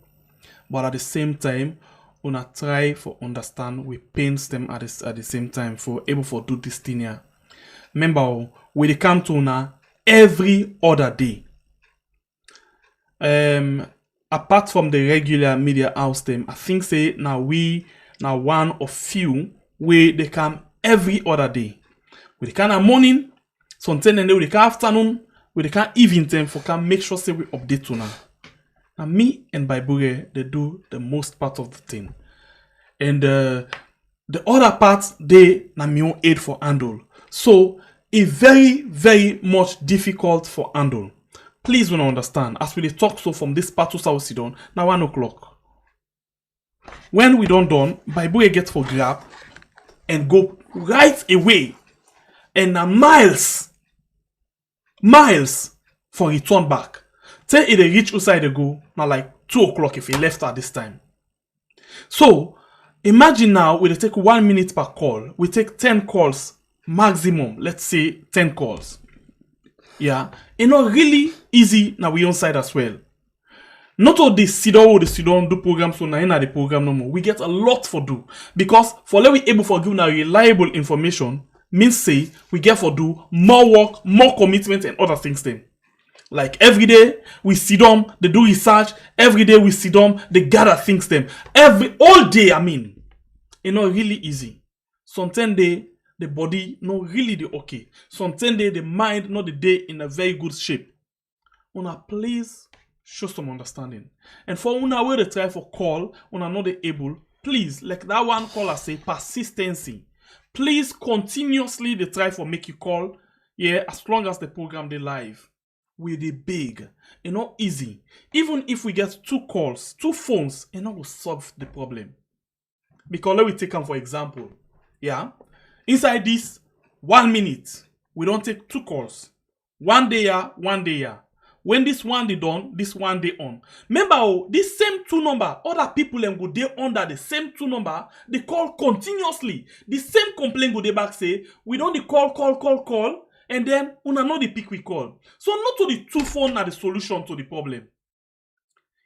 But at the same time, una try for understand we pains them at the same time for able for do this thing here. Remember, we come to una every other day. Apart from the regular media house them, I think say now one of few we they come every other day. We can at morning, sometimes and then we can afternoon, we can evening time for can make sure say we update to now. And me and Baibure they do the most part of the thing. And the other part they na me own aid for handle. So it's very, very much difficult for handle. Please wanna understand, as we dey talk so from this part to South Sudan, now 1 o'clock. When we don't done, Baibure get for grab and go right away. And na miles for return back. Till it dey reach outside the go, now like 2 o'clock if he left at this time. So imagine now we take 1 minute per call. We take 10 calls maximum. Let's say 10 calls. Yeah, it's not really easy now we on side as well. Not all the sit down do programs so now in the program no more. We get a lot for do because for let we able for give now reliable information means say we get for do more work, more commitment and other things then. Like every day we sit down, they do research. Every day we sit down, they gather things them. All day I mean, it's not really easy. Sometimes the body not really the okay. Sometimes the mind not the day in a very good shape. Una please show some understanding. And for una where they try for call, una not able, please, like that one caller say, persistency. Please continuously they try for make you call. Yeah, as long as the program they live. We the big. It's not easy. Even if we get 2 calls, 2 phones, it not will solve the problem. Because let me take them for example. Yeah. Inside this 1 minute, we don't take 2 calls. 1 day here, 1 day here. When this one day done, this one day on. Remember, this same 2 number, other people them go there under the same 2 number, they call continuously. The same complaint go they back say, we don't the call, and then una know the pick we call. So not to the 2 phone are the solution to the problem.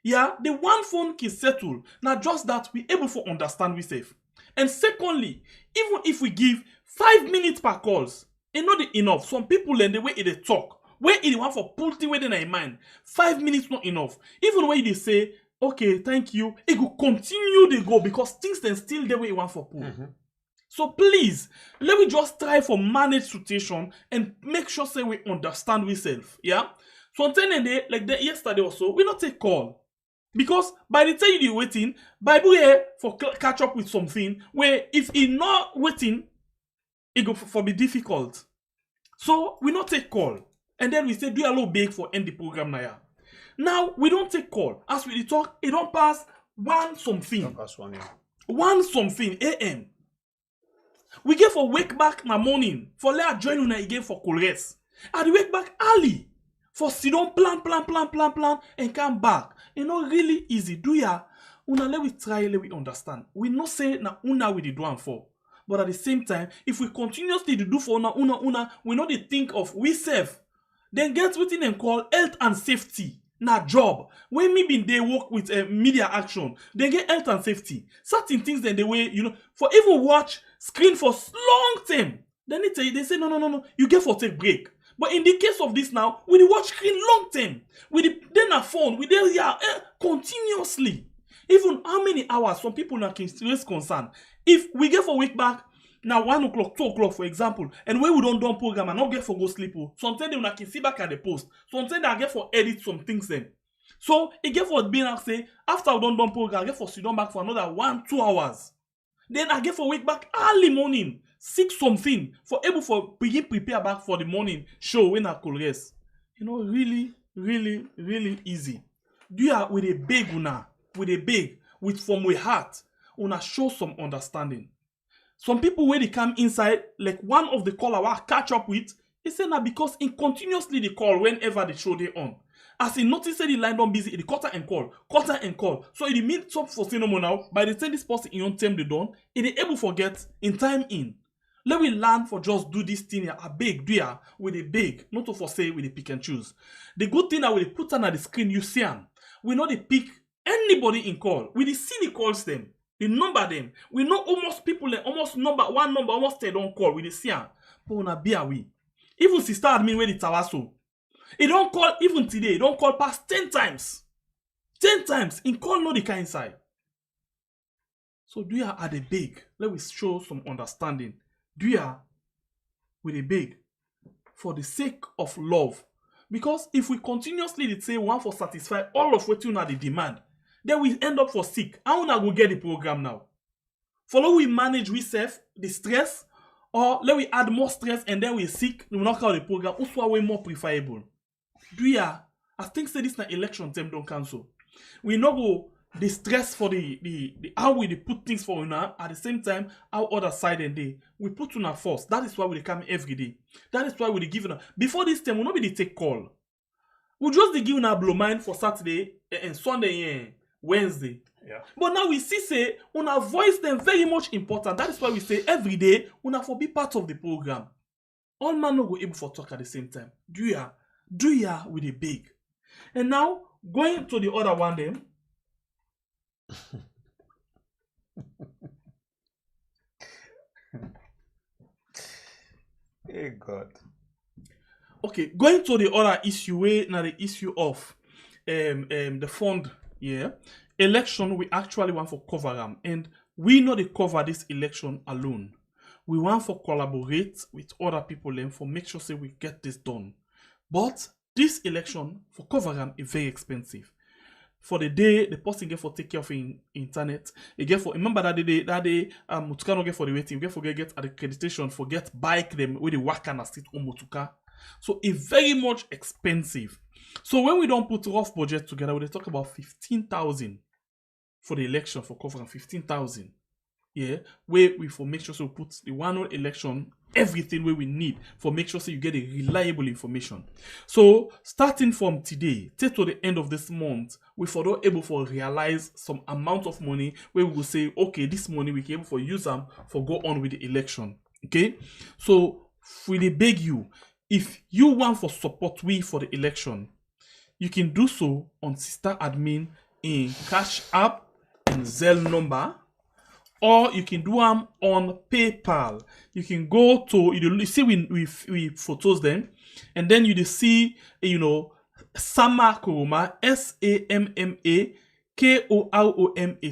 Yeah, the 1 phone can settle. Now just that we able to understand we safe. And secondly, even if we give 5 minutes per calls, it's not enough. Some people and the way they talk, where it want for pull the way in their mind, 5 minutes not enough. Even when they say, okay, thank you, it will continue to go because things then still the way you want for pull. So please, let me just try for manage situation and make sure say we understand ourselves. Yeah. So until day, like the yesterday also, we not take call. Because by the time you're waiting, Bible here for catch up with something where if you're not waiting, it go for be difficult. So we not take call. And then we say do a little big for end the program now. Now we don't take call. As we talk, it don't pass 1 something. Don't pass 1 1 something AM. We get for wake back in the morning. For let join una again for call rest. And we wake back early. For sit down plan and come back. It's not really easy. Do ya? Una let we try, let we understand. We not say na una we the do am for. But at the same time, if we continuously do for una, we not dey think of we self. Then get within and call health and safety. Na job. When me been they work with media action, they get health and safety. Certain things then the way, for even watch screen for long time. Then they say no, you get for take break. But in the case of this now, we watch screen long time. Then a phone, we continuously. Even how many hours some people now can raise concern. If we get for wake back, now 1 o'clock, 2 o'clock, for example, and when we don't do program and not get for go sleep, sometimes they can see back at the post. Sometimes they get for edit some things then. So it get for being like say, after we don't do program, I get for sit down back for another 1-2 hours. Then I get for wake back early morning. 6 something for able for begin prepare back for the morning show when I could rest. Really easy. Do you with a big una, with from my heart, una show some understanding. Some people when they come inside, like one of the caller I catch up with, he said that because in continuously they call whenever the show they on. As he noticed the line don't busy, it cut and call. So it means top for cinema now. By the time this person in on time they done, it is able to get in time in. Let we learn for just do this thing here. A big, do ya with a big, not to for say with a pick and choose. The good thing that we put on the screen, you see them. We know they pick anybody in call. We see the calls them, the number them. We know almost people, almost one number, almost they don't call. We see them. But on a beer we. Even sister admin where the tawaso. He don't call even today. He don't call past 10 times. 10 times. In call no the kind side. So do ya at the big? Let me show some understanding. Do ya with a big for the sake of love? Because if we continuously say we want for satisfy all of what you know the demand, then we end up for sick. How we go get the program now? Follow we manage we self the stress, or let we add more stress and then we sick. We knock out the program. Also way more preferable. Do ya? I think say this na election term don't cancel. We know go the stress for the how we put things for una at the same time our other side and day we put una first. That is why we come every day. That is why we give una before this time we not be the take call. We just give una blow mind for Saturday and Sunday and Wednesday. Yeah. But now we see say una voice them very much important. That is why we say every day una for be part of the program. All man no go able for talk at the same time. Do ya with the big. And now going to the other one then. Hey God. Okay, going to the other issue, now the issue of the fund, yeah. Election, we actually want for cover them, and we know they cover this election alone. We want for collaborate with other people and for make sure say we get this done. But this election for cover them is very expensive. For the day the person get for take care of internet, you get for remember that day Mutuka get for the waiting, you get for get accreditation, for get bike them with the work and sit on Mutuka. So it's very much expensive. So when we don't put rough budget together, we talk about 15,000 for the election for covering 15,000. Yeah, where we for make sure so we put the one election everything where we need for make sure so you get a reliable information. So starting from today till to the end of this month, we for not able for realize some amount of money where we will say okay, this money we can able for use them for go on with the election. Okay, so we beg you, if you want for support we for the election, you can do so on Sister Admin in Cash App and Zelle number. Or you can do them on PayPal. You can go to, you see we photos them, and then you see, Sama Koroma, SAMMA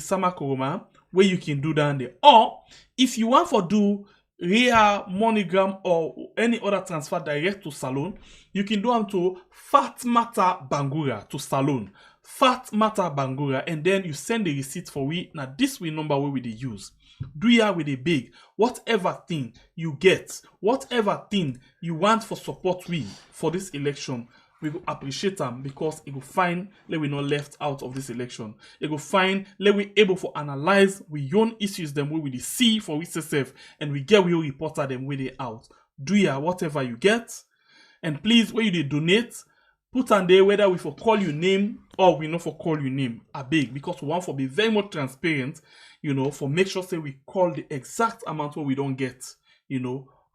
Sama Koroma, where you can do that there. Or if you want to do Ria, MoneyGram, or any other transfer direct to Salon, you can do them to Fatmata Bangura to Salon. Fatmata Bangura, and then you send the receipt for we. Now this we number where we they use. Do ya with a big whatever thing you get, whatever thing you want for support we for this election, we will appreciate them because it will find let we not left out of this election. It will find let we able for analyze we own issues them where we see for we self and we get we reporter them where they out. Do ya whatever you get, and please where you they donate. Put on there whether we for call your name or we not for call your name a big because we want for be very much transparent, for make sure say we call the exact amount where we don't get,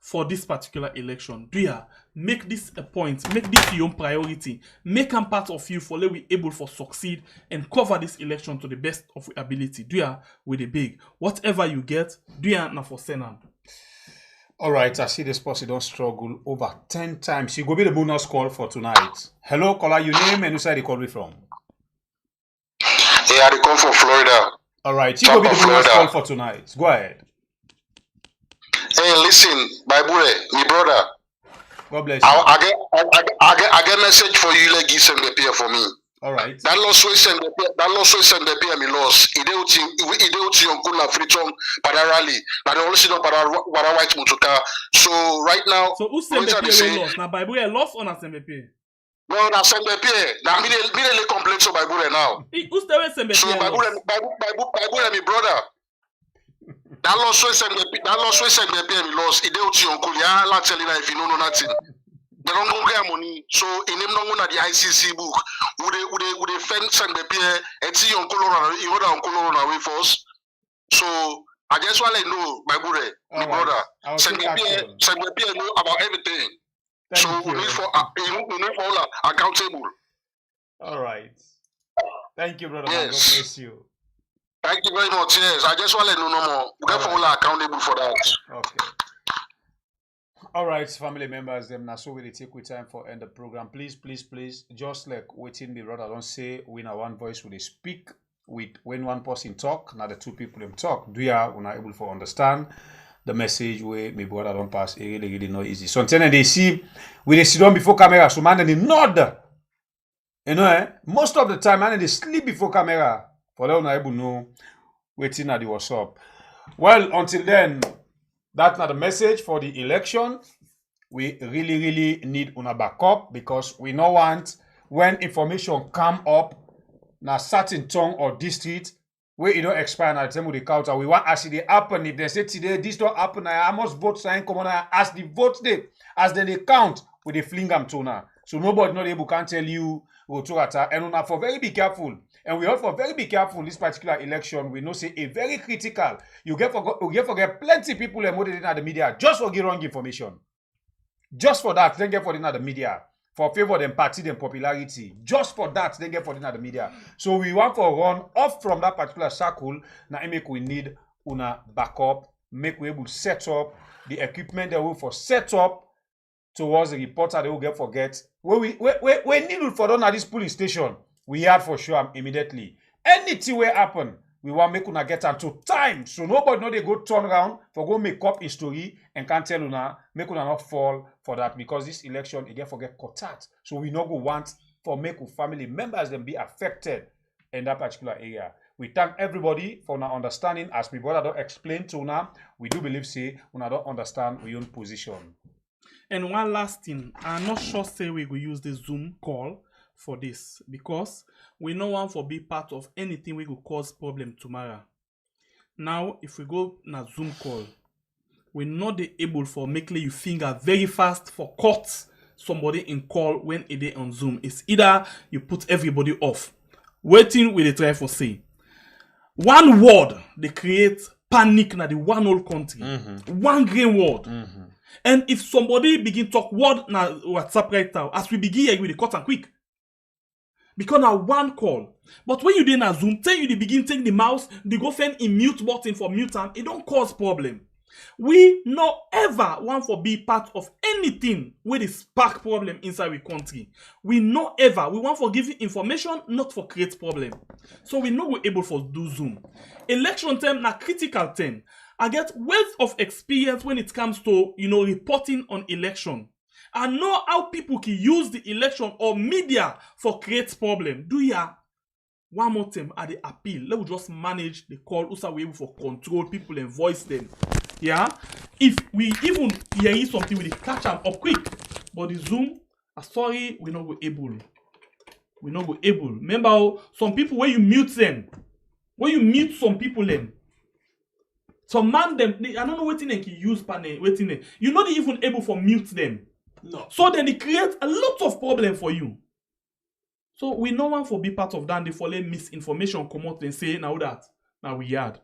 for this particular election. Do ya make this a point, make this your own priority, make them part of you for let we able for succeed and cover this election to the best of our ability. Do ya with the big whatever you get, do ya now for Senam. All right, I see this person don't struggle over 10 times. You go be the bonus call for tonight. Hello, caller, your name and who side you call me from? Yeah, they come from Florida. All right, you go be the bonus call for tonight. Go ahead. Hey, listen, Bible, my brother. God bless you. I get message for you, like give the pair for me. All right. That loss we send the pair me loss. Ide uti on kuna fritom para rally. Na the only no para white mutuka. So right now. So who send the pair loss? Na Bible loss or na send the pair? No, na send the pair. Na me dey complain so Bible now. Who's the way send the pair? So Bible me brother. That loss we send the pair me loss. Ide uti on kuna la tell you if you know nothing. They don't go get money, so in them don't go to the ICC book. Would they fence and the peer and see on color away first? So I just want to know, my brother, send me know about everything. So we need for accountable. All right. Thank you, brother. Yes. God bless you. Thank you very much. Yes, I just want to know no more. We get for accountable for that. Okay. All right, family members, them now so we take with time for end the program. Please, just like waiting the brother don't say when a one voice will they speak with when one person talk, now the two people them talk. Do ya when are able to understand the message where my brother don't pass? It really not easy. Sometimes they see when they sit down before camera, so man they nod. You know, most of the time man they sleep before camera. For them not able to know waiting at the what's up. Well, until then. That's not the message for the election. We really need una backup because we don't want when information come up na certain tongue or district where it don't expire at the time of the counter. We want as it happen. If they say today this don't happen, I must vote sign come on as the vote day as they count with the fling them to now. So nobody not able can tell you and una for very be careful. And we also very be careful this particular election. We know say a very critical. You get forget plenty people are motivated in the media just for get wrong information. Just for that, then get for the media. For favor them party them popularity. Just for that, then get for the media. So we want for run off from that particular circle. Now make we need una backup. Make we able to set up the equipment that we for set up towards the reporter they will get forget. We need for done at this police station. We had for sure immediately. Anything will happen, we want make una get into time. So nobody know they go turn around for go make up a story and can't tell una, make una not fall for that because this election again forget cut. So we not go want for make family members them be affected in that particular area. We thank everybody for our understanding. As my brother don't explain to una, we do believe say una don't understand our own position. And one last thing, I'm not sure say we will use the Zoom call for this because we no want for be part of anything we could cause problem tomorrow. Now, if we go na Zoom call, we're not able for making you finger very fast for cut somebody in call when it is on Zoom. It's either you put everybody off. Waiting with the try for say. One word they create panic na the one whole country. One green word. And if somebody begin talk word na WhatsApp right now, as we begin here with the cut and quick. Because now one call. But when you did na Zoom, tell you they begin take the mouse, they go find a mute button for mute time, it don't cause problem. We no ever want for be part of anything where they spark problem inside the country. We no ever. We want for giving information, not for create problem. So we know we're able for do Zoom. Election time na critical time. I get wealth of experience when it comes to reporting on election. I know how people can use the election or media for create problem. Do ya? One more time at the appeal. Let me just manage the call. Also, we able for control people and voice them. Yeah. If we even hear something, we catch them up quick. But the Zoom, sorry, we not go able. We not go able. Remember, some people when you mute them, when you mute some people them. Some man them, I don't know what they can use panel. Waiting, you're not even able for mute them. No. So then it creates a lot of problem for you. So we no one for be part of that. They follow misinformation come out and say now we had.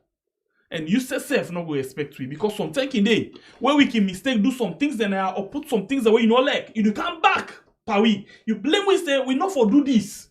And you self not go expect we because sometimes in day where we can mistake do some things then or put some things away you know like you come back pawi. You blame we say we not for do this.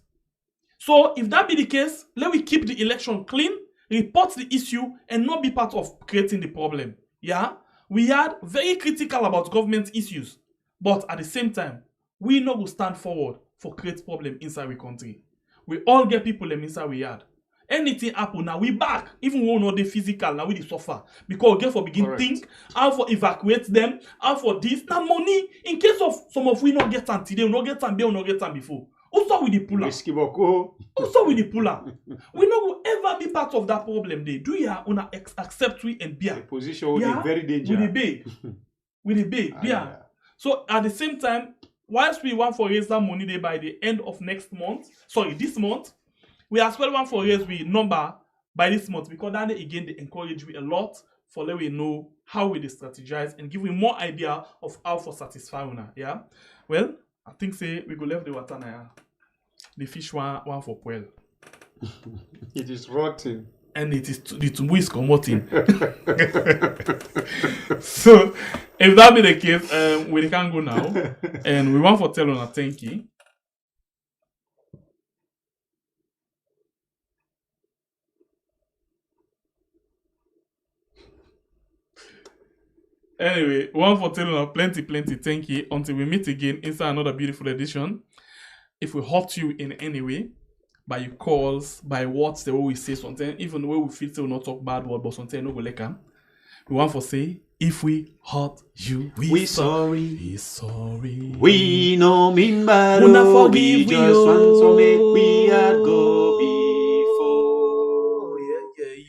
So if that be the case, let we keep the election clean, report the issue, and not be part of creating the problem. Yeah? We are very critical about government issues. But at the same time, we not go stand forward for create problem inside the country. We all get people them inside we yard. Anything happen now, we back. Even when we know the physical, now we the suffer. Because we get for begin think, how for evacuate them, how for this. Now money, in case of some of we not get them today, we not get them we not get them before. Also with the puller. Also with the puller. We not will ever be part of that problem. They do ya una accept we and beer. The position will be very dangerous. With the big. With the big. Yeah. So at the same time, whilst we want for raise that money day by the end of this month, we as well want for raise we number by this month because then again they encourage we a lot for let we know how we strategize and give we more idea of how for satisfy una. Yeah. Well, I think say we go left the water now. The fish one for well. It is rotten. and it is the tumbu is commoting. So, if that be the case, we can go now, and we want for tell on a thank you. Anyway, one for telling us plenty, thank you. Until we meet again inside another beautiful edition. If we hurt you in any way, by your calls, by words, the way we say something, even the way we feel, so we not talk bad word, but something no go like them. We want for say, if we hurt you, we sorry. We sorry. We no mean bad. Una forgive we just want to make we go before.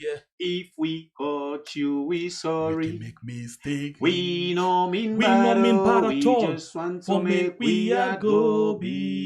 Yeah. If we hurt you, we sorry. We can make mistake. We no mean we bad. No mean bad we at all. just want to make we go before.